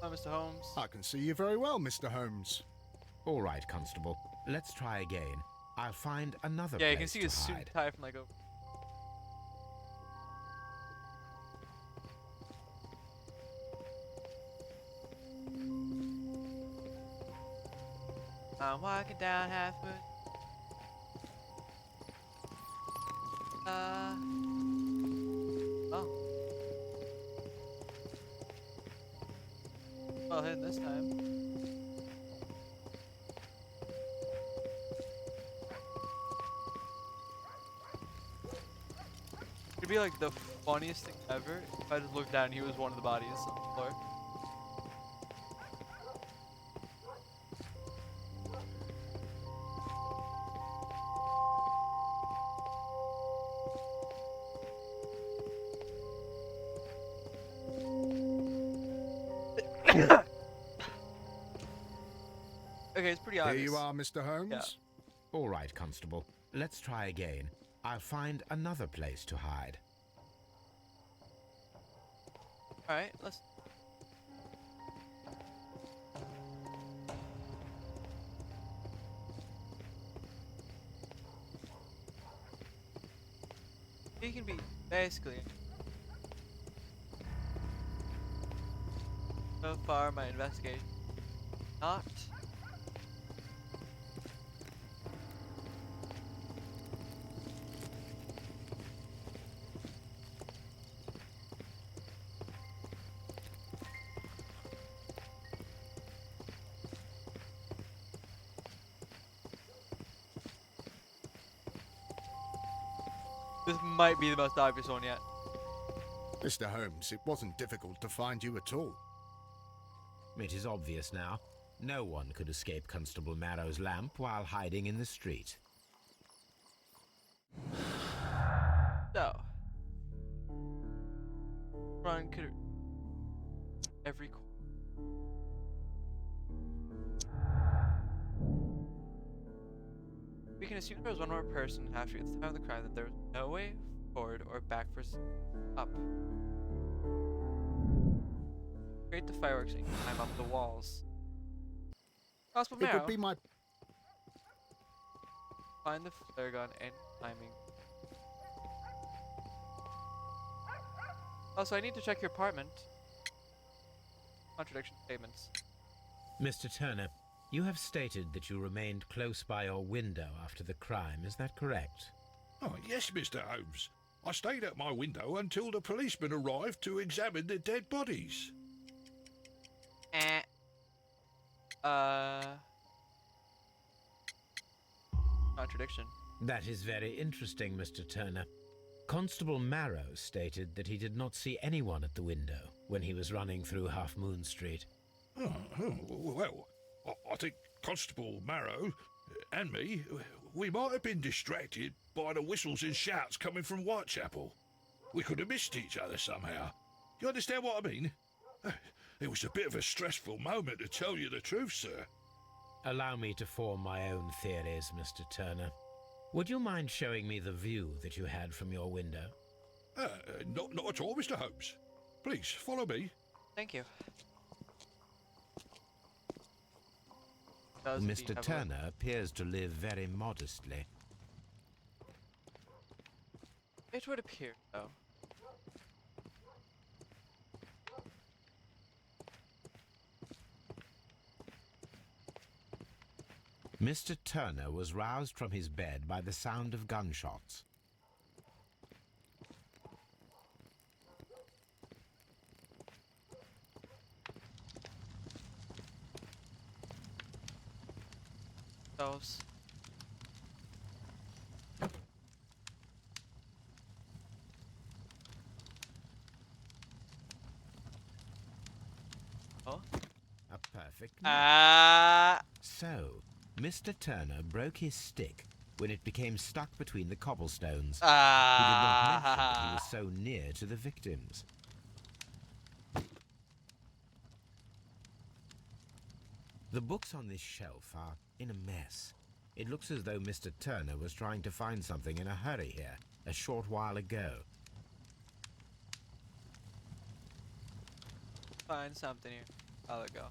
Speaker 1: Hi, Mr. Holmes.
Speaker 10: I can see you very well, Mr. Holmes.
Speaker 2: All right, Constable. Let's try again. I'll find another
Speaker 1: Yeah,
Speaker 2: place
Speaker 1: you can see
Speaker 2: to
Speaker 1: his suit
Speaker 2: hide.
Speaker 1: tie from like a... I'm walking down Half Moon. Oh. Well hidden this time. It'd be like the funniest thing ever if I just looked down and he was one of the bodies on the floor. Okay, it's pretty obvious.
Speaker 10: Here you are, Mr. Holmes.
Speaker 1: Yeah.
Speaker 2: All right, Constable. Let's try again. I'll find another place to hide.
Speaker 1: Alright, let's... He can be basically... So far, my investigation... Not... This might be the most obvious one yet.
Speaker 10: Mr. Holmes, it wasn't difficult to find you at all.
Speaker 2: It is obvious now. No one could escape Constable Marrow's lamp while hiding in the street.
Speaker 1: So, run could every corner. We can assume there was one more person in Half Street at the time of the crime, that there was no way forward or back for up. Create the fireworks and climb up the walls. Possible
Speaker 3: It
Speaker 1: Marrow.
Speaker 3: would be my
Speaker 1: Find the flare gun and timing. Also, I need to check your apartment. Contradiction statements.
Speaker 2: Mr. Turner, you have stated that you remained close by your window after the crime. Is that correct?
Speaker 13: Oh, yes, Mr. Holmes. I stayed at my window until the policeman arrived to examine the dead bodies.
Speaker 1: Contradiction.
Speaker 2: That is very interesting, Mr. Turner. Constable Marrow stated that he did not see anyone at the window when he was running through Half Moon Street.
Speaker 13: Well, I think Constable Marrow and me, we might have been distracted by the whistles and shouts coming from Whitechapel. We could have missed each other somehow. You understand what I mean? It was a bit of a stressful moment, to tell you the truth, sir.
Speaker 2: Allow me to form my own theories, Mr. Turner. Would you mind showing me the view that you had from your window?
Speaker 13: Not at all, Mr. Holmes. Please, follow me.
Speaker 1: Thank you.
Speaker 2: Mr. Turner appears to live very modestly.
Speaker 1: It would appear so.
Speaker 2: Mr. Turner was roused from his bed by the sound of gunshots.
Speaker 1: Those. Oh?
Speaker 2: A perfect So, Mr. Turner broke his stick when it became stuck between the cobblestones. He did not mention that he was so near to the victims. The books on this shelf are in a mess. It looks as though Mr. Turner was trying to find something in a hurry here a short while ago.
Speaker 1: Find something here. I'll go.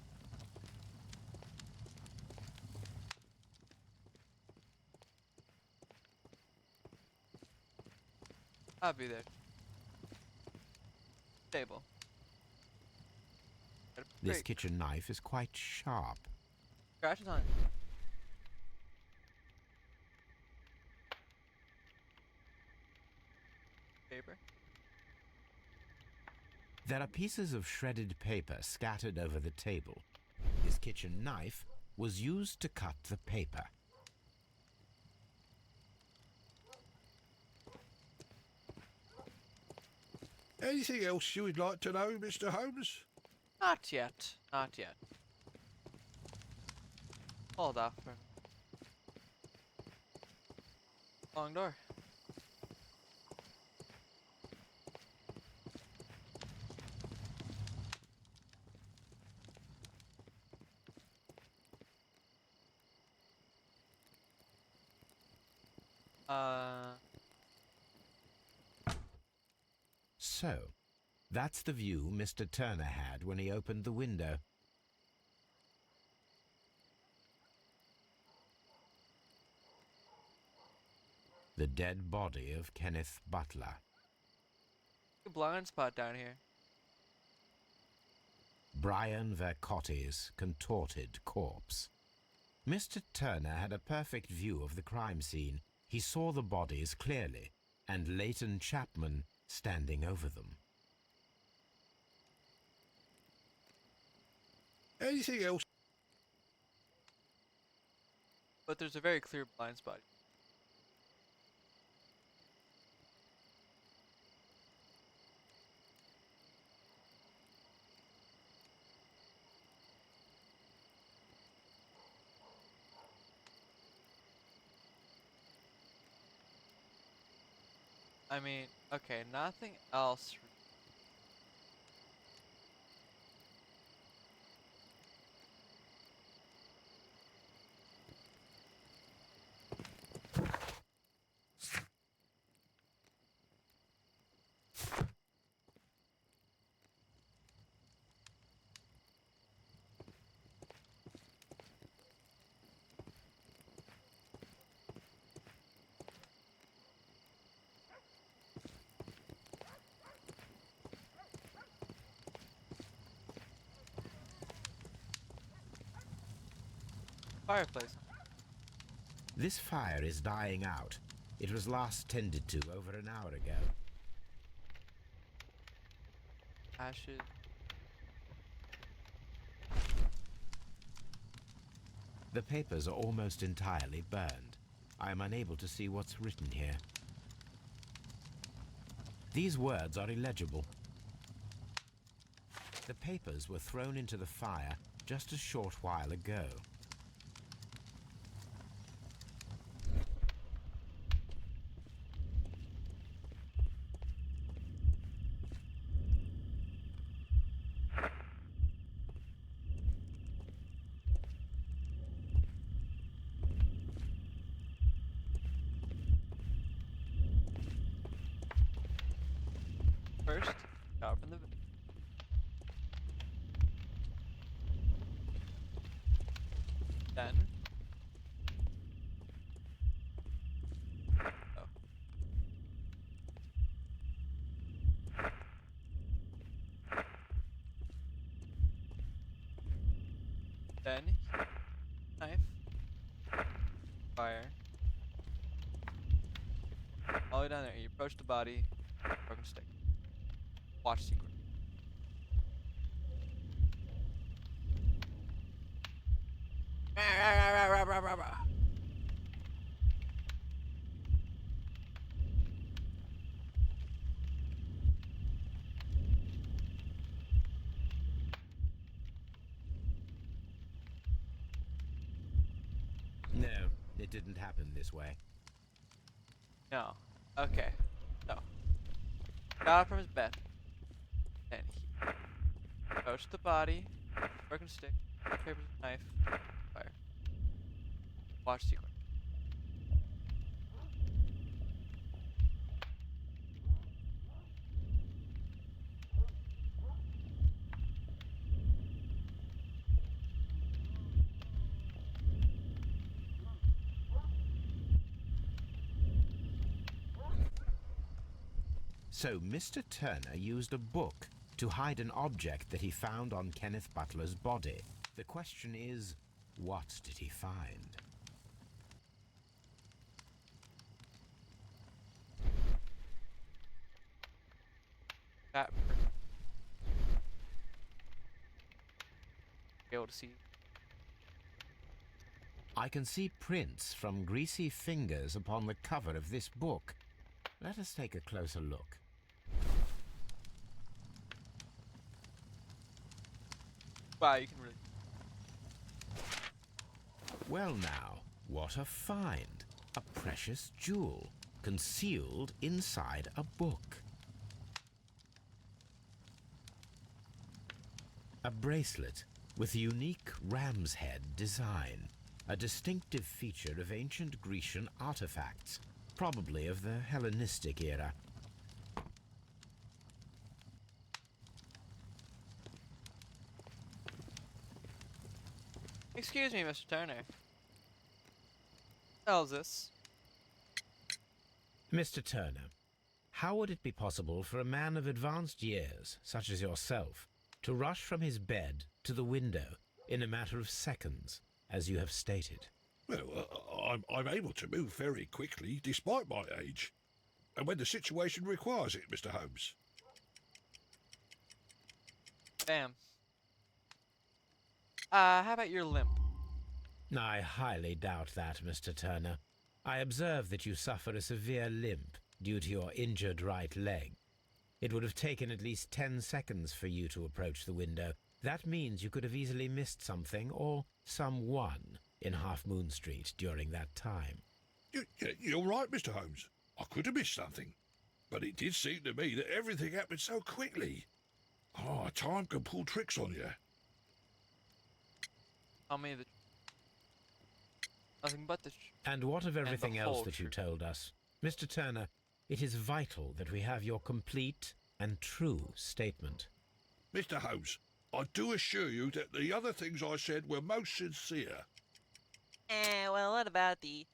Speaker 1: I'll be there. Table.
Speaker 2: This kitchen knife is quite sharp.
Speaker 1: Scratches on it. Paper.
Speaker 2: There are pieces of shredded paper scattered over the table. His kitchen knife was used to cut the paper.
Speaker 13: Anything else you would like to know, Mr. Holmes?
Speaker 1: Not yet. Not yet. Hold off for long door.
Speaker 2: So, that's the view Mr. Turner had when he opened the window. The dead body of Kenneth Butler.
Speaker 1: A blind spot down here.
Speaker 2: Brian Vercotti's contorted corpse. Mr. Turner had a perfect view of the crime scene. He saw the bodies clearly, and Leighton Chapman standing over them.
Speaker 13: Anything else?
Speaker 1: But there's a very clear blind spot. I mean, okay, nothing else. Fireplace.
Speaker 2: This fire is dying out. It was last tended to over an hour ago.
Speaker 1: Ashes.
Speaker 2: The papers are almost entirely burned. I am unable to see what's written here. These words are illegible. The papers were thrown into the fire just a short while ago.
Speaker 1: First, shower from the then oh. Then knife, fire. All the way down there, you approach the body, broken stick. Watch secret.
Speaker 2: No, it didn't happen this way.
Speaker 1: No. Okay. So, got up from his bed. Then he approached the body, broken stick, papers, knife, fire. Watch sequence.
Speaker 2: So Mr. Turner used a book to hide an object that he found on Kenneth Butler's body. The question is, what did he find?
Speaker 1: That be able to see.
Speaker 2: I can see prints from greasy fingers upon the cover of this book. Let us take a closer look.
Speaker 1: Wow, you can really.
Speaker 2: Well now, what a find! A precious jewel, concealed inside a book. A bracelet with a unique ram's head design, a distinctive feature of ancient Grecian artifacts, probably of the Hellenistic era.
Speaker 1: Excuse me, Mr. Turner. What the hell is this?
Speaker 2: Mr. Turner, how would it be possible for a man of advanced years, such as yourself, to rush from his bed to the window in a matter of seconds, as you have stated?
Speaker 13: Well, I'm able to move very quickly, despite my age. And when the situation requires it, Mr. Holmes.
Speaker 1: Bam. How about your limp?
Speaker 2: I highly doubt that, Mr. Turner. I observe that you suffer a severe limp due to your injured right leg. It would have taken at least 10 seconds for you to approach the window. That means you could have easily missed something or someone in Half Moon Street during that time.
Speaker 13: You're right, Mr. Holmes. I could have missed something. But it did seem to me that everything happened so quickly. Ah, time can pull tricks on you.
Speaker 1: Tell me the nothing but the truth.
Speaker 2: And what of everything else
Speaker 1: whole
Speaker 2: that you
Speaker 1: truth.
Speaker 2: told us? Mr. Turner, it is vital that we have your complete and true statement.
Speaker 13: Mr. Holmes, I do assure you that the other things I said were most sincere.
Speaker 14: Well, what about the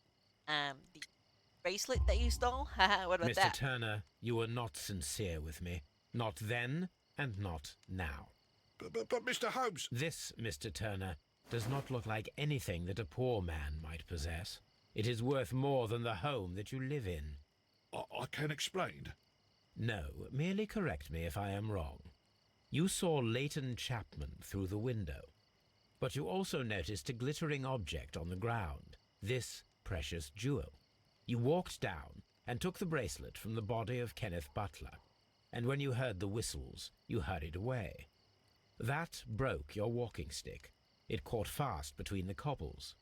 Speaker 14: bracelet that you stole? What about
Speaker 2: Mr.
Speaker 14: that?
Speaker 2: Turner, you were not sincere with me. Not then, and not now.
Speaker 13: But Mr. Holmes...
Speaker 2: This, Mr. Turner, does not look like anything that a poor man might possess. It is worth more than the home that you live in.
Speaker 13: I can explain.
Speaker 2: No, merely correct me if I am wrong. You saw Leighton Chapman through the window, but you also noticed a glittering object on the ground, this precious jewel. You walked down and took the bracelet from the body of Kenneth Butler, and when you heard the whistles, you hurried away. That broke your walking stick. It caught fast between the cobbles.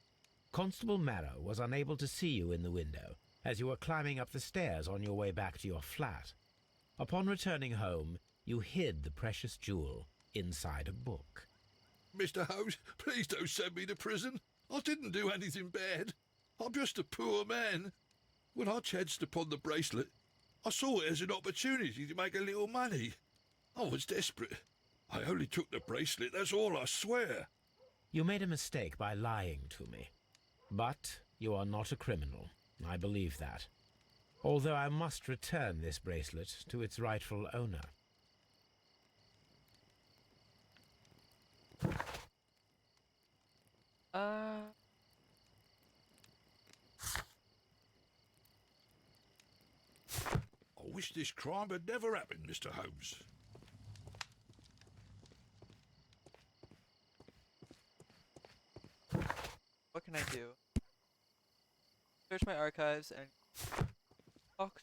Speaker 2: Constable Marrow was unable to see you in the window as you were climbing up the stairs on your way back to your flat. Upon returning home, you hid the precious jewel inside a book.
Speaker 13: Mr. Holmes, please don't send me to prison. I didn't do anything bad. I'm just a poor man. When I chanced upon the bracelet, I saw it as an opportunity to make a little money. I was desperate. I only took the bracelet, that's all, I swear.
Speaker 2: You made a mistake by lying to me. But you are not a criminal. I believe that. Although I must return this bracelet to its rightful owner.
Speaker 13: I wish this crime had never happened, Mr. Holmes.
Speaker 1: What can I do? Search my archives and talk to...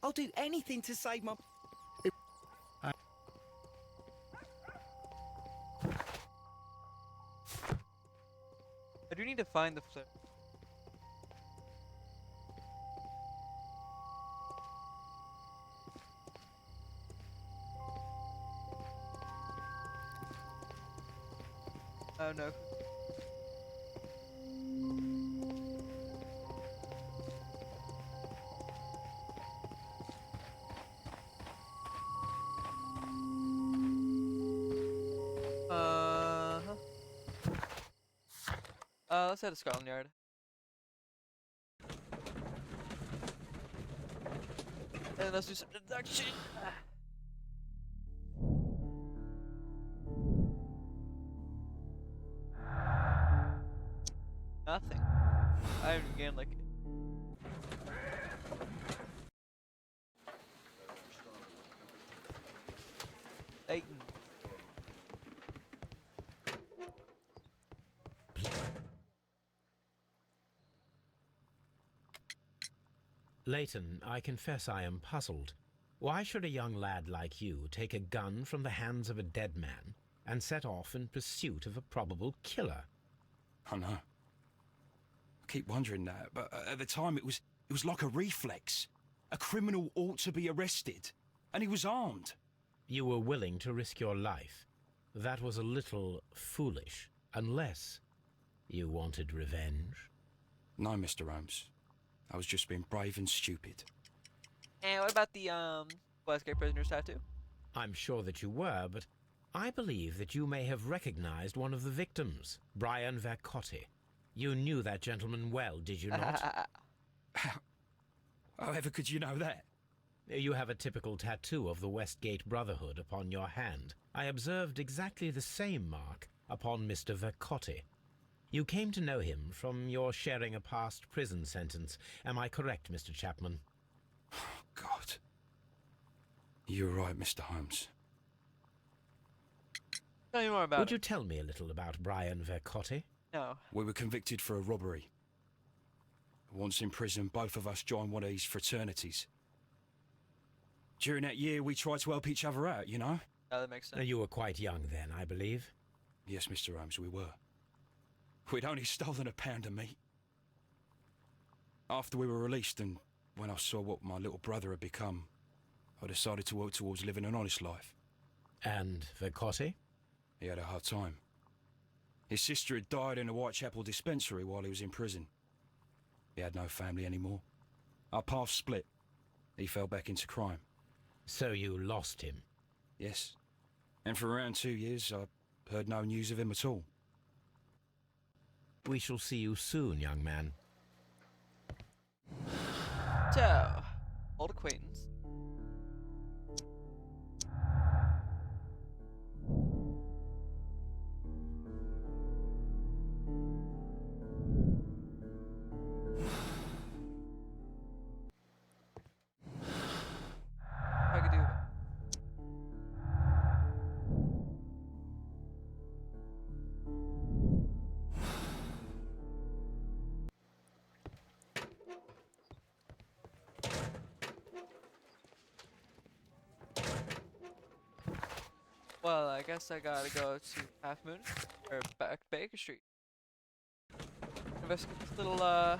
Speaker 11: I'll do anything to save my...
Speaker 1: I do need to find the flip. Oh no. Let's head to Scotland Yard. And let's do some deduction. Nothing. I haven't gained like... Leighton.
Speaker 2: Leighton, I confess I am puzzled. Why should a young lad like you take a gun from the hands of a dead man and set off in pursuit of a probable killer?
Speaker 12: I know. I keep wondering that, but at the time it was like a reflex. A criminal ought to be arrested, and he was armed.
Speaker 2: You were willing to risk your life. That was a little foolish, unless you wanted revenge.
Speaker 12: No, Mr. Holmes. I was just being brave and stupid.
Speaker 14: And what about the
Speaker 1: Westgate prisoner's tattoo?
Speaker 2: I'm sure that you were, but I believe that you may have recognized one of the victims, Brian Vercotti. You knew that gentleman well, did you not?
Speaker 12: However could you know that?
Speaker 2: You have a typical tattoo of the Westgate Brotherhood upon your hand. I observed exactly the same mark upon Mr. Vercotti. You came to know him from your sharing a past prison sentence. Am I correct, Mr. Chapman?
Speaker 12: God. You're right, Mr. Holmes.
Speaker 1: Tell me more about
Speaker 2: Would
Speaker 1: it.
Speaker 2: you tell me a little about Brian Vercotti?
Speaker 1: No.
Speaker 12: We were convicted for a robbery. Once in prison, both of us joined one of these fraternities. During that year, we tried to help each other out, you know?
Speaker 1: Oh, that makes sense.
Speaker 2: You were quite young then, I believe.
Speaker 12: Yes, Mr. Holmes, we were. We'd only stolen a pound of meat. After we were released and when I saw what my little brother had become, I decided to work towards living an honest life.
Speaker 2: And Vicotti?
Speaker 12: He had a hard time. His sister had died in a Whitechapel dispensary while he was in prison. He had no family anymore. Our paths split. He fell back into crime.
Speaker 2: So you lost him?
Speaker 12: Yes. And for around 2 years, I heard no news of him at all.
Speaker 2: We shall see you soon, young man.
Speaker 1: So, old acquaintance. I could do it. Well, I guess I gotta go to Half Moon or back Baker Street. Investigate this little Bob.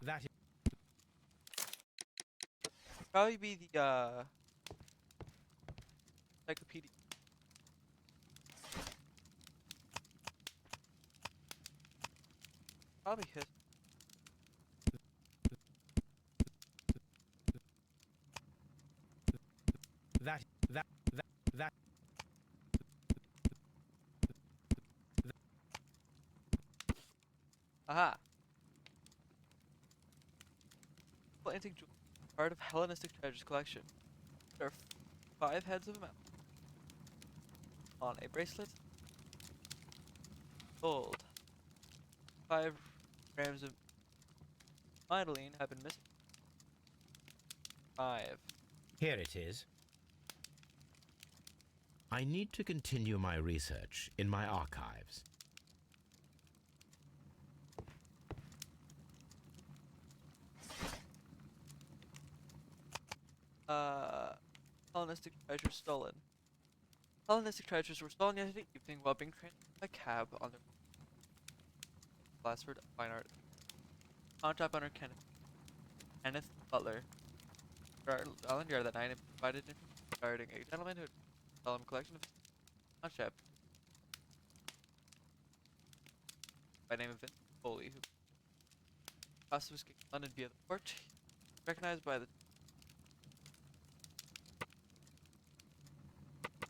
Speaker 2: That is
Speaker 1: Probably be the encyclopedia. Probably his.
Speaker 2: that.
Speaker 1: Aha! Antique jewelry, part of Hellenistic treasures collection. There are 5 heads of a mountain on a bracelet. Gold. 5 grams of Mydeline have been missing. 5.
Speaker 2: Here it is. I need to continue my research in my archives.
Speaker 1: Hellenistic treasures stolen. Hellenistic treasures were stolen yesterday evening while being transported by cab on the Glassford Fine Art. Contract owner Kenneth Butler Island Yard that night and provided information regarding a gentleman who had solemn collection of concept by name of Vincent Foley, who crossed to escape London via the port, recognized by the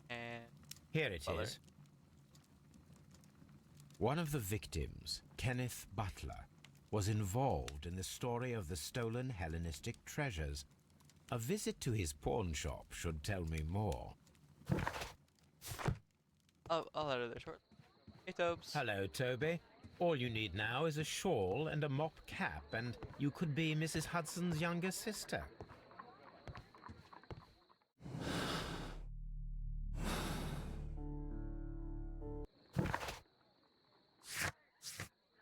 Speaker 1: and
Speaker 2: here it
Speaker 1: Butler.
Speaker 2: is. One of the victims, Kenneth Butler, was involved in the story of the stolen Hellenistic treasures. A visit to his pawn shop should tell me more.
Speaker 1: I'll let her there shortly. Hey, Tobes.
Speaker 2: Hello, Toby. All you need now is a shawl and a mop cap, and you could be Mrs. Hudson's younger sister.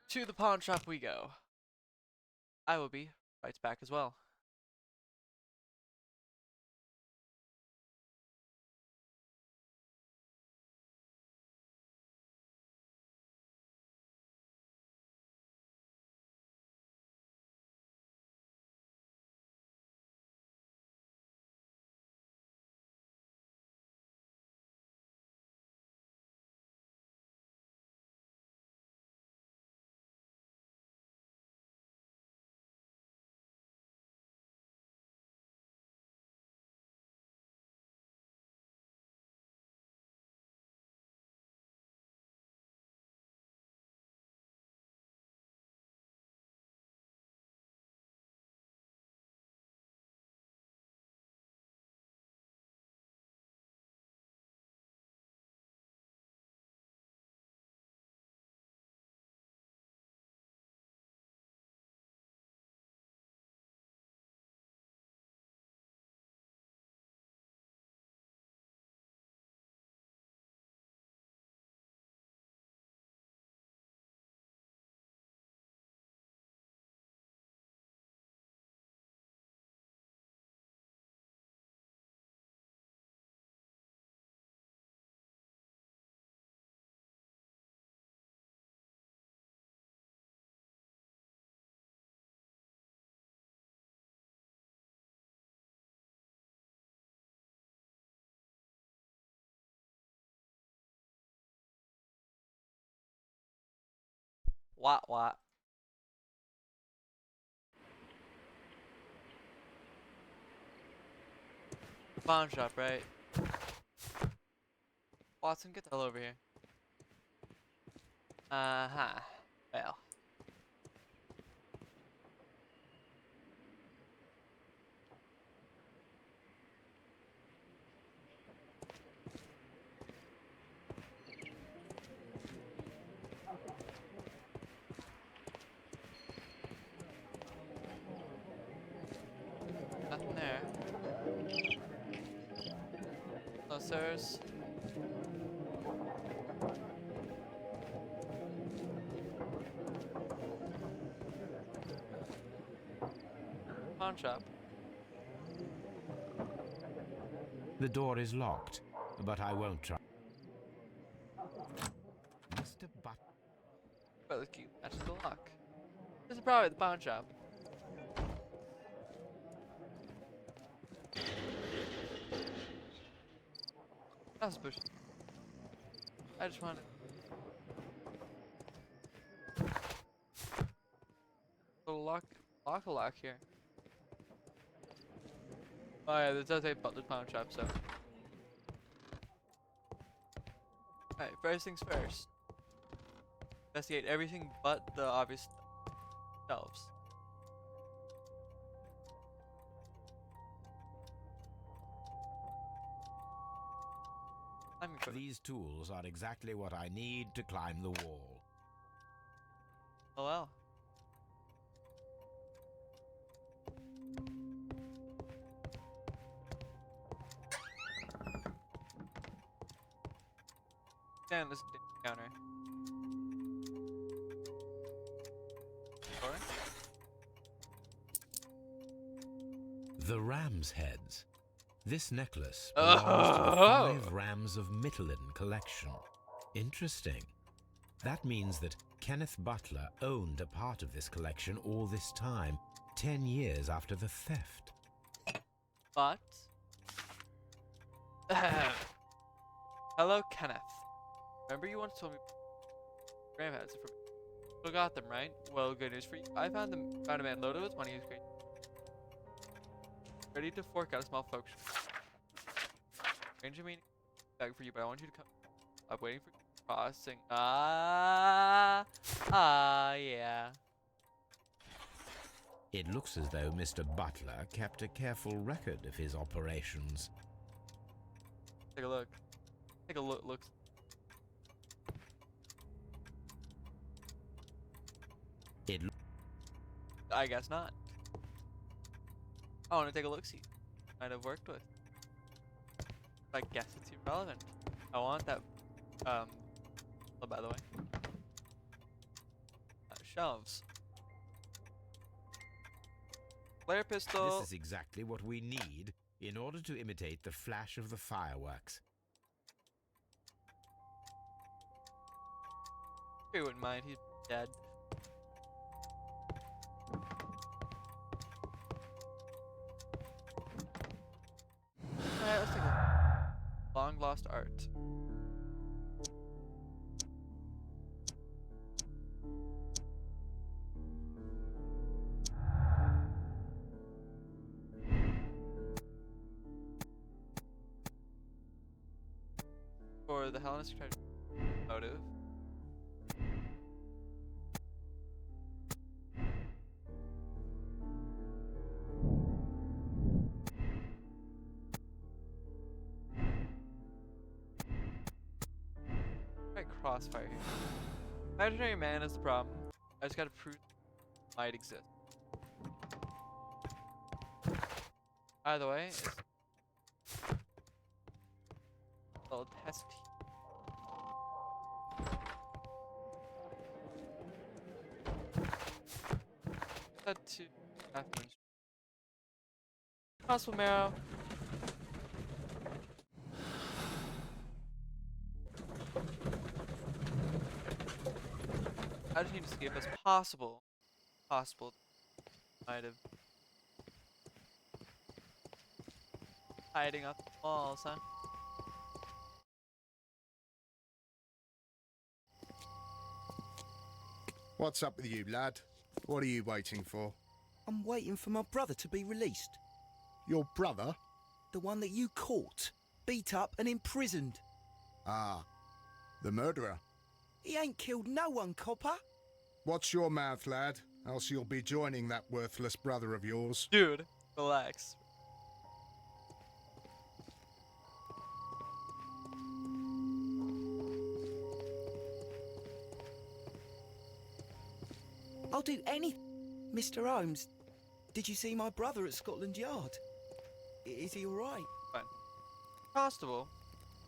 Speaker 1: To the pawn shop we go. I will be right back as well. What? Pawn shop, right? Watson, get the hell over here. Uh-huh. Well. Nothing there. No, sirs. Pawn shop.
Speaker 2: The door is locked, but I won't try. Mr. But
Speaker 1: Well, the key matches the lock. This is probably the pawn shop. That's bullshit. I just wanted. Little lock here. Oh yeah, this does say Butler's pawn shop, so. Alright, first things first. Investigate everything but the obvious shelves.
Speaker 2: these tools are exactly what I need to climb the wall.
Speaker 1: Oh well. Stand this counter. Or?
Speaker 2: The ram's heads. This necklace belongs to the 5 Rams of Mittelin collection. Interesting. That means that Kenneth Butler owned a part of this collection all this time, 10 years after the theft.
Speaker 1: But... Hello, Kenneth. Remember you once told me Graham had some for me. Still got them, right? Well, good news for you. I found a man loaded with money. He's great. Ready to fork out a small function. Arrange a meeting bag for you, but I want you to come. I'm waiting for crossing. Yeah.
Speaker 2: It looks as though Mr. Butler kept a careful record of his operations.
Speaker 1: Take a look. Take a look. Look. I guess not. I want to take a look-see. Might have worked with. I guess it's irrelevant. I want that. Oh, by the way. Shelves. Flare pistol.
Speaker 2: This is exactly what we need in order to imitate the flash of the fireworks.
Speaker 1: He wouldn't mind. He's dead. Alright, let's take a look. Long lost art. For the Hellenistic treasure motive. Crossfire here. Imaginary man is the problem. I just gotta prove it might exist. Either way, it's a little test. Head to Athens. Possible marrow. I just need to see if it's possible. Might have hiding up the walls, huh?
Speaker 10: What's up with you, lad? What are you waiting for?
Speaker 11: I'm waiting for my brother to be released.
Speaker 10: Your brother?
Speaker 11: The one that you caught, beat up and imprisoned.
Speaker 10: Ah, the murderer.
Speaker 11: He ain't killed no one, copper.
Speaker 10: Watch your mouth, lad, else you'll be joining that worthless brother of yours.
Speaker 1: Dude, relax.
Speaker 11: I'll do any... Mr. Holmes, did you see my brother at Scotland Yard? Is he alright?
Speaker 1: Fine. Constable,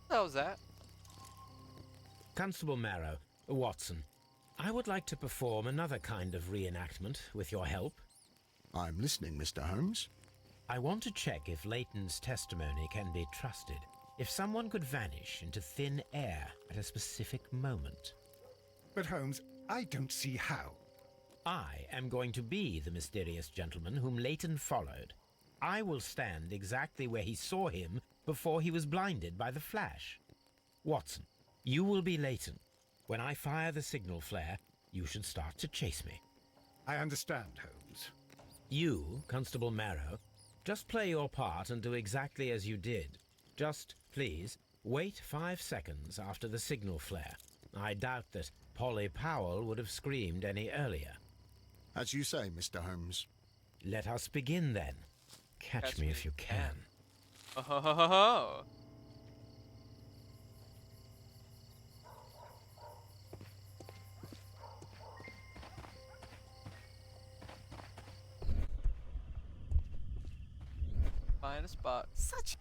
Speaker 1: how was that?
Speaker 2: Constable Marrow, Watson, I would like to perform another kind of reenactment with your help.
Speaker 10: I'm listening, Mr. Holmes.
Speaker 2: I want to check if Leighton's testimony can be trusted. If someone could vanish into thin air at a specific moment.
Speaker 3: But Holmes, I don't see how.
Speaker 2: I am going to be the mysterious gentleman whom Leighton followed. I will stand exactly where he saw him before he was blinded by the flash. Watson, you will be Leighton. When I fire the signal flare, you should start to chase me.
Speaker 3: I understand, Holmes.
Speaker 2: You, Constable Marrow, just play your part and do exactly as you did. Just, please, wait 5 seconds after the signal flare. I doubt that Polly Powell would have screamed any earlier.
Speaker 10: As you say, Mr. Holmes.
Speaker 2: Let us begin then. Catch me if you can.
Speaker 1: Oh ho ho ho ho! Find a spot.
Speaker 8: Such...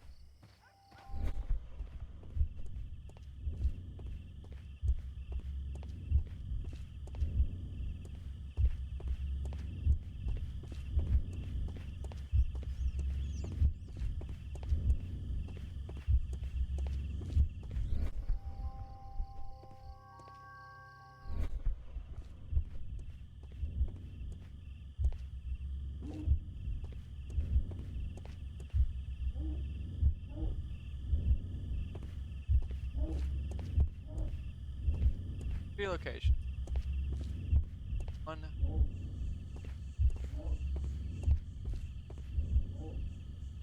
Speaker 1: Relocation. One.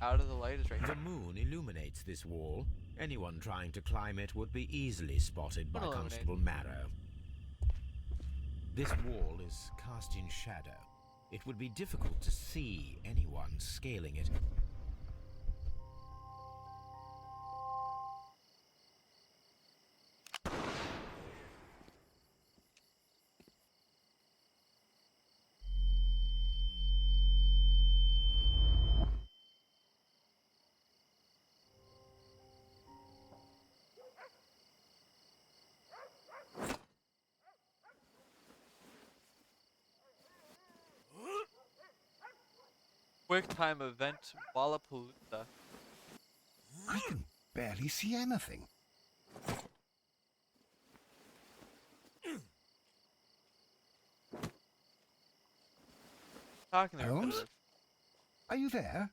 Speaker 1: Out of the light is right
Speaker 2: The
Speaker 1: here.
Speaker 2: moon illuminates this wall. Anyone trying to climb it would be easily spotted by
Speaker 1: Illuminate.
Speaker 2: Constable Marrow. This wall is cast in shadow. It would be difficult to see anyone scaling it.
Speaker 1: Quick time event Wallapalooza.
Speaker 3: I can barely see anything.
Speaker 1: Talking there.
Speaker 3: Holmes? Are you there?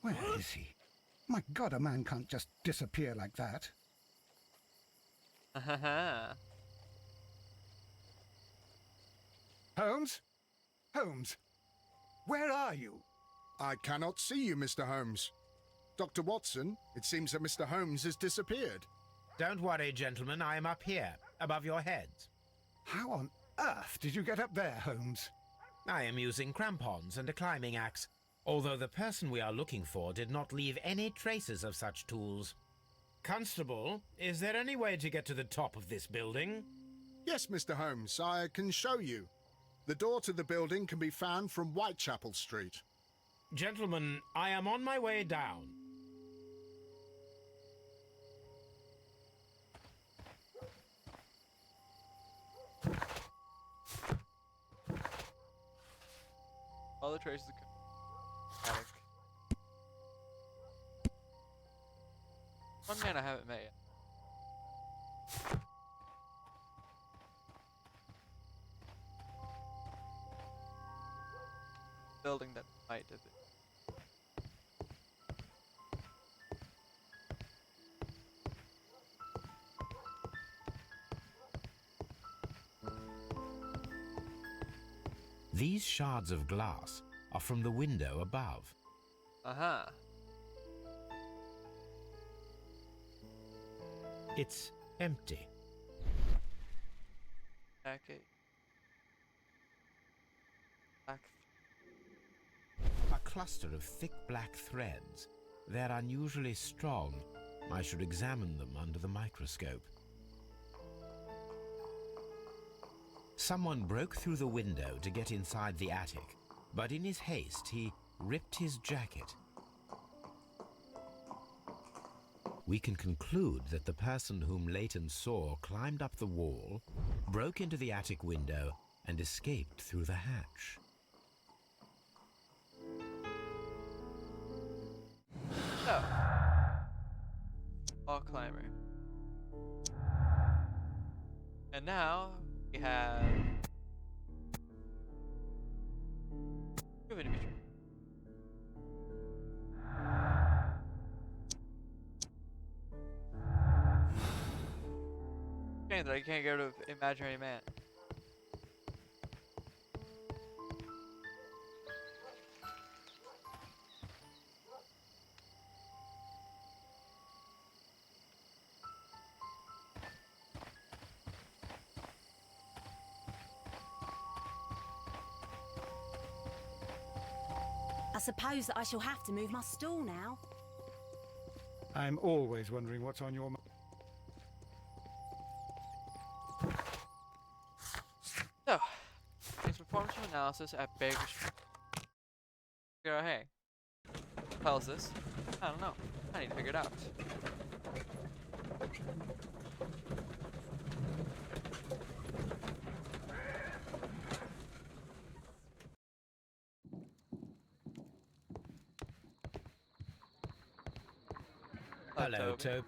Speaker 3: Where is he? My God, a man can't just disappear like that. Holmes? Holmes? Where are you?
Speaker 10: I cannot see you, Mr. Holmes. Dr. Watson, it seems that Mr. Holmes has disappeared.
Speaker 2: Don't worry, gentlemen, I am up here, above your heads.
Speaker 3: How on earth did you get up there, Holmes?
Speaker 2: I am using crampons and a climbing axe, although the person we are looking for did not leave any traces of such tools. Constable, is there any way to get to the top of this building?
Speaker 10: Yes, Mr. Holmes, I can show you. The door to the building can be found from Whitechapel Street.
Speaker 2: Gentlemen, I am on my way down.
Speaker 1: All the traces of attic. One man I haven't met yet. Building that might have been.
Speaker 2: These shards of glass are from the window above.
Speaker 1: Uh-huh.
Speaker 2: It's empty.
Speaker 1: Okay. Black.
Speaker 2: A cluster of thick black threads. They're unusually strong. I should examine them under the microscope. Someone broke through the window to get inside the attic, but in his haste he ripped his jacket. We can conclude that the person whom Leighton saw climbed up the wall, broke into the attic window, and escaped through the hatch.
Speaker 1: So, wall climber. And now we have two individuals. Shame that I can't get rid of imaginary man.
Speaker 8: I suppose that I shall have to move my stool now.
Speaker 3: I'm always wondering what's on your mind.
Speaker 1: So, his performance analysis at Baker Street. Figure out, hey, what the hell is this? I don't know. I need to figure it out.
Speaker 2: Hello, Toby.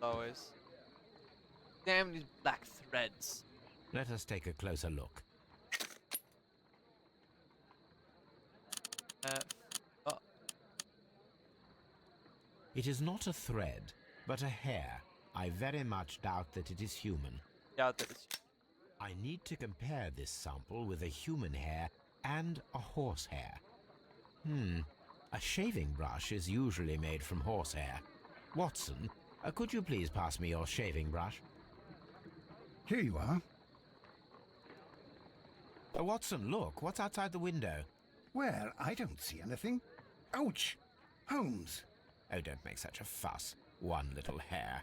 Speaker 1: Always. Damn these black threads.
Speaker 2: Let us take a closer look.
Speaker 1: Oh,
Speaker 2: It is not a thread, but a hair. I very much doubt that it is human.
Speaker 1: doubt that it's.
Speaker 2: I need to compare this sample with a human hair and a horse hair. A shaving brush is usually made from horsehair. Watson, could you please pass me your shaving brush?
Speaker 3: Here you are.
Speaker 2: Watson, look, what's outside the window?
Speaker 3: Well, I don't see anything. Ouch! Holmes!
Speaker 2: Oh, don't make such a fuss. One little hair.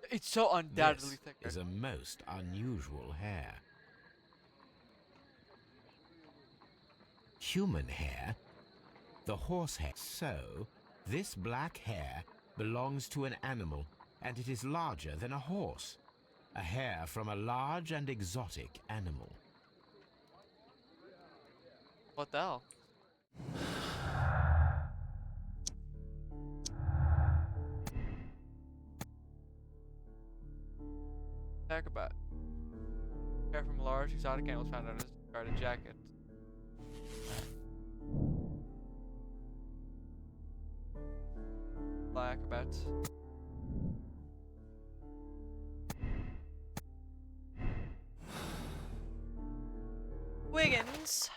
Speaker 1: It's so undoubtedly
Speaker 2: This
Speaker 1: thicker.
Speaker 2: is a most unusual hair. Human hair? The horse hair. So, this black hair belongs to an animal, and it is larger than a horse. A hair from a large and exotic animal.
Speaker 1: What the hell? Acrobat. Hair from large exotic animals found on his discarded jacket. Acrobat. Wiggins.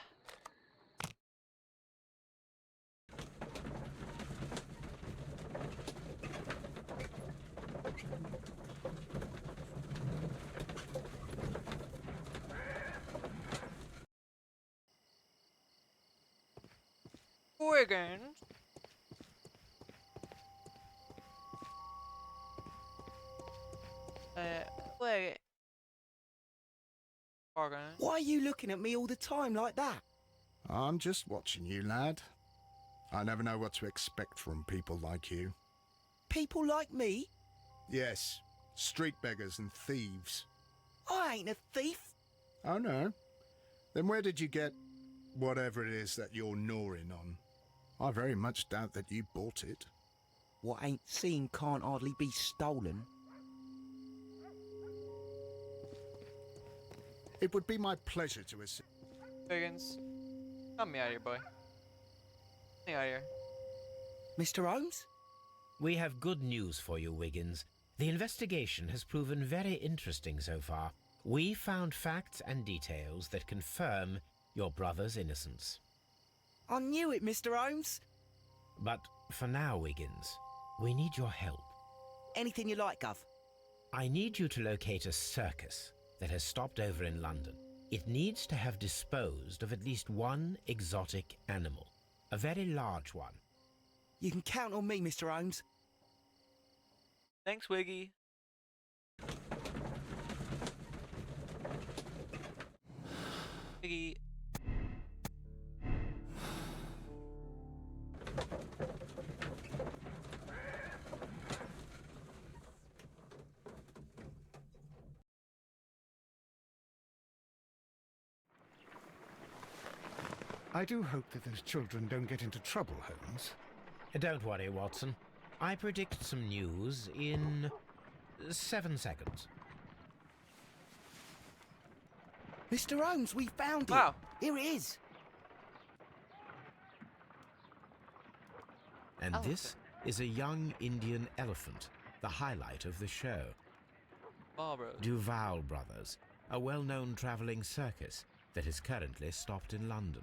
Speaker 1: Wiggins. Wait. Morgan.
Speaker 11: Why are you looking at me all the time like that?
Speaker 10: I'm just watching you, lad. I never know what to expect from people like you.
Speaker 11: People like me?
Speaker 10: Yes, street beggars and thieves.
Speaker 11: I ain't a thief.
Speaker 10: Oh, no? Then where did you get whatever it is that you're gnawing on? I very much doubt that you bought it.
Speaker 11: What ain't seen can't hardly be stolen.
Speaker 10: It would be my pleasure to assist.
Speaker 1: Wiggins. Come me out of here, boy. Get me out of here.
Speaker 11: Mr. Holmes?
Speaker 2: We have good news for you, Wiggins. The investigation has proven very interesting so far. We found facts and details that confirm your brother's innocence.
Speaker 11: I knew it, Mr. Holmes.
Speaker 2: But for now, Wiggins, we need your help.
Speaker 11: Anything you like, Gov.
Speaker 2: I need you to locate a circus that has stopped over in London. It needs to have disposed of at least one exotic animal, a very large one.
Speaker 11: You can count on me, Mr. Holmes.
Speaker 14: Thanks, Wiggy. Wiggy.
Speaker 3: I do hope that those children don't get into trouble, Holmes.
Speaker 2: Don't worry, Watson. I predict some news in 7 seconds.
Speaker 11: Mr. Holmes, we found it.
Speaker 14: Wow.
Speaker 11: Here it is.
Speaker 2: And this is a young Indian elephant, the highlight of the show.
Speaker 1: Barbara.
Speaker 2: Duval Brothers, a well-known traveling circus that is currently stopped in London.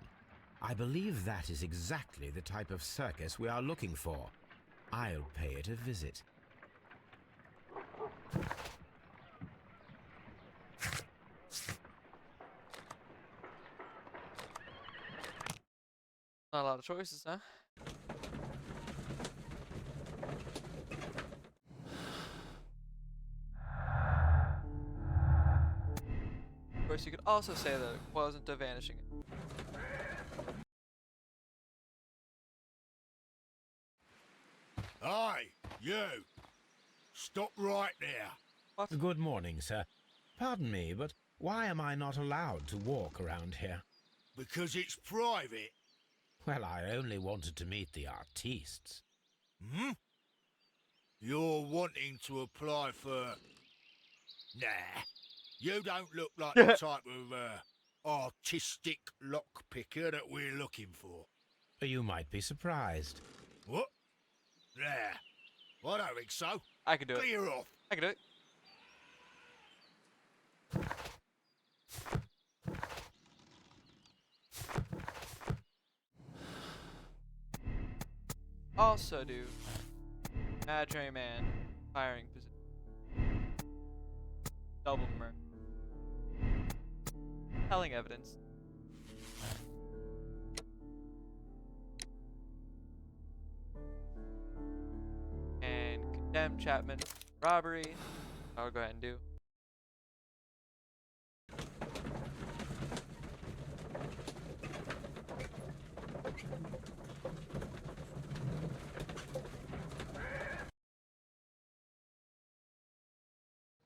Speaker 2: I believe that is exactly the type of circus we are looking for. I'll pay it a visit.
Speaker 1: Not a lot of choices, huh? Of course, you could also say that it wasn't a vanishing.
Speaker 10: Aye, you! Stop right there!
Speaker 1: What?
Speaker 2: Good morning, sir. Pardon me, but why am I not allowed to walk around here?
Speaker 10: Because it's private.
Speaker 2: Well, I only wanted to meet the artistes.
Speaker 10: Hmm? You're wanting to apply for... Nah, you don't look like the type of artistic lockpicker that we're looking for.
Speaker 2: You might be surprised.
Speaker 10: What? Nah, I don't think so.
Speaker 1: I can do it.
Speaker 10: Clear off.
Speaker 1: I can do it. Also do imaginary man firing position. Double murder. Telling evidence. And condemn Chapman robbery. I'll go ahead and do.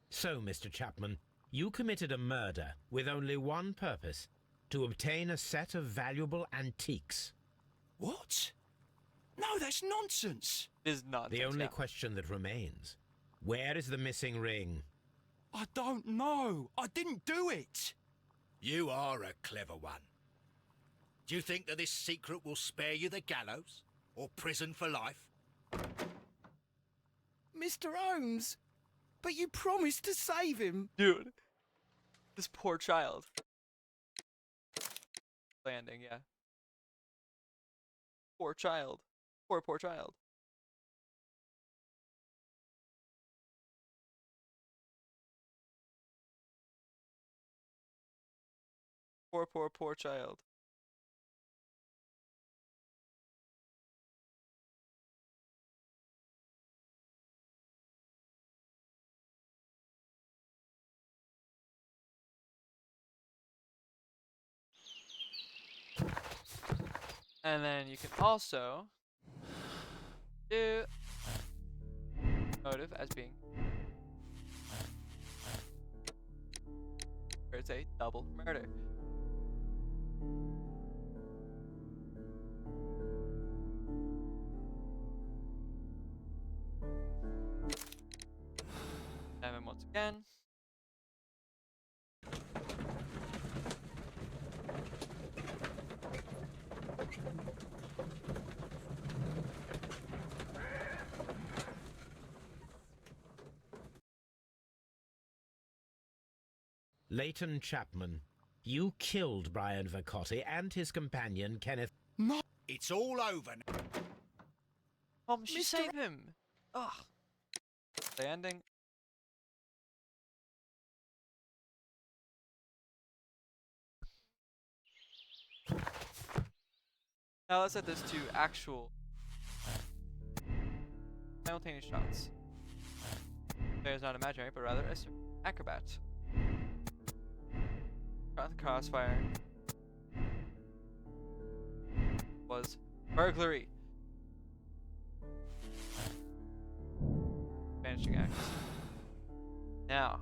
Speaker 2: So, Mr. Chapman, you committed a murder with only one purpose, to obtain a set of valuable antiques.
Speaker 12: What? No, that's nonsense.
Speaker 1: It is not.
Speaker 2: The only question that remains, where is the missing ring?
Speaker 12: I don't know. I didn't do it.
Speaker 10: You are a clever one. Do you think that this secret will spare you the gallows? Or prison for life?
Speaker 11: Mr. Holmes, but you promised to save him.
Speaker 1: Dude. This poor child. Landing, yeah. Poor child. Poor child. Poor child. And then you can also do motive as being where it's a double murder. And then once again.
Speaker 2: Leighton Chapman, you killed Brian Vercotti and his companion, Kenneth.
Speaker 10: Not. It's all over now.
Speaker 1: Mom, she saved him! Ugh. The ending. Now let's set this to actual simultaneous shots. Player is not imaginary, but rather an acrobat. Shot the crossfire was burglary. Vanishing axe. Now.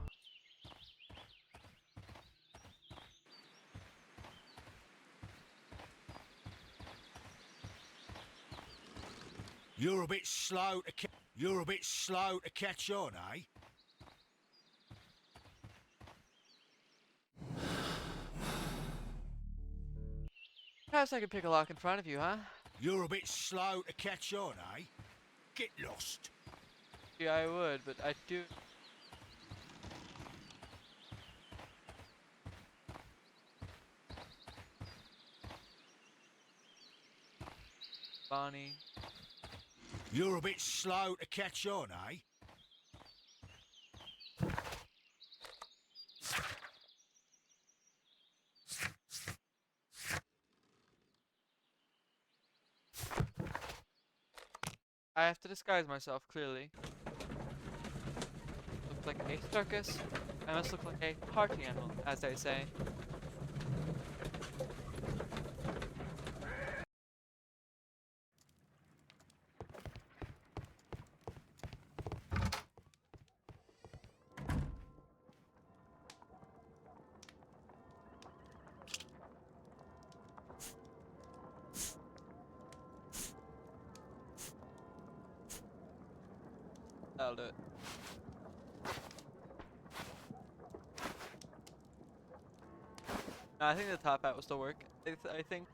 Speaker 10: You're a bit slow to catch on, eh?
Speaker 1: Perhaps I could pick a lock in front of you, huh?
Speaker 10: You're a bit slow to catch on, eh? Get lost.
Speaker 1: Yeah, I would, but I do. Bonnie.
Speaker 10: You're a bit slow to catch on, eh?
Speaker 1: I have to disguise myself, clearly. Look like a circus. I must look like a party animal, as they say. That'll do it. No, I think the top hat will still work. I think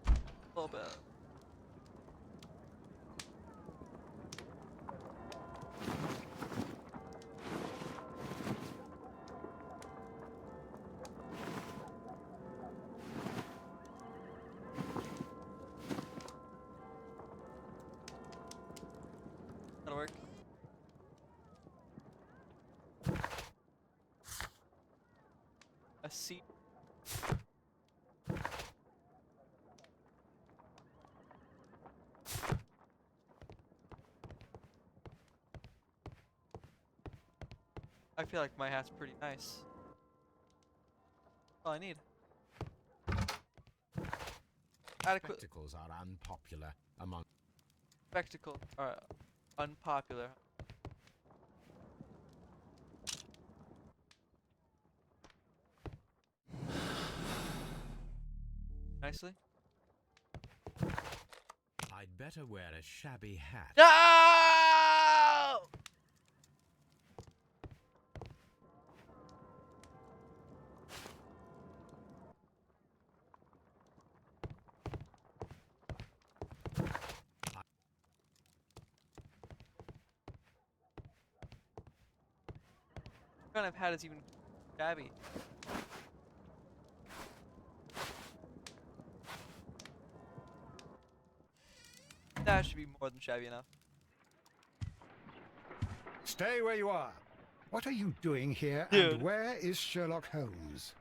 Speaker 1: a little bit. That'll work. A seat. I feel like my hat's pretty nice. All I need. Adequate
Speaker 2: Spectacles are unpopular among.
Speaker 1: spectacle are unpopular. Nicely.
Speaker 2: I'd better wear a shabby hat.
Speaker 1: No! What kind of hat is even shabby? That should be more than shabby enough.
Speaker 3: Stay where you are. What are you doing here,
Speaker 1: Dude.
Speaker 3: and where is Sherlock Holmes?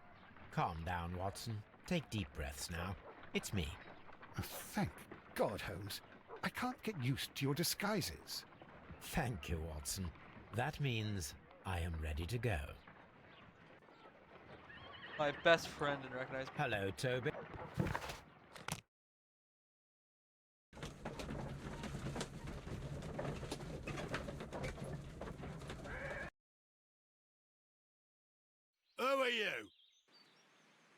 Speaker 2: Calm down, Watson. Take deep breaths now. It's me.
Speaker 3: Oh, thank God, Holmes. I can't get used to your disguises.
Speaker 2: Thank you, Watson. That means I am ready to go.
Speaker 1: My best friend didn't recognize me.
Speaker 2: Hello, Toby.
Speaker 10: Who are you?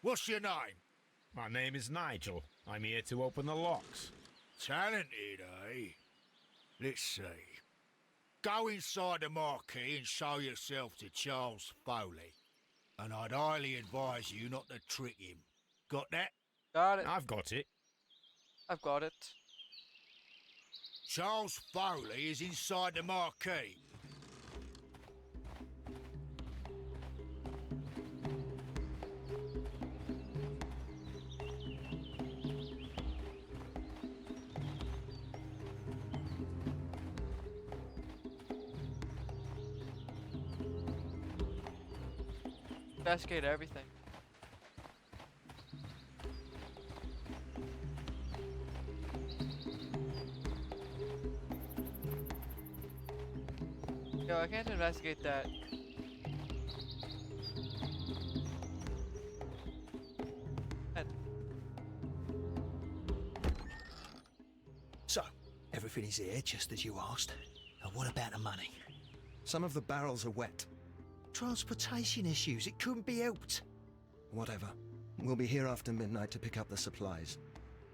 Speaker 10: What's your name?
Speaker 2: My name is Nigel. I'm here to open the locks.
Speaker 10: Talented, eh? Let's see. Go inside the marquee and show yourself to Charles Foley. And I'd highly advise you not to trick him. Got that?
Speaker 1: Got it.
Speaker 2: I've got it.
Speaker 1: I've got it.
Speaker 10: Charles Foley is inside the marquee.
Speaker 1: Investigate everything. Yo, I can't investigate that.
Speaker 15: So, everything is here just as you asked. And what about the money?
Speaker 16: Some of the barrels are wet.
Speaker 15: Transportation issues, it couldn't be helped.
Speaker 16: Whatever. We'll be here after midnight to pick up the supplies.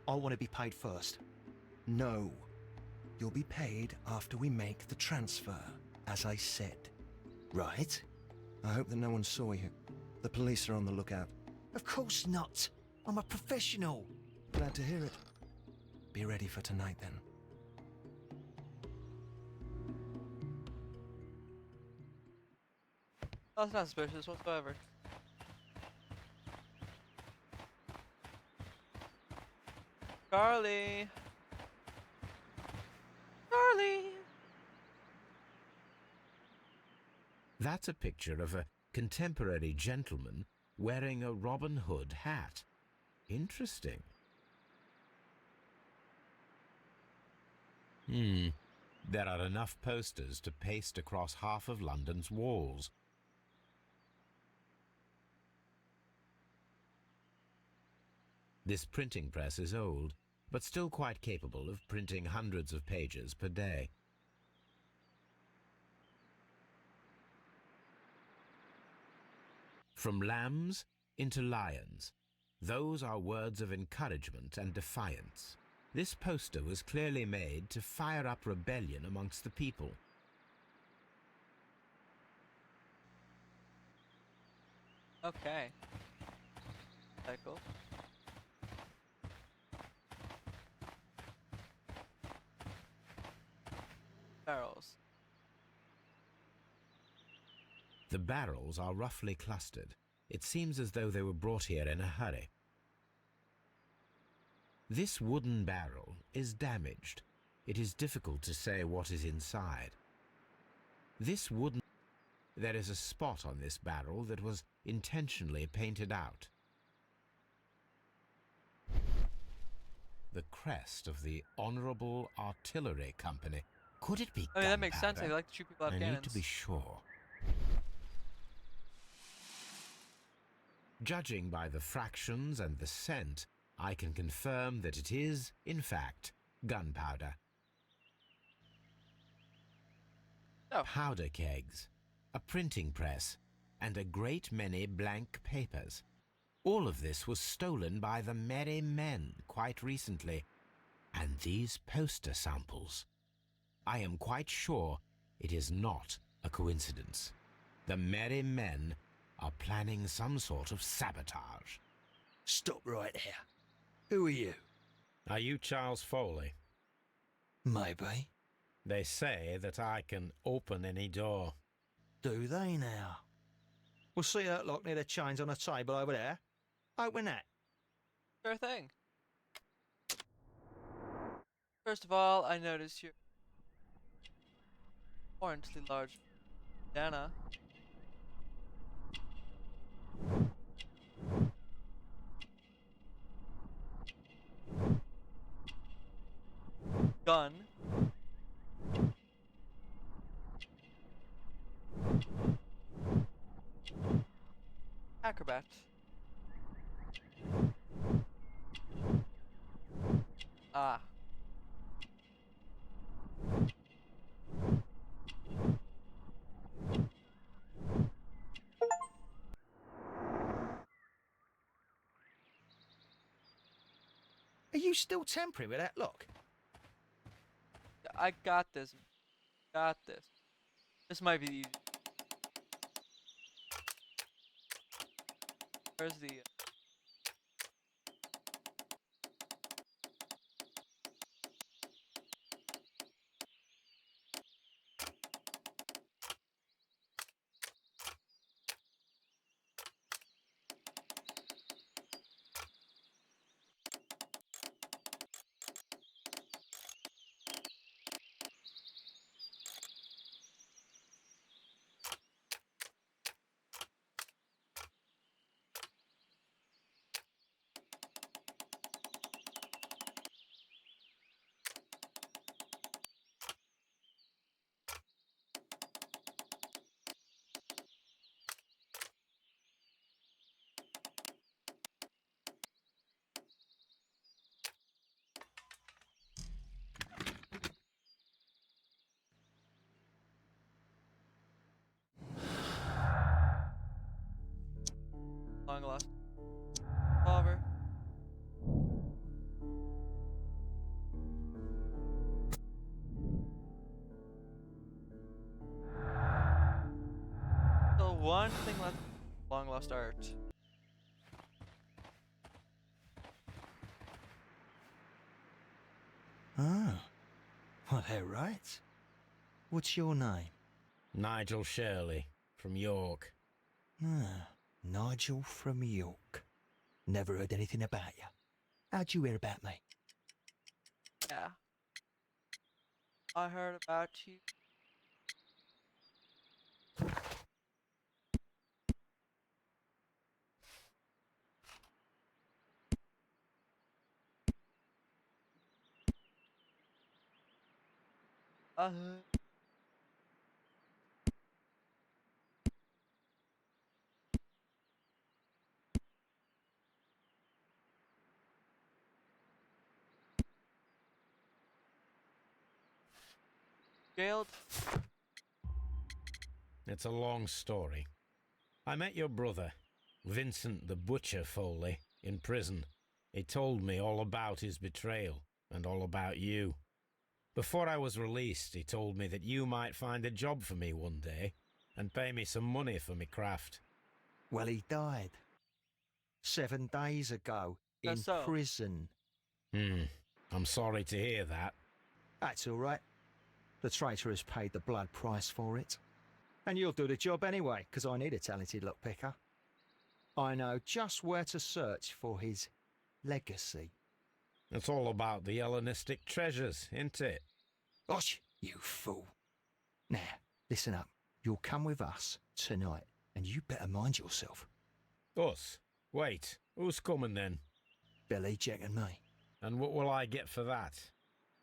Speaker 15: I want to be paid first.
Speaker 16: No. You'll be paid after we make the transfer, as I said.
Speaker 15: Right.
Speaker 16: I hope that no one saw you. The police are on the lookout.
Speaker 15: Of course not. I'm a professional.
Speaker 16: Glad to hear it. Be ready for tonight, then.
Speaker 1: That's not suspicious whatsoever. Charlie! Charlie!
Speaker 2: That's a picture of a contemporary gentleman wearing a Robin Hood hat. Interesting. There are enough posters to paste across half of London's walls. This printing press is old, but still quite capable of printing hundreds of pages per day. From lambs into lions, those are words of encouragement and defiance. This poster was clearly made to fire up rebellion amongst the people.
Speaker 1: Okay. Cycle. Barrels.
Speaker 2: The barrels are roughly clustered. It seems as though they were brought here in a hurry. This wooden barrel is damaged. It is difficult to say what is inside. There is a spot on this barrel that was intentionally painted out. The crest of the Honourable Artillery Company. Could it be
Speaker 1: I mean, that makes sense.
Speaker 2: gunpowder?
Speaker 1: They like to shoot people out of
Speaker 2: I
Speaker 1: cannons.
Speaker 2: need to be sure. Judging by the fractions and the scent, I can confirm that it is, in fact, gunpowder.
Speaker 1: Oh.
Speaker 2: Powder kegs, a printing press, and a great many blank papers. All of this was stolen by the Merry Men quite recently. And these poster samples. I am quite sure it is not a coincidence. The Merry Men are planning some sort of sabotage.
Speaker 15: Stop right there. Who are you?
Speaker 2: Are you Charles Foley?
Speaker 15: Maybe.
Speaker 2: They say that I can open any door.
Speaker 15: Do they now? We'll see that lock near the chains on a table over there. Open that.
Speaker 1: Sure thing. First of all, I notice your horribly large bandana. Gun. Acrobat. Ah.
Speaker 15: Are you still tampering with that lock?
Speaker 1: I got this. Got this. This might be the easiest. Where's the... long lost revolver. Still one thing left. Long lost art.
Speaker 15: Ah, well, they're right. What's your name?
Speaker 2: Nigel Shirley, from York.
Speaker 15: Ah, Nigel from York. Never heard anything about you. How'd you hear about me?
Speaker 1: Yeah. I heard about you. I heard. Jailed.
Speaker 2: It's a long story. I met your brother, Vincent the Butcher Foley, in prison. He told me all about his betrayal and all about you. Before I was released, he told me that you might find a job for me one day and pay me some money for me craft.
Speaker 15: Well, he died 7 days ago in
Speaker 1: That's so.
Speaker 15: prison.
Speaker 2: I'm sorry to hear that.
Speaker 15: That's all right. The traitor has paid the blood price for it. And you'll do the job anyway, because I need a talented lockpicker. I know just where to search for his legacy.
Speaker 2: It's all about the Hellenistic treasures, isn't it?
Speaker 15: Osh, you fool. Now, listen up. You'll come with us tonight, and you better mind yourself.
Speaker 2: Us? Wait, who's coming then?
Speaker 15: Billy, Jack and me.
Speaker 2: And what will I get for that?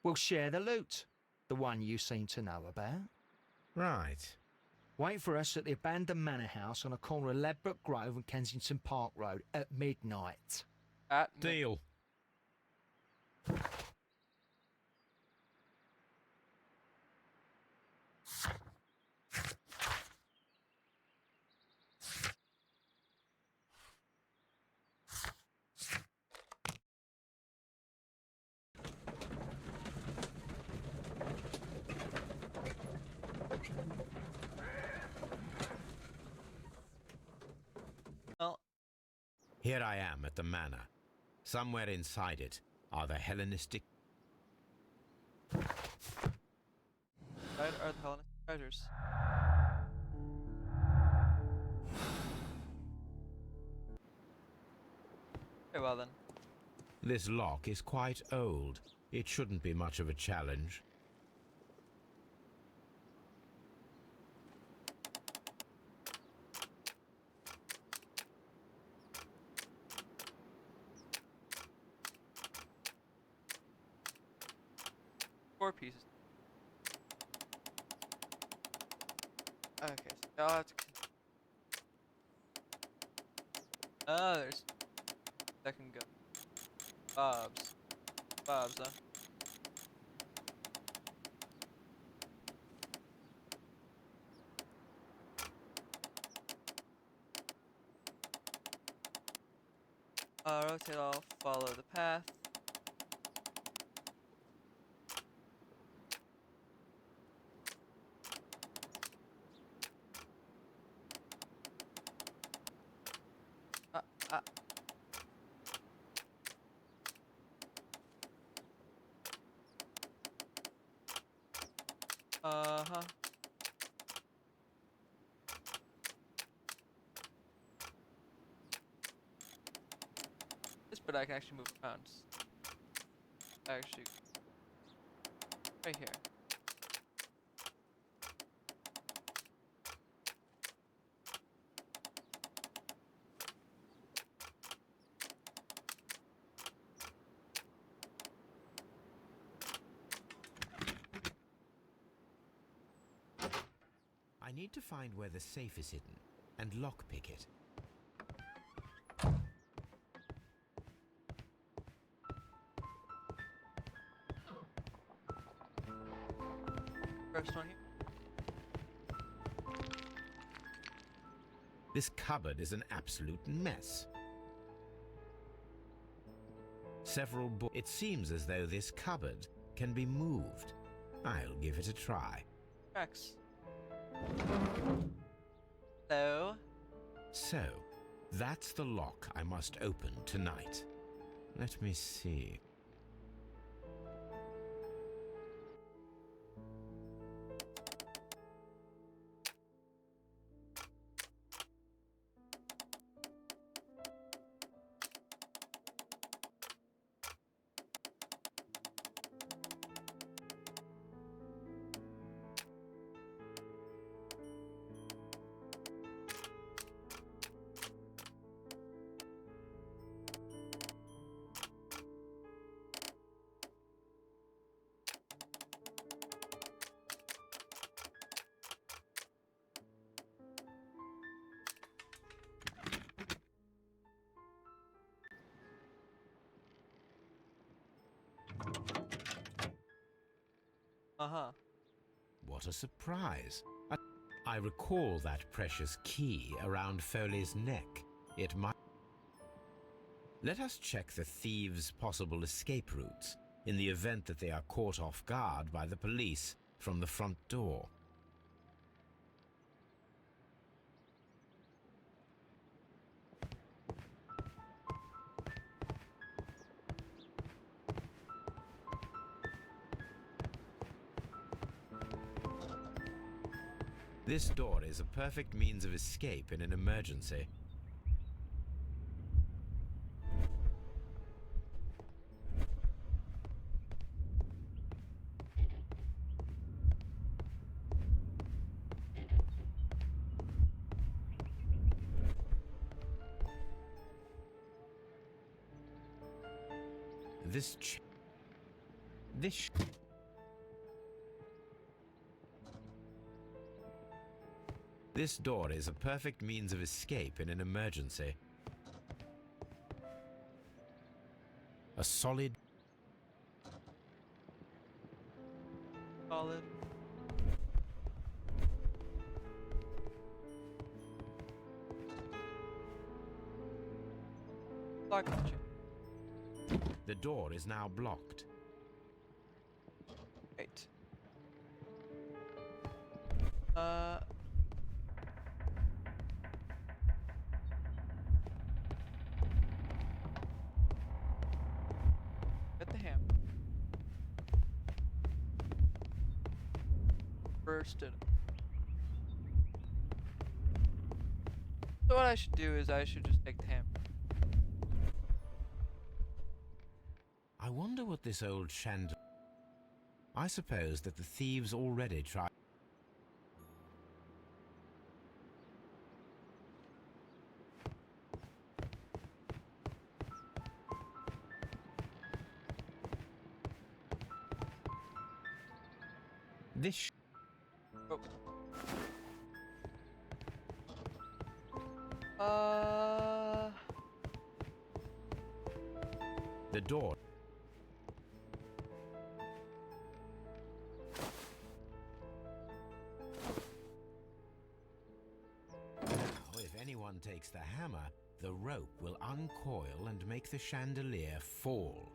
Speaker 15: We'll share the loot. The one you seem to know about.
Speaker 2: Right.
Speaker 15: Wait for us at the abandoned manor house on the corner of Ladbroke Grove and Kensington Park Road at midnight.
Speaker 2: Deal.
Speaker 1: Well,
Speaker 2: Here I am at the manor. Somewhere inside it are the Hellenistic...
Speaker 1: right are the Hellenistic treasures. Very well then.
Speaker 2: This lock is quite old. It shouldn't be much of a challenge.
Speaker 1: Four pieces. Okay, so y'all have to. Oh, there's. That can go. Bob's. Bob's, huh? Rotate off, follow the path. Uh-huh. This bit I can actually move around. Actually, right here.
Speaker 2: I need to find where the safe is hidden and lockpick it.
Speaker 1: First one here.
Speaker 2: This cupboard is an absolute mess. Several It seems as though this cupboard can be moved. I'll give it a try.
Speaker 1: Rex. Hello?
Speaker 2: So, that's the lock I must open tonight. Let me see.
Speaker 1: Uh-huh.
Speaker 2: What a surprise. I recall that precious key around Foley's neck. It might... Let us check the thieves' possible escape routes in the event that they are caught off guard by the police from the front door. This door is a perfect means of escape in an emergency. This door is a perfect means of escape in an emergency. A solid...
Speaker 1: Solid. Lock check.
Speaker 2: The door is now blocked.
Speaker 1: Right. Get the hammer. Burst it. So what I should do is I should just take the hammer.
Speaker 2: I wonder what this old chandelier... I suppose that the thieves already tried... This...
Speaker 1: Oh.
Speaker 2: The door... If anyone takes the hammer, the rope will uncoil and make the chandelier fall.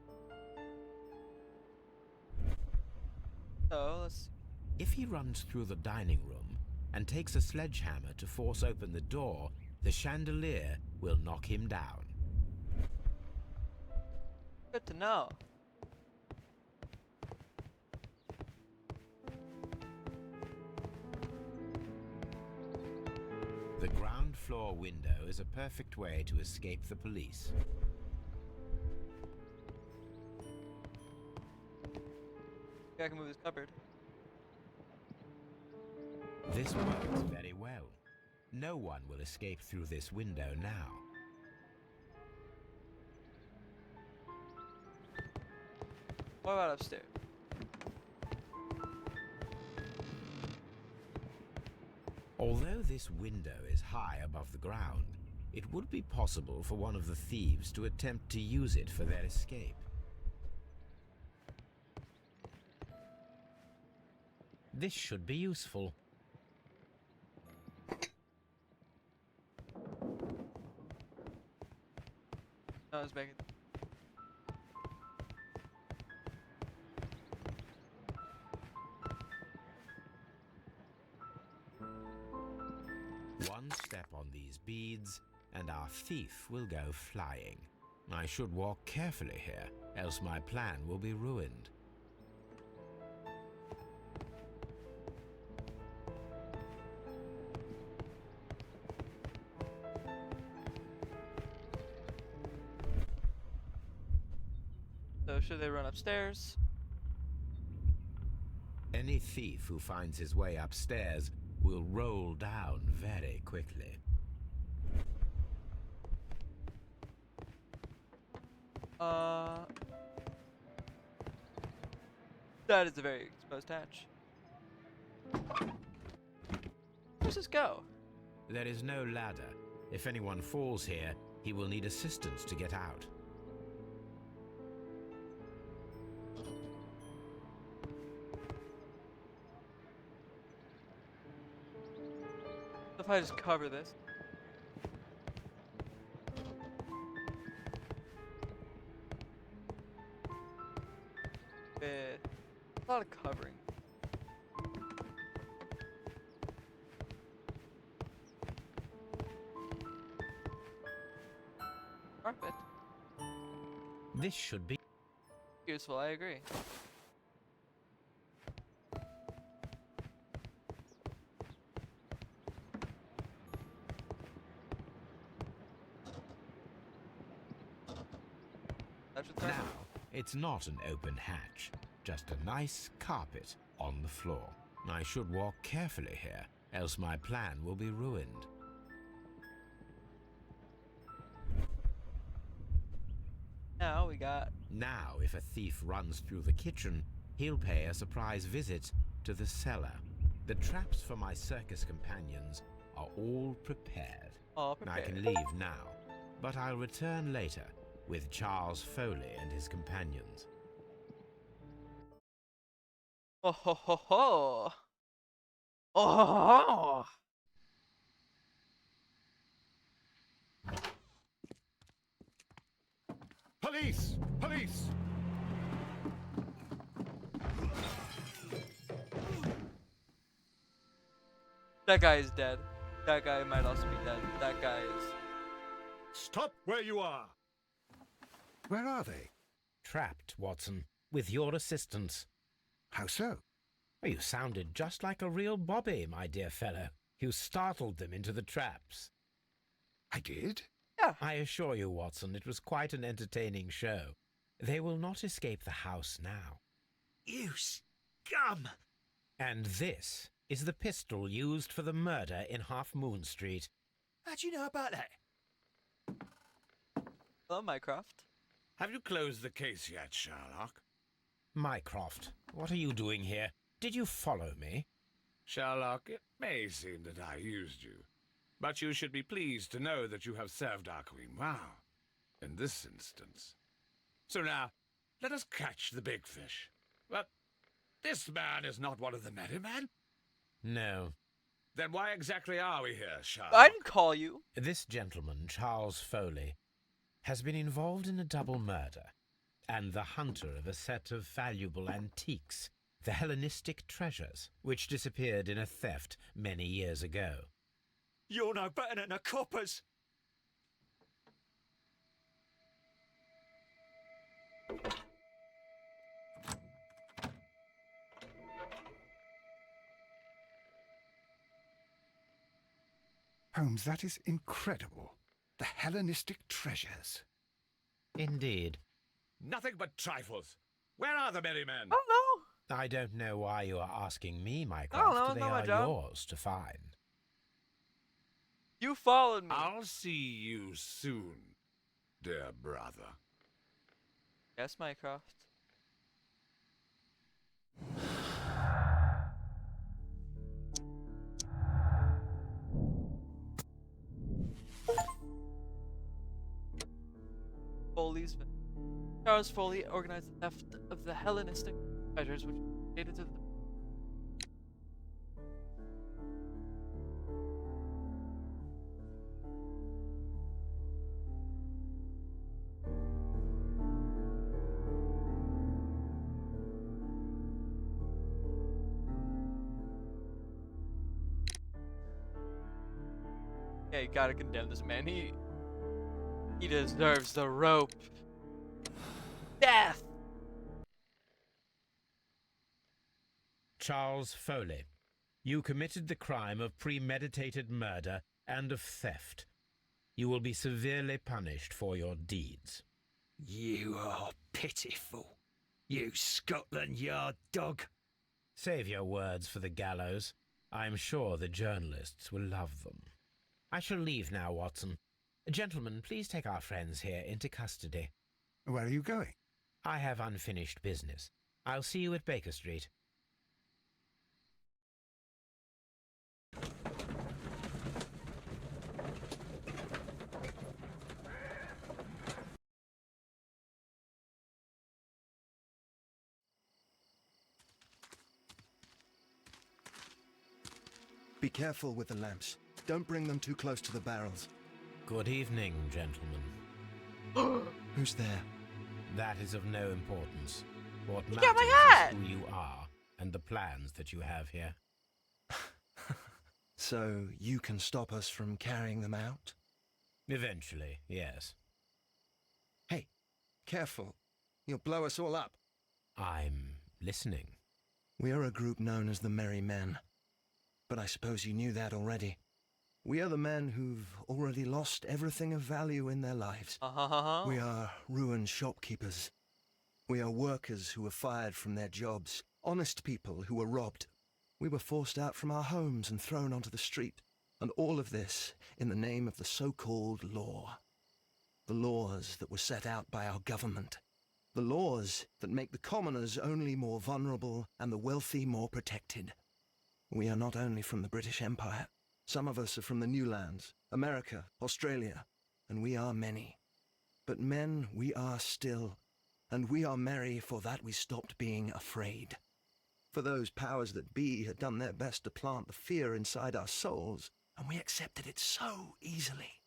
Speaker 1: So, let's see.
Speaker 2: If he runs through the dining room and takes a sledgehammer to force open the door, the chandelier will knock him down.
Speaker 1: Good to know.
Speaker 2: The ground floor window is a perfect way to escape the police.
Speaker 1: Okay, I can move this cupboard.
Speaker 2: This works very well. No one will escape through this window now.
Speaker 1: What about upstairs?
Speaker 2: Although this window is high above the ground, it would be possible for one of the thieves to attempt to use it for their escape. This should be useful.
Speaker 1: No, I was making.
Speaker 2: One step on these beads, and our thief will go flying. I should walk carefully here, else my plan will be ruined.
Speaker 1: So should they run upstairs?
Speaker 2: Any thief who finds his way upstairs will roll down very quickly.
Speaker 1: That is a very exposed hatch. Where's this go?
Speaker 2: There is no ladder. If anyone falls here, he will need assistance to get out.
Speaker 1: If I just cover this. With a lot of covering. Carpet.
Speaker 2: This should be
Speaker 1: Useful, I agree.
Speaker 2: Now, it's not an open hatch, just a nice carpet on the floor. I should walk carefully here, else my plan will be ruined.
Speaker 1: Now we got...
Speaker 2: Now, if a thief runs through the kitchen, he'll pay a surprise visit to the cellar. The traps for my circus companions are all prepared.
Speaker 1: All
Speaker 2: I can
Speaker 1: prepared.
Speaker 2: leave now, but I'll return later with Charles Foley and his companions.
Speaker 1: Oh ho ho ho! Oh ho ho!
Speaker 3: Police! Police!
Speaker 1: That guy is dead. That guy might also be dead. That guy is...
Speaker 3: Stop where you are! Where are they?
Speaker 2: Trapped, Watson, with your assistance.
Speaker 3: How so?
Speaker 2: You sounded just like a real Bobby, my dear fellow. You startled them into the traps.
Speaker 3: I did?
Speaker 1: Yeah.
Speaker 2: I assure you, Watson, it was quite an entertaining show. They will not escape the house now.
Speaker 11: You scum!
Speaker 2: And this is the pistol used for the murder in Half Moon Street.
Speaker 11: How'd you know about that?
Speaker 1: Hello, Mycroft.
Speaker 13: Have you closed the case yet, Sherlock?
Speaker 2: Mycroft, what are you doing here? Did you follow me?
Speaker 13: Sherlock, it may seem that I used you, but you should be pleased to know that you have served our queen well, in this instance. So now, let us catch the big fish. But this man is not one of the merry men?
Speaker 2: No.
Speaker 13: Then why exactly are we here, Sherlock?
Speaker 1: I didn't call you.
Speaker 2: This gentleman, Charles Foley, has been involved in a double murder, and the hunter of a set of valuable antiques, the Hellenistic treasures, which disappeared in a theft many years ago.
Speaker 11: You're no better than the coppers!
Speaker 3: Holmes, that is incredible. The Hellenistic treasures.
Speaker 2: Indeed.
Speaker 13: Nothing but trifles. Where are the merry men?
Speaker 1: Oh no!
Speaker 2: I don't know why you are asking me,
Speaker 1: I
Speaker 2: Mycroft.
Speaker 1: don't know, it's
Speaker 2: They
Speaker 1: not my
Speaker 2: are
Speaker 1: job.
Speaker 2: yours to find.
Speaker 1: You followed me.
Speaker 13: I'll see you soon, dear brother.
Speaker 1: Yes, Mycroft. Foley's Charles Foley organized the theft of the Hellenistic treasures which dated to the Yeah, you gotta condemn this man. He deserves the rope. Death!
Speaker 2: Charles Foley, you committed the crime of premeditated murder and of theft. You will be severely punished for your deeds.
Speaker 11: You are pitiful, you Scotland Yard dog.
Speaker 2: Save your words for the gallows. I'm sure the journalists will love them. I shall leave now, Watson. Gentlemen, please take our friends here into custody.
Speaker 3: Where are you going?
Speaker 2: I have unfinished business. I'll see you at Baker Street.
Speaker 16: Be careful with the lamps. Don't bring them too close to the barrels.
Speaker 2: Good evening, gentlemen.
Speaker 16: Who's there?
Speaker 2: That is of no importance. What
Speaker 1: You
Speaker 2: matters
Speaker 1: got my hat!
Speaker 2: is who you are and the plans that you have here.
Speaker 16: So you can stop us from carrying them out?
Speaker 2: Eventually, yes.
Speaker 16: Hey, careful. You'll blow us all up.
Speaker 2: I'm listening.
Speaker 16: We are a group known as the Merry Men. But I suppose you knew that already. We are the men who've already lost everything of value in their lives. We are ruined shopkeepers. We are workers who were fired from their jobs. Honest people who were robbed. We were forced out from our homes and thrown onto the street. And all of this in the name of the so-called law. The laws that were set out by our government. The laws that make the commoners only more vulnerable and the wealthy more protected. We are not only from the British Empire. Some of us are from the New Lands, America, Australia, and we are many. But men we are still, and we are merry for that we stopped being afraid. For those powers that be had done their best to plant the fear inside our souls, and we accepted it so easily.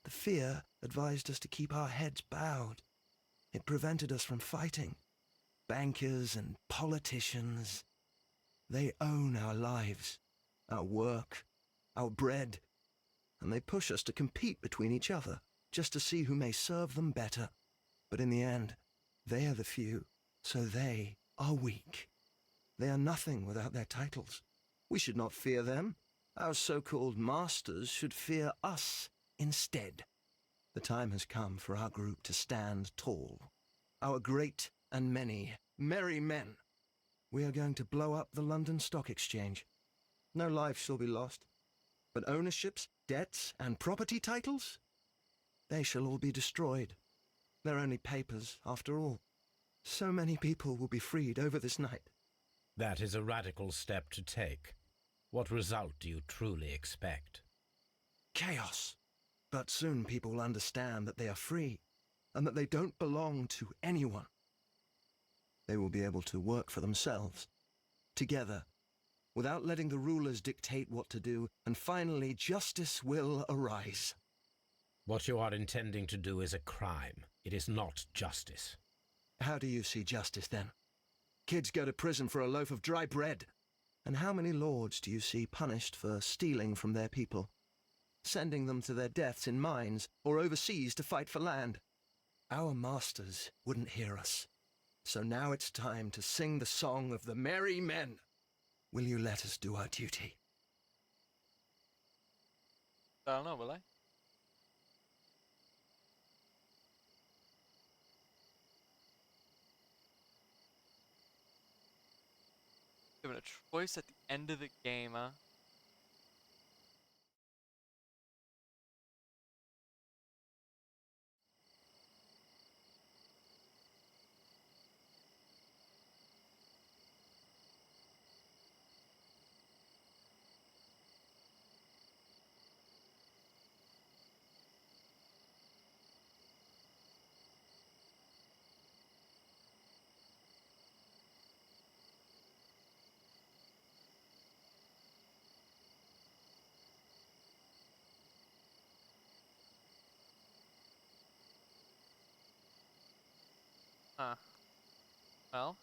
Speaker 16: The fear advised us to keep our heads bowed. It prevented us from fighting. Bankers and politicians, they own our lives, our work, our bread, and they push us to compete between each other, just to see who may serve them better. But in the end, they are the few, so they are weak. They are nothing without their titles. We should not fear them. Our so-called masters should fear us instead. The time has come for our group to stand tall. Our great and many merry men. We are going to blow up the London Stock Exchange. No life shall be lost. But ownerships, debts, and property titles? They shall all be destroyed. They're only papers, after all. So many people will be freed over this night.
Speaker 2: That is a radical step to take. What result do you truly expect?
Speaker 16: Chaos. But soon people will understand that they are free, and that they don't belong to anyone. They will be able to work for themselves, together, without letting the rulers dictate what to do, and finally justice will arise.
Speaker 2: What you are intending to do is a crime. It is not justice.
Speaker 16: How do you see justice, then? Kids go to prison for a loaf of dry bread. And how many lords do you see punished for stealing from their people? Sending them to their deaths in mines or overseas to fight for land? Our masters wouldn't hear us. So now it's time to sing the song of the merry men. Will you let us do our duty?
Speaker 1: I don't know, will I? Given a choice at the end of the game, huh? Huh. Well.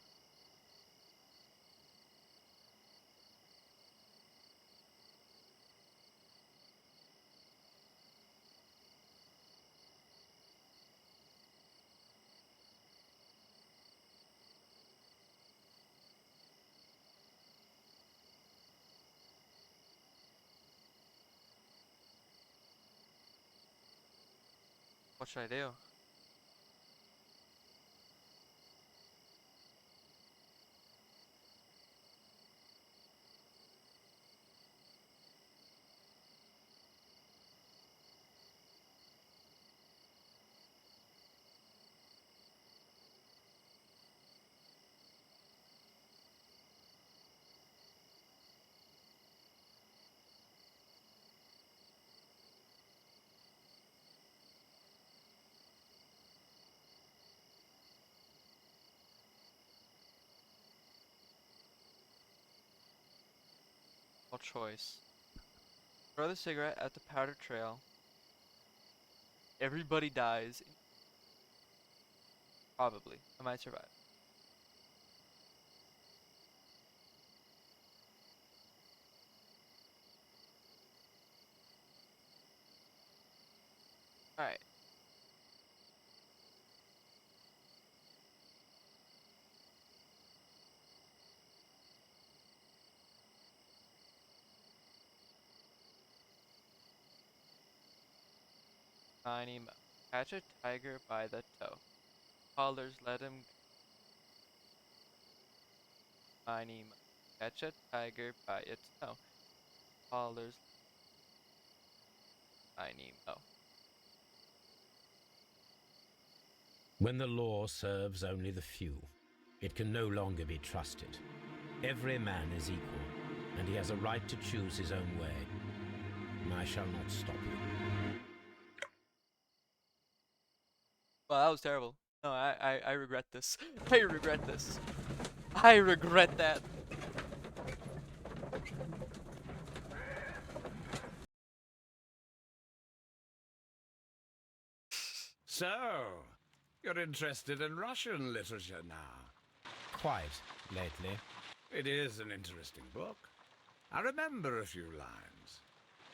Speaker 1: What should I do? Choice. Throw the cigarette at the powder trail. Everybody dies. Probably. I might survive. Alright. Tiny Mo. Catch a tiger by the toe. Collars let him go. Tiny Mo. Catch a tiger by its toe. Collars. Tiny Mo.
Speaker 2: When the law serves only the few, it can no longer be trusted. Every man is equal, and he has a right to choose his own way. I shall not stop you.
Speaker 1: Well, that was terrible. No, I regret this. I regret this. I regret that.
Speaker 13: So, you're interested in Russian literature now?
Speaker 2: Quite, lately.
Speaker 13: It is an interesting book. I remember a few lines.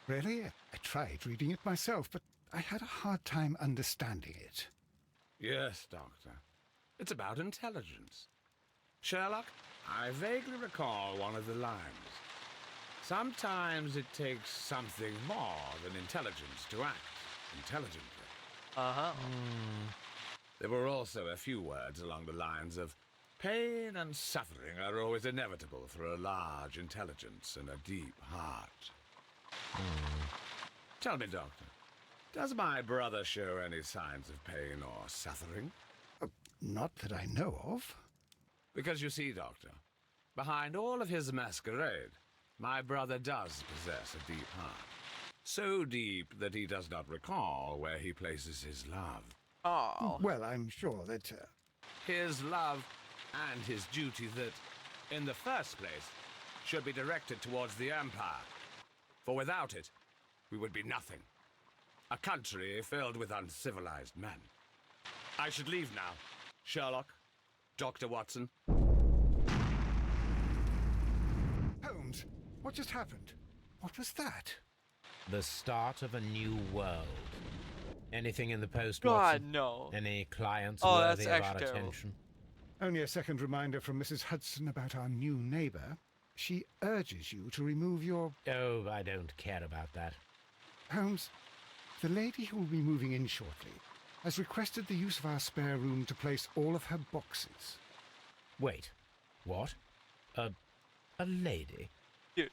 Speaker 3: Really? I tried reading it myself, but I had a hard time understanding it.
Speaker 13: Yes, Doctor. It's about intelligence. Sherlock, I vaguely recall one of the lines. Sometimes it takes something more than intelligence to act intelligently.
Speaker 1: Uh-huh.
Speaker 13: There were also a few words along the lines of, pain and suffering are always inevitable for a large intelligence and a deep heart. Tell me, Doctor, does my brother show any signs of pain or suffering?
Speaker 3: Not that I know of.
Speaker 13: Because you see, Doctor, behind all of his masquerade, my brother does possess a deep heart. So deep that he does not recall where he places his love.
Speaker 1: Oh.
Speaker 3: Well, I'm sure that...
Speaker 13: His love and his duty that, in the first place, should be directed towards the Empire. For without it, we would be nothing. A country filled with uncivilized men. I should leave now. Sherlock, Dr. Watson.
Speaker 3: Holmes, what just happened? What was that?
Speaker 2: The start of a new world. Anything in the post,
Speaker 1: God,
Speaker 2: Watson?
Speaker 1: no.
Speaker 2: Any clients
Speaker 1: Oh,
Speaker 2: worthy
Speaker 1: that's
Speaker 2: of our
Speaker 1: actually terrible.
Speaker 2: attention?
Speaker 3: Only a second reminder from Mrs. Hudson about our new neighbour. She urges you to remove your...
Speaker 2: Oh, I don't care about that.
Speaker 3: Holmes, the lady who will be moving in shortly has requested the use of our spare room to place all of her boxes.
Speaker 2: Wait, what? A lady?
Speaker 1: Dude.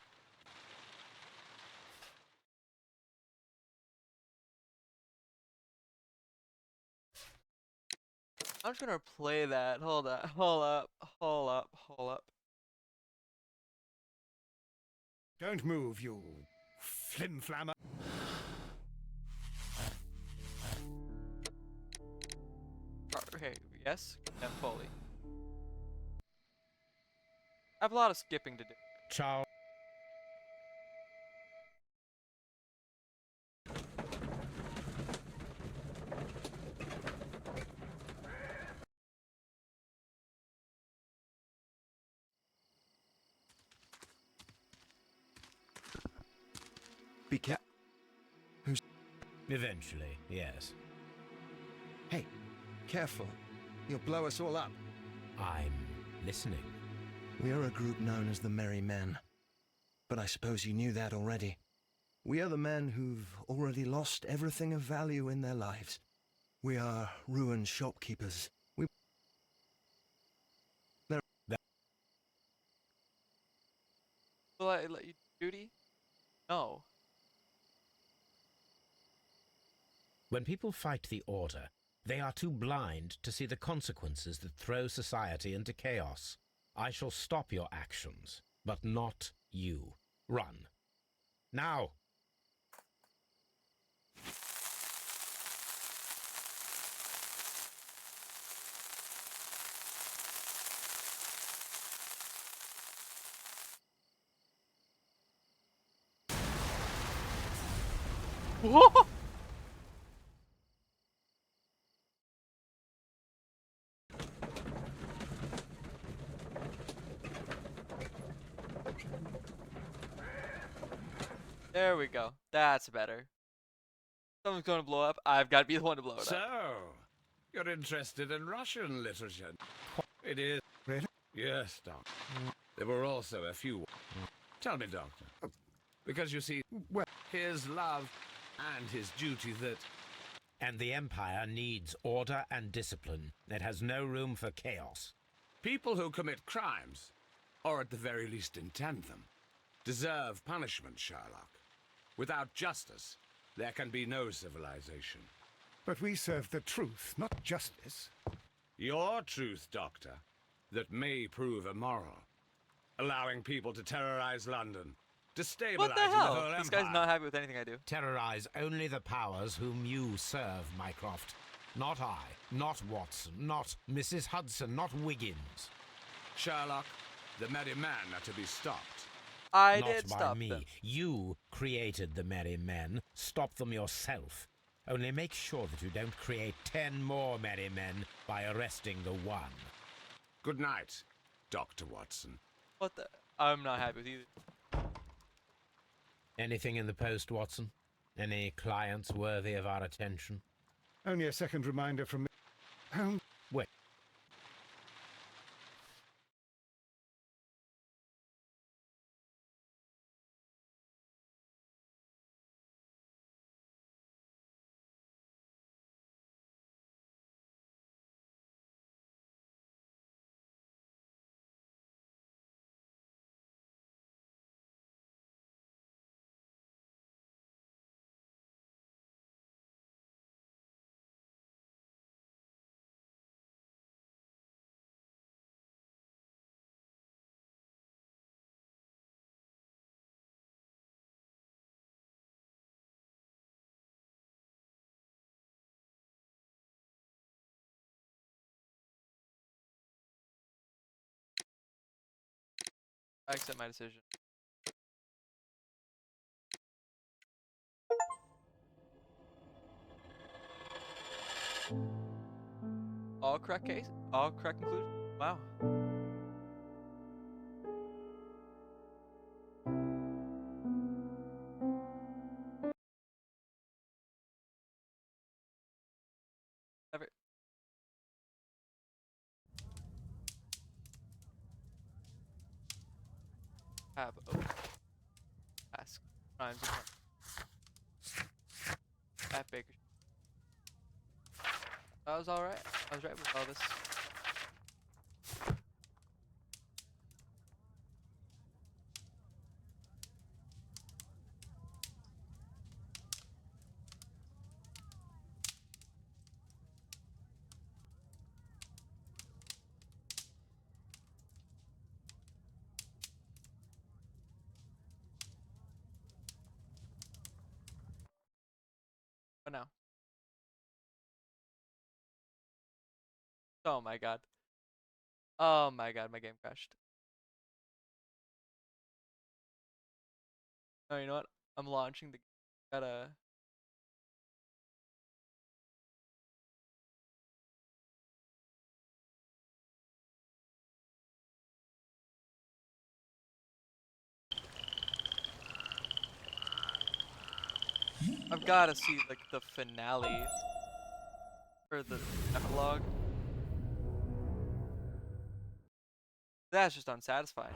Speaker 1: I'm just gonna play that. Hold up.
Speaker 3: Don't move, you flim-flammer.
Speaker 1: Okay, yes, and fully. I have a lot of skipping to do.
Speaker 2: Charles.
Speaker 16: Be careful. Who's...
Speaker 2: Eventually, yes.
Speaker 16: Hey, careful. You'll blow us all up.
Speaker 2: I'm listening.
Speaker 16: We are a group known as the Merry Men. But I suppose you knew that already. We are the men who've already lost everything of value in their lives. We are ruined shopkeepers. We...
Speaker 1: Will I let you do duty? No.
Speaker 2: When people fight the Order, they are too blind to see the consequences that throw society into chaos. I shall stop your actions, but not you. Run. Now!
Speaker 1: Whoa! There we go. That's better. Someone's gonna blow up. I've got to be the one to blow it
Speaker 17: So,
Speaker 1: up.
Speaker 17: you're interested in Russian literature? It is.
Speaker 3: Really?
Speaker 17: Yes, Doctor. There were also a few. Tell me, Doctor. Because you see,
Speaker 3: Well,
Speaker 17: his love and his duty that...
Speaker 2: And the Empire needs order and discipline. It has no room for chaos.
Speaker 17: People who commit crimes, or at the very least intend them, deserve punishment, Sherlock. Without justice, there can be no civilization.
Speaker 3: but we serve the truth, not justice.
Speaker 17: Your truth, Doctor, that may prove immoral. Allowing people to terrorize London, destabilizing
Speaker 1: What the
Speaker 17: the
Speaker 1: hell?
Speaker 17: whole
Speaker 1: This
Speaker 17: empire.
Speaker 1: guy's not happy with anything I do.
Speaker 2: Terrorize only the powers whom you serve, Mycroft. Not I, not Watson, not Mrs. Hudson, not Wiggins.
Speaker 17: Sherlock, the merry men are to be stopped.
Speaker 1: I
Speaker 2: Not
Speaker 1: did
Speaker 2: by
Speaker 1: stop
Speaker 2: me.
Speaker 1: them.
Speaker 2: You created the merry men. Stop them yourself. Only make sure that you don't create 10 more merry men by arresting the one.
Speaker 17: Good night, Dr. Watson.
Speaker 1: What the? I'm not happy with either.
Speaker 2: Anything in the post, Watson? Any clients worthy of our attention?
Speaker 3: Only a second reminder from me. Holmes.
Speaker 2: Wait.
Speaker 1: I accept my decision. All correct case? All correct conclusion? Wow. Never. Tab open. Ask. Crimes of at Baker. That was alright. I was right with all this. What now? Oh my god. Oh my god, my game crashed. Oh, you know what? I'm launching the. Gotta. I've gotta see like the finale or the epilogue. That's just unsatisfying.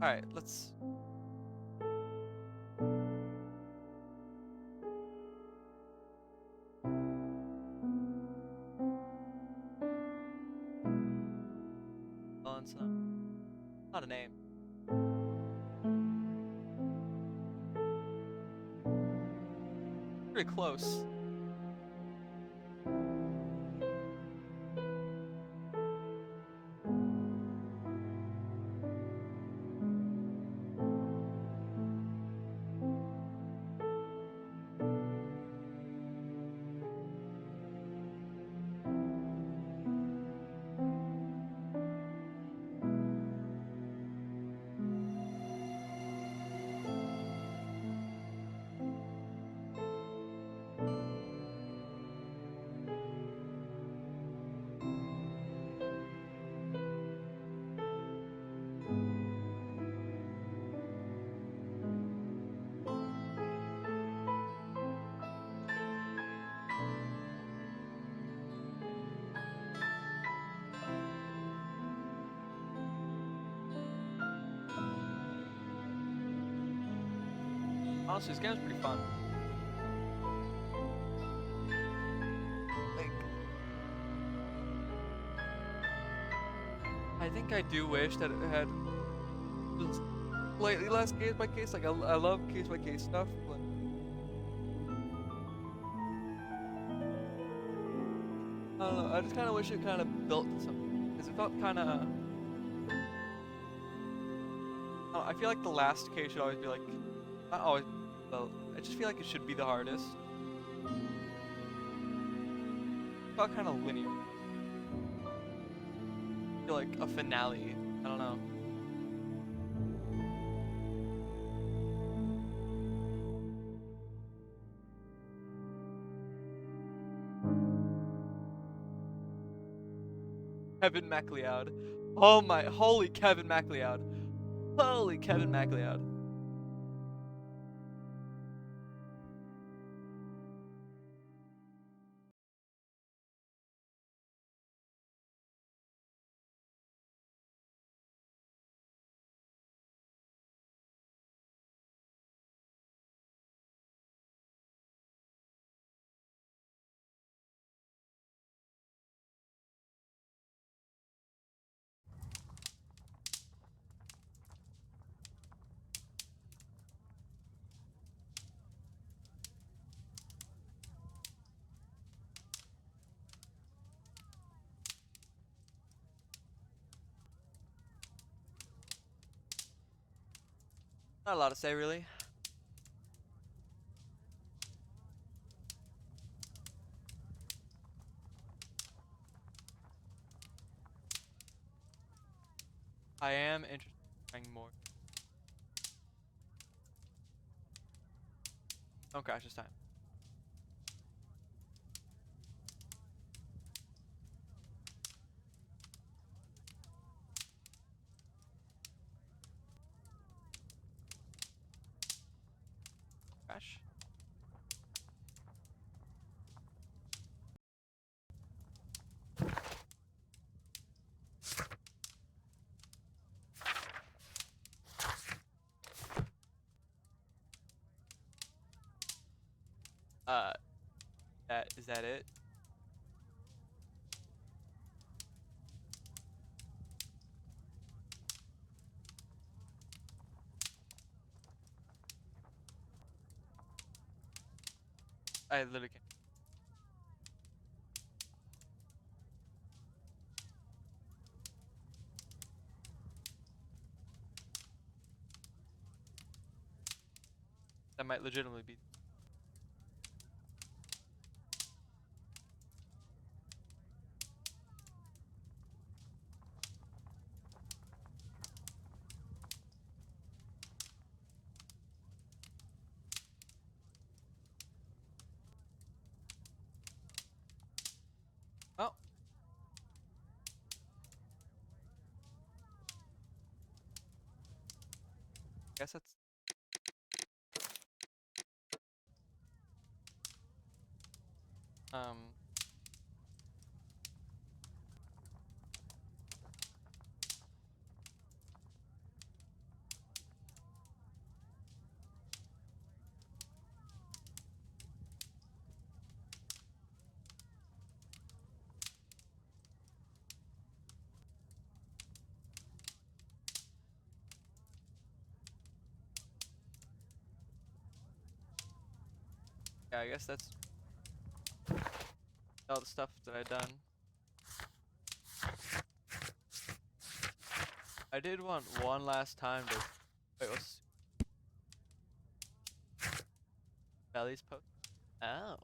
Speaker 1: Alright, let's... Not a name. Pretty close. Honestly, this game's pretty fun. Like, I think I do wish that it had slightly less case by case. Like, I love case by case stuff, but I don't know. I just kind of wish it kind of built something, because it felt kind of. I feel like the last case should always be like, not always. Well, I just feel like it should be the hardest. It felt kind of linear. I feel like a finale. I don't know. Kevin MacLeod. Oh my, holy Kevin MacLeod. Holy Kevin MacLeod. Not a lot to say, really. I am interested in trying more. Don't crash this time. Crash. Is that it? I literally can't. That might legitimately be. Oh. Guess that's. Yeah, I guess that's all the stuff that I've done. I did want one last time to. Wait, what's Belly's post? Oh.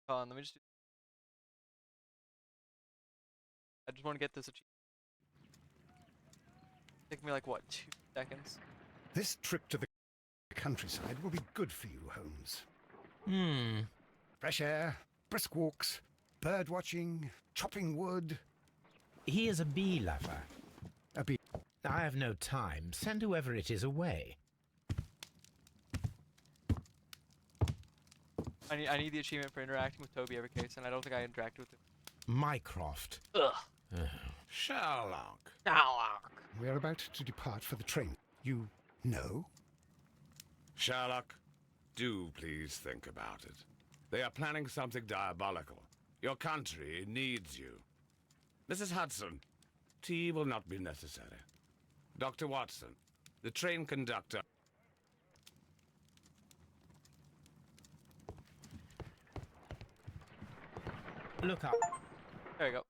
Speaker 1: Hold on, let me just. I just want to get this achievement. Take me like what, 2 seconds?
Speaker 3: This trip to the countryside will be good for you, Holmes. Fresh air, brisk walks, bird watching, chopping wood.
Speaker 2: He is a bee lover.
Speaker 3: A bee.
Speaker 2: I have no time. Send whoever it is away.
Speaker 1: I need the achievement for interacting with Toby every case, and I don't think I interacted with him.
Speaker 2: Mycroft.
Speaker 1: Ugh.
Speaker 17: Sherlock.
Speaker 3: We are about to depart for the train. You know?
Speaker 17: Sherlock, do please think about it. They are planning something diabolical. Your country needs you. Mrs. Hudson, tea will not be necessary. Dr. Watson, the train conductor.
Speaker 2: Look up.
Speaker 1: There we go.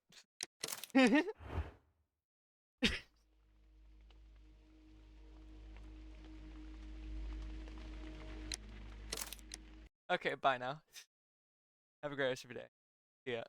Speaker 1: Okay, bye now. Have a great rest of your day. See ya.